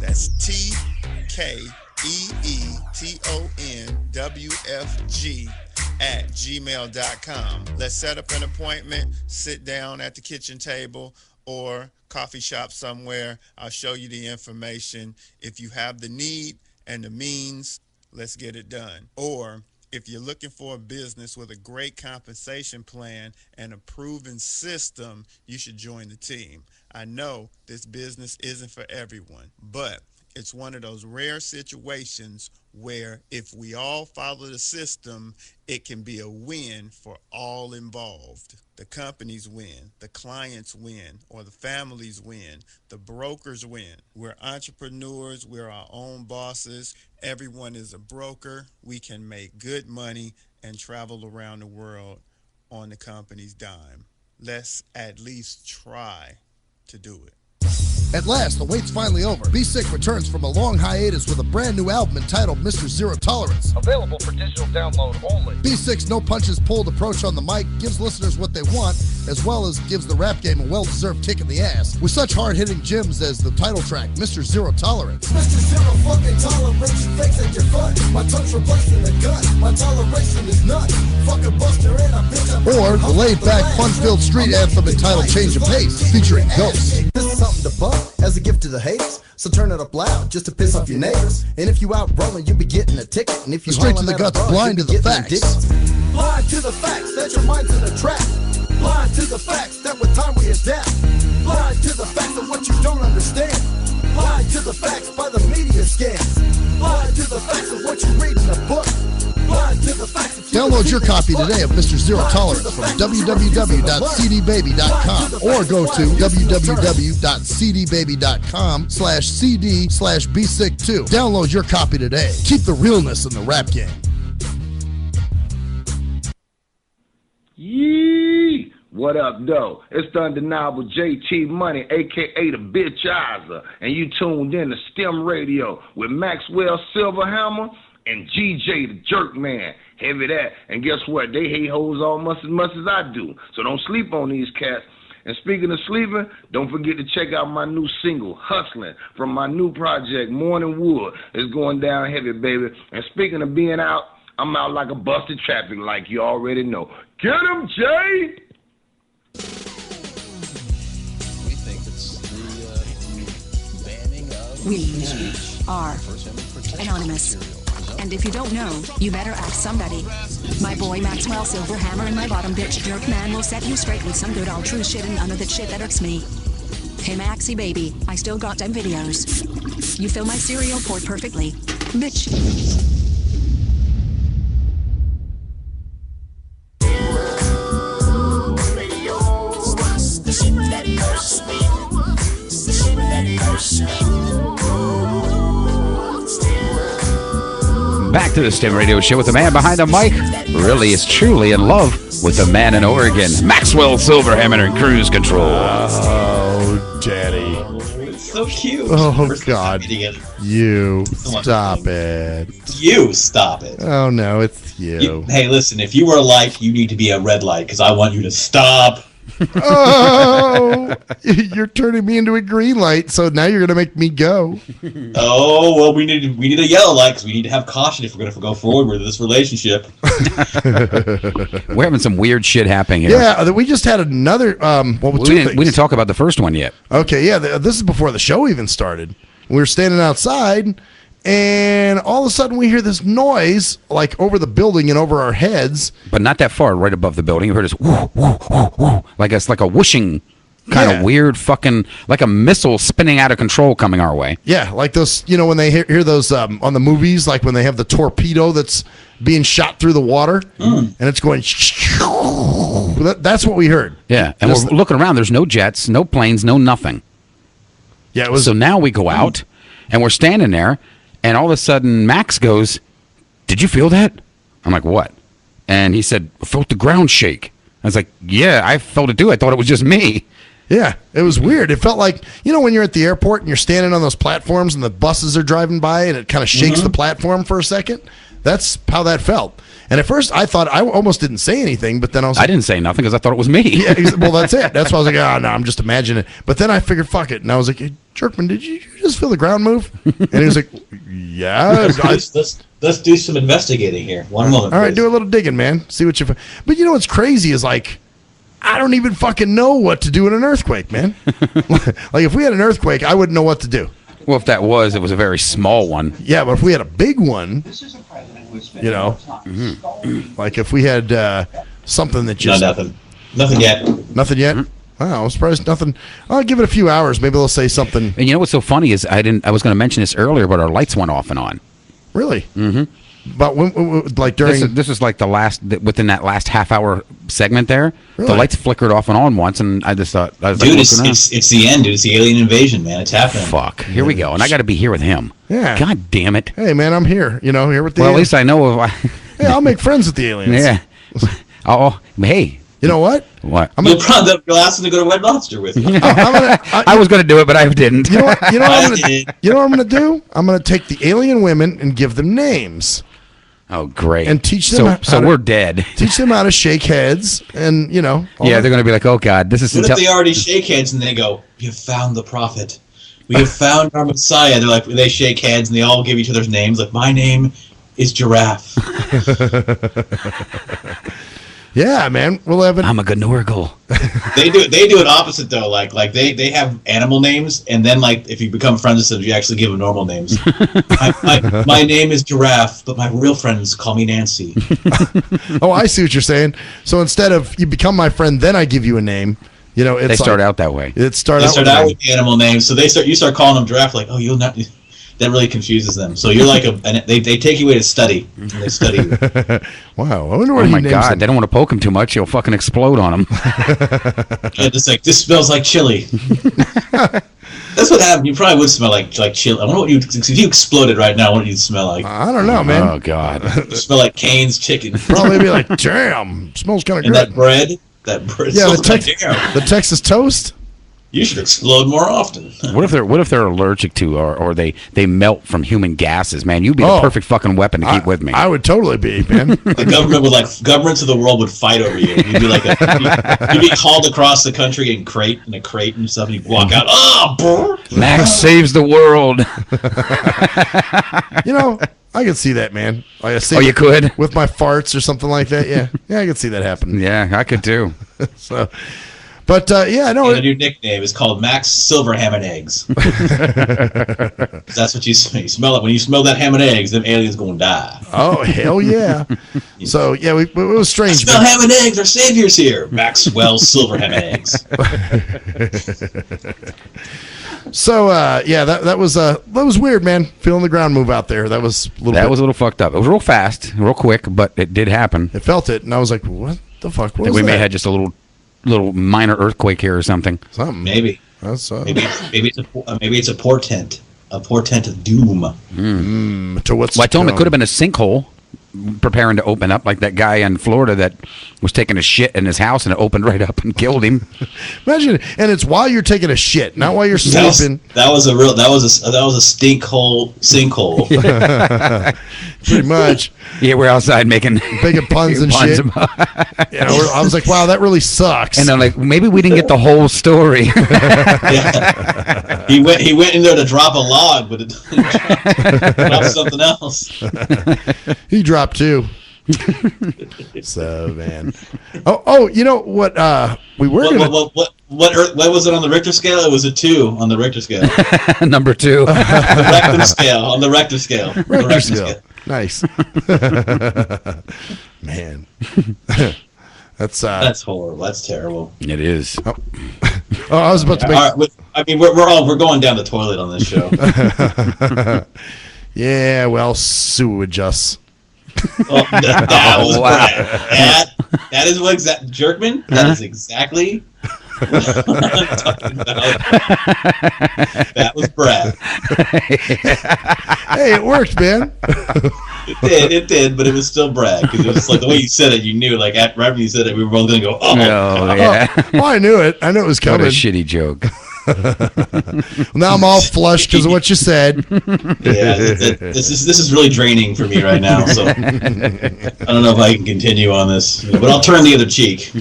Speaker 13: That's TKEETONWFG@gmail.com. Let's set up an appointment, sit down at the kitchen table or coffee shop somewhere. I'll show you the information. If you have the need and the means, let's get it done. Or if you're looking for a business with a great compensation plan and a proven system, you should join the team. I know this business isn't for everyone, but it's one of those rare situations where if we all follow the system, it can be a win for all involved. The companies win, the clients win, or the families win, the brokers win. We're entrepreneurs, we're our own bosses. Everyone is a broker. We can make good money and travel around the world on the company's dime. Let's at least try to do it.
Speaker 10: At last, the wait's finally over. Be Sick returns from a long hiatus with a brand new album entitled Mr. Zero Tolerance.
Speaker 16: Available for digital download only.
Speaker 10: Be Sick's no punches pulled approach on the mic gives listeners what they want, as well as gives the rap game a well-deserved kick in the ass, with such hard-hitting gems as the title track, Mr. Zero Tolerance.
Speaker 15: Mr. Zero fucking tolerance, you fakes at your fun. My tongue's replacing the gun. My toleration is none. Fucking buster and a bitch.
Speaker 10: Or the laid-back, fun-filled street anthem entitled Change of Pace, featuring Ghost.
Speaker 15: This is something to bump as a gift to the haters, so turn it up loud just to piss off your neighbors. And if you out rolling, you be getting a ticket. And if you
Speaker 10: straight to the guts, blind to the facts.
Speaker 15: Blind to the facts that your mind's in a trap. Blind to the facts that with time we adapt. Blind to the facts of what you don't understand. Blind to the facts by the media scans. Blind to the facts of what you read in a book. Blind to the facts of
Speaker 10: Download your copy today of Mr. Zero Tolerance from www.cdbaby.com or go to www.cdbaby.com/cd/bsick2. Download your copy today. Keep the realness in the rap game.
Speaker 14: Yee! What up, though? It's the undeniable JT Money, a.k.a. the Bitchizer, and you tuned in to STIM Radio with Maxwell Silverhammer and GJ the Jerk Man. Heavy that. And guess what? They hate hoes almost as much as I do. So don't sleep on these cats. And speaking of sleeping, don't forget to check out my new single, Hustling, from my new project, Morning Wood. It's going down heavy, baby. And speaking of being out, I'm out like a busted traffic like you already know. Get him, Jay!
Speaker 3: We think it's the banning of
Speaker 4: We are anonymous. And if you don't know, you better ask somebody. My boy Maxwell Silverhammer and my bottom bitch Jerk Man will set you straight with some good old true shit and none of that shit that irks me. Hey Maxie baby, I still got them videos. You fill my cereal port perfectly. Bitch.
Speaker 8: Back to the STIM Radio Show with the man behind the mic. Really is truly in love with the man in Oregon, Maxwell Silverhammer and Cruise Control.
Speaker 10: Oh, Daddy.
Speaker 9: It's so cute.
Speaker 10: Oh, God. You. Stop it.
Speaker 9: You stop it.
Speaker 10: Oh, no, it's you.
Speaker 9: Hey, listen, if you were a light, you need to be a red light because I want you to stop.
Speaker 10: Oh, you're turning me into a green light, so now you're going to make me go.
Speaker 9: Oh, well, we need a yellow light because we need to have caution if we're going to go forward with this relationship.
Speaker 8: We're having some weird shit happening here.
Speaker 10: Yeah, we just had another.
Speaker 8: We didn't talk about the first one yet.
Speaker 10: Okay, yeah, this is before the show even started. We were standing outside, and all of a sudden we hear this noise, like over the building and over our heads.
Speaker 8: But not that far, right above the building. You heard this whoo, whoo, whoo, whoo, like it's like a whooshing kind of weird fucking, like a missile spinning out of control coming our way.
Speaker 10: Yeah, like those, when they hear those on the movies, like when they have the torpedo that's being shot through the water, and it's going, that's what we heard.
Speaker 8: Yeah, and we're looking around. There's no jets, no planes, no nothing.
Speaker 10: Yeah, it was.
Speaker 8: So now we go out, and we're standing there, and all of a sudden Max goes, "Did you feel that?" I'm like, "What?" And he said, "I felt the ground shake." I was like, "Yeah, I felt it too. I thought it was just me."
Speaker 10: Yeah, it was weird. It felt like, when you're at the airport and you're standing on those platforms and the buses are driving by and it kind of shakes the platform for a second. That's how that felt. And at first I thought, I almost didn't say anything, but then I was like,
Speaker 8: I didn't say nothing because I thought it was me.
Speaker 10: Yeah, well, that's it. That's why I was like, oh, no, I'm just imagining it. But then I figured, fuck it. And I was like, hey, Jerkman, did you just feel the ground move? And he was like, yeah.
Speaker 9: Let's do some investigating here. One moment.
Speaker 10: All right, do a little digging, man. See what you find. But what's crazy is like, I don't even fucking know what to do in an earthquake, man. Like if we had an earthquake, I wouldn't know what to do.
Speaker 8: Well, if that was, it was a very small one.
Speaker 10: Yeah, but if we had a big one, like if we had something that just...
Speaker 9: Nothing yet.
Speaker 10: Nothing yet? Wow, I'm surprised nothing. I'll give it a few hours. Maybe they'll say something.
Speaker 8: And what's so funny is I was going to mention this earlier, but our lights went off and on.
Speaker 10: Really?
Speaker 8: Mm-hmm.
Speaker 10: But like during...
Speaker 8: This is like within that last half-hour segment there,
Speaker 10: really?
Speaker 8: The lights flickered off and on once, and I just thought...
Speaker 9: Dude, it's the end, dude. It's the alien invasion, man. It's happening.
Speaker 8: Fuck. Here we go. And I got to be here with him.
Speaker 10: Yeah.
Speaker 8: God damn it.
Speaker 10: Hey, man, I'm here. Here with the
Speaker 8: Well,
Speaker 10: aliens.
Speaker 8: at least I know if
Speaker 10: Hey, I'll make friends with the aliens.
Speaker 8: Yeah. Oh, hey.
Speaker 10: You know what?
Speaker 8: What?
Speaker 9: You'll ask them to go to Red Lobster with you.
Speaker 8: I was going to do it, but I didn't.
Speaker 10: You know what? You know what I'm going to do? I'm going to take the alien women and give them names.
Speaker 8: Oh, great.
Speaker 10: And teach them
Speaker 8: So we're dead.
Speaker 10: Teach them how to shake heads and,
Speaker 8: Yeah, they're going to be like, oh, God, this is...
Speaker 9: What if they already shake hands and they go, we have found the prophet. We have found our Messiah. They're like, they shake hands and they all give each other's names. Like, my name is Giraffe.
Speaker 10: Yeah, man. We'll have it.
Speaker 8: I'm a Gnorgle.
Speaker 9: They do it opposite though. Like they have animal names, and then like if you become friends with them, you actually give them normal names. My name is Giraffe, but my real friends call me Nancy.
Speaker 10: Oh, I see what you're saying. So instead of you become my friend, then I give you a name. It's
Speaker 8: they start out that way.
Speaker 9: They start out with the animal names, so you start calling them Giraffe. Like, oh, you'll not. That really confuses them. So you're like they take you away to study. And they study you.
Speaker 10: Wow. I wonder what
Speaker 8: oh my God. They don't want to poke him too much. He'll fucking explode on him.
Speaker 9: Yeah, just like, this smells like chili. That's what happened. You probably would smell like chili. I wonder if you exploded right now, what would you smell like?
Speaker 10: I don't know, man.
Speaker 8: Oh, God.
Speaker 9: You smell like Cane's chicken.
Speaker 10: Probably be like, damn, smells kind of good.
Speaker 9: And that bread
Speaker 10: yeah,
Speaker 9: smells
Speaker 10: the Texas toast.
Speaker 9: You should explode more often.
Speaker 8: What if they're allergic to or they melt from human gases, man? You'd be the perfect fucking weapon to keep with me.
Speaker 10: I would totally be, man.
Speaker 9: The governments of the world would fight over you. You'd be like you'd be hauled across the country in a crate and stuff, and you'd walk out,
Speaker 8: Max saves the world.
Speaker 10: I could see that, man.
Speaker 8: You could?
Speaker 10: With my farts or something like that, yeah. Yeah, I could see that happen.
Speaker 8: Yeah, I could too.
Speaker 10: So... But yeah, no.
Speaker 9: And the new nickname is called Max Silver Ham and Eggs. That's what you smell it when you smell that ham and eggs. Them aliens gonna die.
Speaker 10: Oh hell yeah! So yeah, it was strange.
Speaker 9: I smell ham and eggs. Our savior's here. Maxwell Silver Ham and Eggs.
Speaker 10: So yeah, that was weird, man. Feeling the ground move out there. That was a little
Speaker 8: fucked up. It was real fast, real quick, but it did happen.
Speaker 10: It felt it, and I was like, what the fuck? What was
Speaker 8: we
Speaker 10: that?
Speaker 8: may have had just a little minor earthquake here or something.
Speaker 9: Maybe. Maybe it's a portent of doom.
Speaker 10: To what's?
Speaker 8: Well, I told him it could have been a sinkhole. preparing to open up, like that guy in Florida that was taking a shit in his house and it opened right up and killed him.
Speaker 10: Imagine, and it's while you're taking a shit, not while you're sleeping.
Speaker 9: That was a sinkhole.
Speaker 10: Pretty much.
Speaker 8: Yeah, we're outside making
Speaker 10: puns and shit. I was like, wow, that really sucks.
Speaker 8: And I'm like, maybe we didn't get the whole story.
Speaker 9: Yeah. He went in there to drop a log, but it dropped something else.
Speaker 10: He dropped two. So man. Oh, you know what? We were
Speaker 9: what was it on the Richter scale? It was a 2 on the Richter scale.
Speaker 8: Number 2.
Speaker 9: The Rectum scale. On the Richter scale.
Speaker 10: Richter scale. Nice. Man.
Speaker 9: That's horrible. That's terrible.
Speaker 8: It is.
Speaker 10: Oh, I was about to make.
Speaker 9: I mean, we're going down the toilet on this show.
Speaker 10: Yeah, well, sewage us.
Speaker 9: Well, that was Brad. That is what Jerkman. That is exactly what I'm talking about. That was Brad.
Speaker 10: Hey, it worked, man.
Speaker 9: It did, but it was still Brad because it was like the way you said it. You knew, like right when you said it, we were both gonna go, "Oh,
Speaker 8: yeah."
Speaker 10: Well, I knew it. I knew it was coming.
Speaker 8: What a shitty joke.
Speaker 10: Now I'm all flushed because of what you said.
Speaker 9: Yeah, this is really draining for me right now. So I don't know if I can continue on this, but I'll turn the other cheek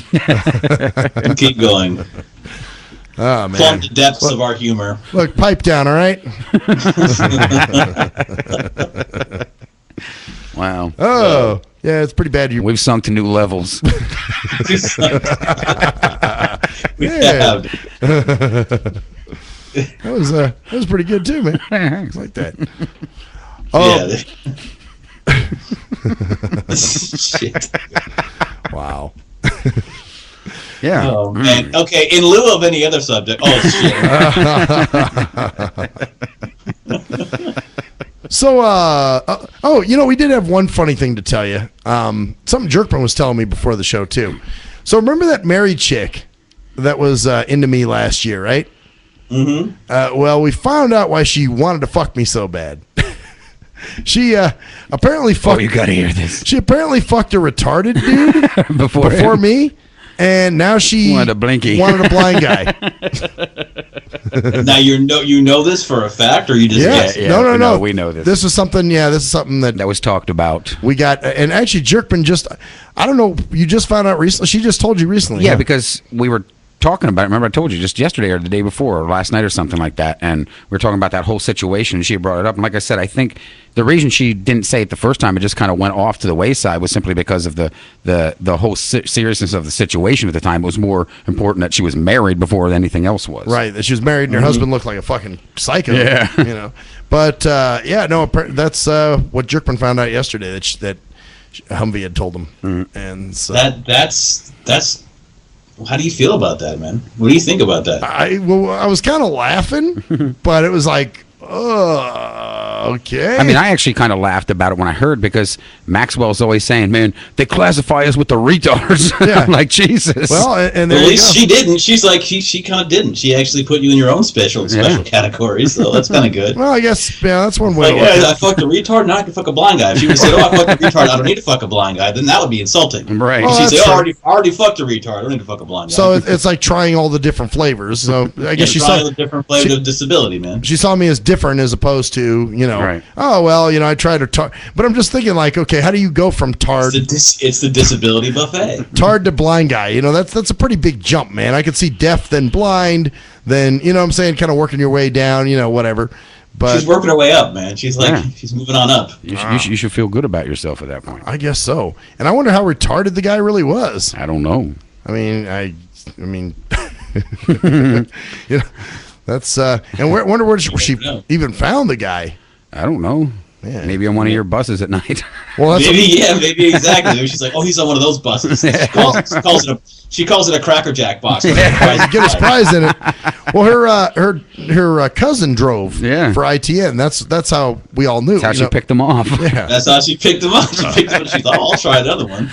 Speaker 9: and keep going.
Speaker 10: Oh man!
Speaker 9: Plumb the depths of our humor.
Speaker 10: Look, pipe down, all right?
Speaker 8: Wow.
Speaker 10: Oh, yeah, it's pretty bad.
Speaker 8: We've sunk to new levels.
Speaker 9: We have.
Speaker 10: That was pretty good too, man. Like that.
Speaker 9: Yeah. Shit.
Speaker 10: Wow.
Speaker 8: Yeah.
Speaker 9: Oh man. Okay. In lieu of any other subject. Oh shit.
Speaker 10: So, we did have one funny thing to tell you. Something Jerkman was telling me before the show too. So remember that married chick that was into me last year, right?
Speaker 9: Mm-hmm.
Speaker 10: Well, we found out why she wanted to fuck me so bad. She apparently fucked.
Speaker 8: Oh, you gotta hear this.
Speaker 10: She apparently fucked a retarded dude before me, and now she
Speaker 8: wanted a blinky.
Speaker 10: Wanted a blind guy.
Speaker 9: Now you know this for a fact, or you just guess?
Speaker 8: Yeah,
Speaker 10: no.
Speaker 8: We know this.
Speaker 10: This is something. Yeah, this is something that
Speaker 8: was talked about.
Speaker 10: We got, and actually, Jerkman I don't know. You just found out recently. She just told you recently.
Speaker 8: Yeah, because we were talking about it. Remember, I told you just yesterday or the day before or last night or something like that, and we were talking about that whole situation. And she brought it up, and like I said, I think the reason she didn't say it the first time, it just kind of went off to the wayside, was simply because of the whole seriousness of the situation at the time. It was more important that she was married before anything else was.
Speaker 10: Right, that she was married and her husband looked like a fucking psycho.
Speaker 8: Yeah.
Speaker 10: But that's what Jerkman found out yesterday that Humvee had told him, and so
Speaker 9: that's. How do you feel about that, man? What do you think about that?
Speaker 10: I was kind of laughing, but it was like, okay.
Speaker 8: I mean, I actually kind of laughed about it when I heard, because Maxwell's always saying, man, they classify us with the retards. Yeah. I'm like, Jesus.
Speaker 10: Well, and
Speaker 9: at least she didn't. She's like, she kind of didn't. She actually put you in your own special category, so that's kind of good.
Speaker 10: Well, I guess, that's one way.
Speaker 9: Like, I fucked a retard, now I can fuck a blind guy. If she would have said, I fucked a retard, I don't need to fuck a blind guy, then that would be insulting.
Speaker 8: Right.
Speaker 9: If she said, I already fucked a retard, I don't need to fuck a blind guy.
Speaker 10: So it's like trying all the different flavors. So I guess she saw
Speaker 9: all the different flavors of disability, man.
Speaker 10: She saw me as different as opposed to,
Speaker 8: right.
Speaker 10: Oh, well, I tried to tard. But I'm just thinking, like, okay, how do you go from tard?
Speaker 9: It's the disability buffet.
Speaker 10: Tard to blind guy. That's a pretty big jump, man. I could see deaf, then blind, then, what I'm saying, kind of working your way down, whatever. But
Speaker 9: she's working her way up, man. She's like, she's moving on up.
Speaker 8: You should feel good about yourself at that point.
Speaker 10: I guess so. And I wonder how retarded the guy really was.
Speaker 8: I don't know.
Speaker 10: I mean, that's and wonder where she even found the guy.
Speaker 8: I don't know. Yeah. Maybe on one of your buses at night.
Speaker 10: Well, that's
Speaker 9: maybe exactly. Maybe she's like, oh, he's on one of those buses. She calls it a Cracker Jack box.
Speaker 10: Get his prize in it. Well, her cousin drove for ITN. That's how we all knew.
Speaker 8: That's how she picked them off.
Speaker 10: Yeah.
Speaker 9: That's how she picked them up. She thought, I'll try another one.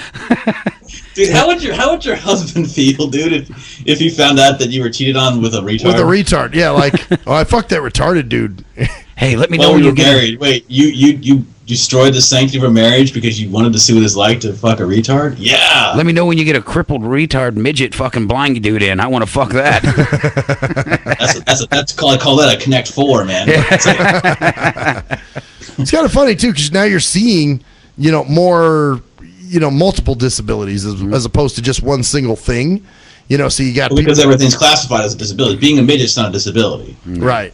Speaker 9: Dude, how would your husband feel, dude, if he found out that you were cheated on with a retard?
Speaker 10: With a retard, yeah. Like, I fucked that retarded dude.
Speaker 8: Hey, let me
Speaker 9: Well,
Speaker 8: know when
Speaker 9: we
Speaker 8: you
Speaker 9: were
Speaker 8: get
Speaker 9: married. Wait, you destroyed the sanctity of a marriage because you wanted to see what it's like to fuck a retard? Yeah.
Speaker 8: Let me know when you get a crippled retard midget fucking blind dude in. I want to fuck that.
Speaker 9: That's call that a Connect 4, man.
Speaker 10: It's kind of funny too, because now you're seeing, more, multiple disabilities as opposed to just one single thing. So you got
Speaker 9: because everything's classified as a disability. Being a midget's not a disability.
Speaker 10: Right.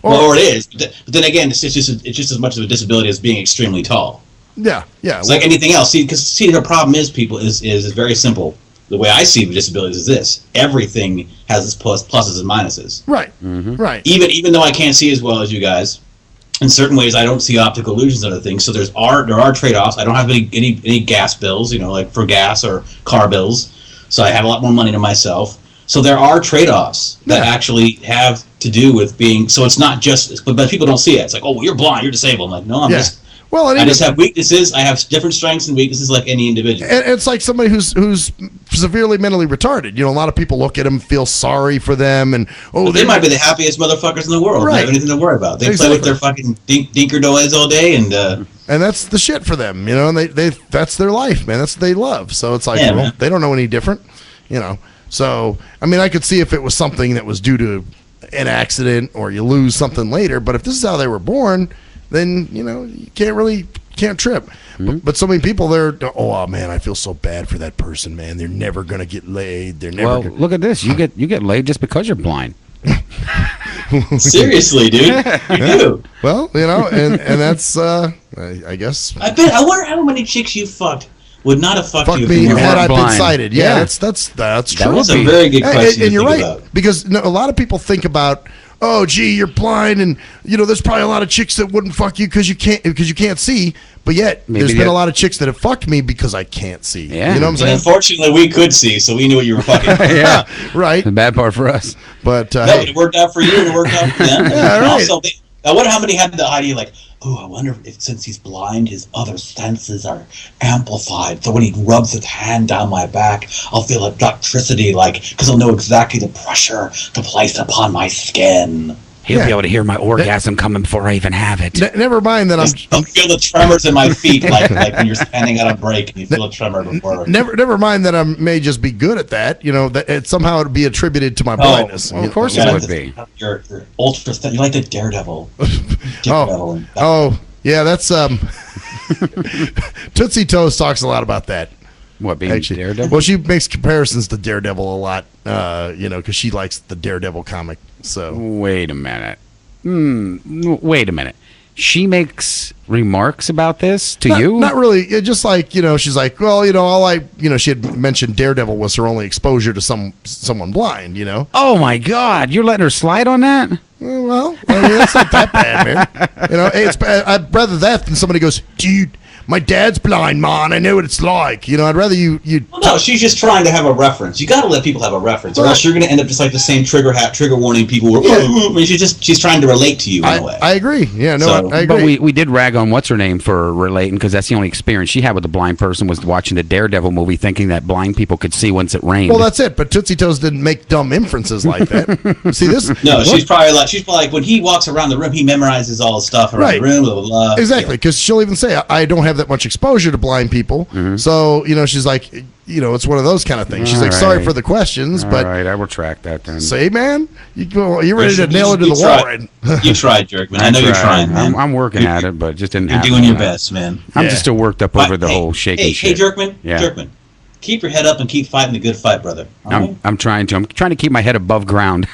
Speaker 9: Or it is, but then again, it's just as much of a disability as being extremely tall.
Speaker 10: Yeah.
Speaker 9: It's like anything else. Because the problem is, people is very simple. The way I see disabilities is this: everything has its pluses and minuses.
Speaker 10: Right. Right.
Speaker 9: Even though I can't see as well as you guys, in certain ways I don't see optical illusions and other things. So there are trade-offs. I don't have any gas bills, like for gas or car bills. So I have a lot more money to myself. So there are trade-offs that actually have to do with being. So it's not just, but people don't see it. It's like, oh, well, you're blind, you're disabled. I'm like, no, I'm just. Well, I just have weaknesses. I have different strengths and weaknesses like any individual.
Speaker 10: And it's like somebody who's severely mentally retarded. A lot of people look at them, feel sorry for them, and
Speaker 9: they might be the happiest motherfuckers in the world. Right. They don't have anything to worry about. They play with their fucking dinker toys all day, and
Speaker 10: that's the shit for them. And they that's their life, man. That's what they love. So it's like they don't know any different. So I could see if it was something that was due to an accident or you lose something later. But if this is how they were born, then you can't trip. But so many people, oh man, I feel so bad for that person, man. They're never gonna get laid. They're never.
Speaker 8: Well, look at this. You get laid just because you're blind.
Speaker 9: Seriously, dude, you do.
Speaker 10: Well, and that's I guess.
Speaker 9: I wonder how many chicks you fucked would not have fucked you if
Speaker 10: me
Speaker 9: you
Speaker 10: had I been
Speaker 9: blind.
Speaker 10: sighted. Yeah, that's true.
Speaker 9: That's a very good question.
Speaker 10: And you're right,
Speaker 9: about.
Speaker 10: because a lot of people think about, oh, gee, you're blind, and there's probably a lot of chicks that wouldn't fuck you because you can't see. But yet, there's been a lot of chicks that have fucked me because I can't see.
Speaker 8: Yeah.
Speaker 10: You know what I'm saying?
Speaker 9: And unfortunately, we could see, so we knew what you were fucking.
Speaker 10: Yeah, right.
Speaker 8: The bad part for us.
Speaker 10: But
Speaker 9: no, it worked out for you, and it worked out for them.
Speaker 10: Yeah, right.
Speaker 9: Also, I wonder how many had the idea like, oh, I wonder if since he's blind, his other senses are amplified. So when he rubs his hand down my back, I'll feel electricity, because I'll know exactly the pressure to place upon my skin.
Speaker 8: He'll be able to hear my orgasm coming before I even have it.
Speaker 10: Never mind that
Speaker 9: I'll feel the tremors in my feet, like when you're standing at a break and you feel a tremor before.
Speaker 10: Never mind that I may just be good at that. That it somehow would be attributed to my blindness.
Speaker 8: Well, of course it would be.
Speaker 9: You're ultra. You like the Daredevil.
Speaker 10: Yeah, that's Tootsie Toes talks a lot about that.
Speaker 8: What, being Daredevil?
Speaker 10: Well, she makes comparisons to Daredevil a lot, because she likes the Daredevil comic. So
Speaker 8: wait a minute. Wait a minute. She makes remarks about this to you?
Speaker 10: Not really. It's just like, she's like, well, she had mentioned Daredevil was her only exposure to someone blind,
Speaker 8: Oh my God, you're letting her slide on that?
Speaker 10: Well, that's not that bad, man. I'd rather that than somebody goes, dude, my dad's blind, man. I know what it's like. I'd rather you.
Speaker 9: Well, no, she's just trying to have a reference. You got to let people have a reference, or else you're going to end up just like the same trigger warning people. She's trying to relate to you in a way.
Speaker 10: I agree. Yeah, no, I agree.
Speaker 8: But we did rag on what's her name for relating, because that's the only experience she had with a blind person was watching the Daredevil movie, thinking that blind people could see once it rained.
Speaker 10: Well, that's it. But Tootsie Toes didn't make dumb inferences like that. See this?
Speaker 9: No, she's probably like when he walks around the room, he memorizes all the stuff around the room. Blah blah blah.
Speaker 10: Exactly, because she'll even say, I don't have that much exposure to blind people. So, she's like, it's one of those kind of things. She's sorry for the questions, but.
Speaker 8: All right, I retract that then.
Speaker 10: Say, man, you're ready to nail it to the wall.
Speaker 9: You tried, Jerkman. I know you're trying, man.
Speaker 8: I'm working at it, but it just didn't happen.
Speaker 9: You're doing your best, man.
Speaker 8: I'm just still worked up over the whole shaking shit.
Speaker 9: Hey, Jerkman. Yeah. Jerkman. Keep your head up and keep fighting the good fight, brother.
Speaker 8: I'm trying to. I'm trying to keep my head above ground.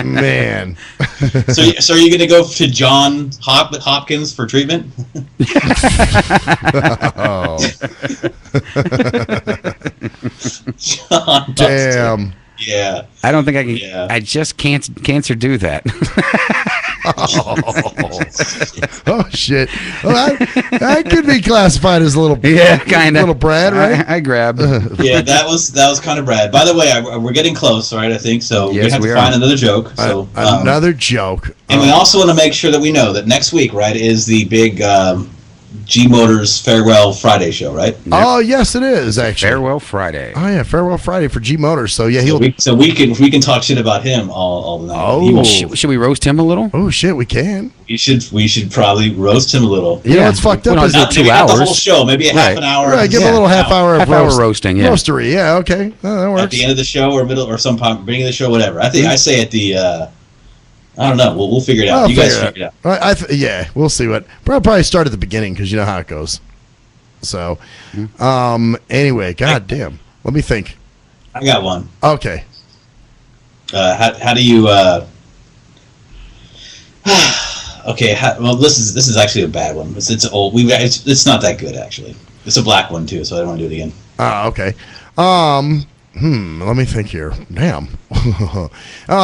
Speaker 10: Man.
Speaker 9: So are you going to go to John Hopkins for treatment?
Speaker 10: John Damn.
Speaker 9: Yeah.
Speaker 8: I don't think I can. Yeah. I just can't cancer do that.
Speaker 10: Oh shit! Well, that could be classified as a little,
Speaker 8: kind of
Speaker 10: little Brad, right?
Speaker 8: I grabbed.
Speaker 9: Yeah, that was kind of Brad. By the way, we're getting close, right? I think so.
Speaker 8: Yes,
Speaker 9: we have to find another joke. So
Speaker 10: another joke,
Speaker 9: and we also want to make sure that we know that next week, right, is the big G Motors Farewell Friday show, right?
Speaker 10: Oh yes, it is actually
Speaker 8: Farewell Friday.
Speaker 10: Oh yeah, Farewell Friday for G Motors. So yeah, he'll.
Speaker 9: So we can talk shit about him all the night.
Speaker 10: Oh,
Speaker 8: should we roast him a little?
Speaker 10: Oh shit, we can.
Speaker 9: We should probably roast him a little.
Speaker 10: You know what's fucked up?
Speaker 8: Well,
Speaker 10: Is
Speaker 8: not
Speaker 9: Maybe
Speaker 8: 2
Speaker 9: not
Speaker 8: hours.
Speaker 9: the whole show, maybe a half an hour.
Speaker 10: Right, give him a little half hour of
Speaker 8: roasting. Yeah,
Speaker 10: roastery. Yeah, okay, that works.
Speaker 9: At the end of the show or middle or some point beginning of the show, whatever. I think I say at the. I don't know. We'll figure it out. You guys figure it out.
Speaker 10: Yeah, we'll see what. Probably start at the beginning because you know how it goes. So, anyway, goddamn. Let me think.
Speaker 9: I got one.
Speaker 10: Okay.
Speaker 9: How do you? Okay. Well, this is actually a bad one. It's old. It's not that good actually. It's a black one too, so I don't want to do it again.
Speaker 10: Okay. Let me think here. Damn. I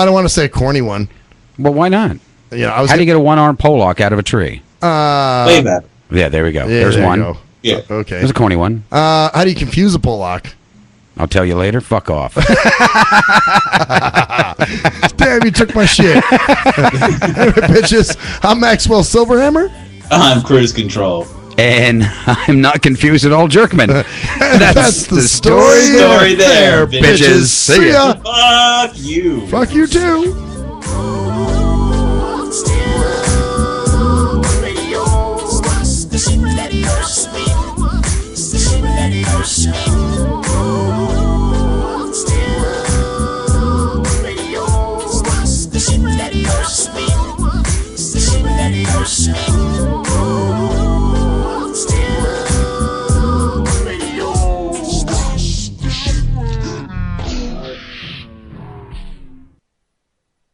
Speaker 10: don't want to say a corny one.
Speaker 8: Well, why not?
Speaker 10: Yeah.
Speaker 8: How do you get a one-arm Pollock out of a tree?
Speaker 9: Way better.
Speaker 8: Yeah, there we go.
Speaker 10: Yeah,
Speaker 8: There's
Speaker 10: there
Speaker 8: one.
Speaker 10: you go.
Speaker 9: Yeah.
Speaker 10: Okay.
Speaker 8: There's a corny one.
Speaker 10: How do you confuse a Pollock?
Speaker 8: I'll tell you later. Fuck off.
Speaker 10: Damn, you took my shit. Anyway, bitches, I'm Maxwell Silverhammer.
Speaker 9: I'm Cruise Control.
Speaker 8: And I'm not confused at all, Jerkman.
Speaker 10: That's the story
Speaker 9: there,
Speaker 10: bitches. See ya.
Speaker 9: Fuck you.
Speaker 10: Fuck you too.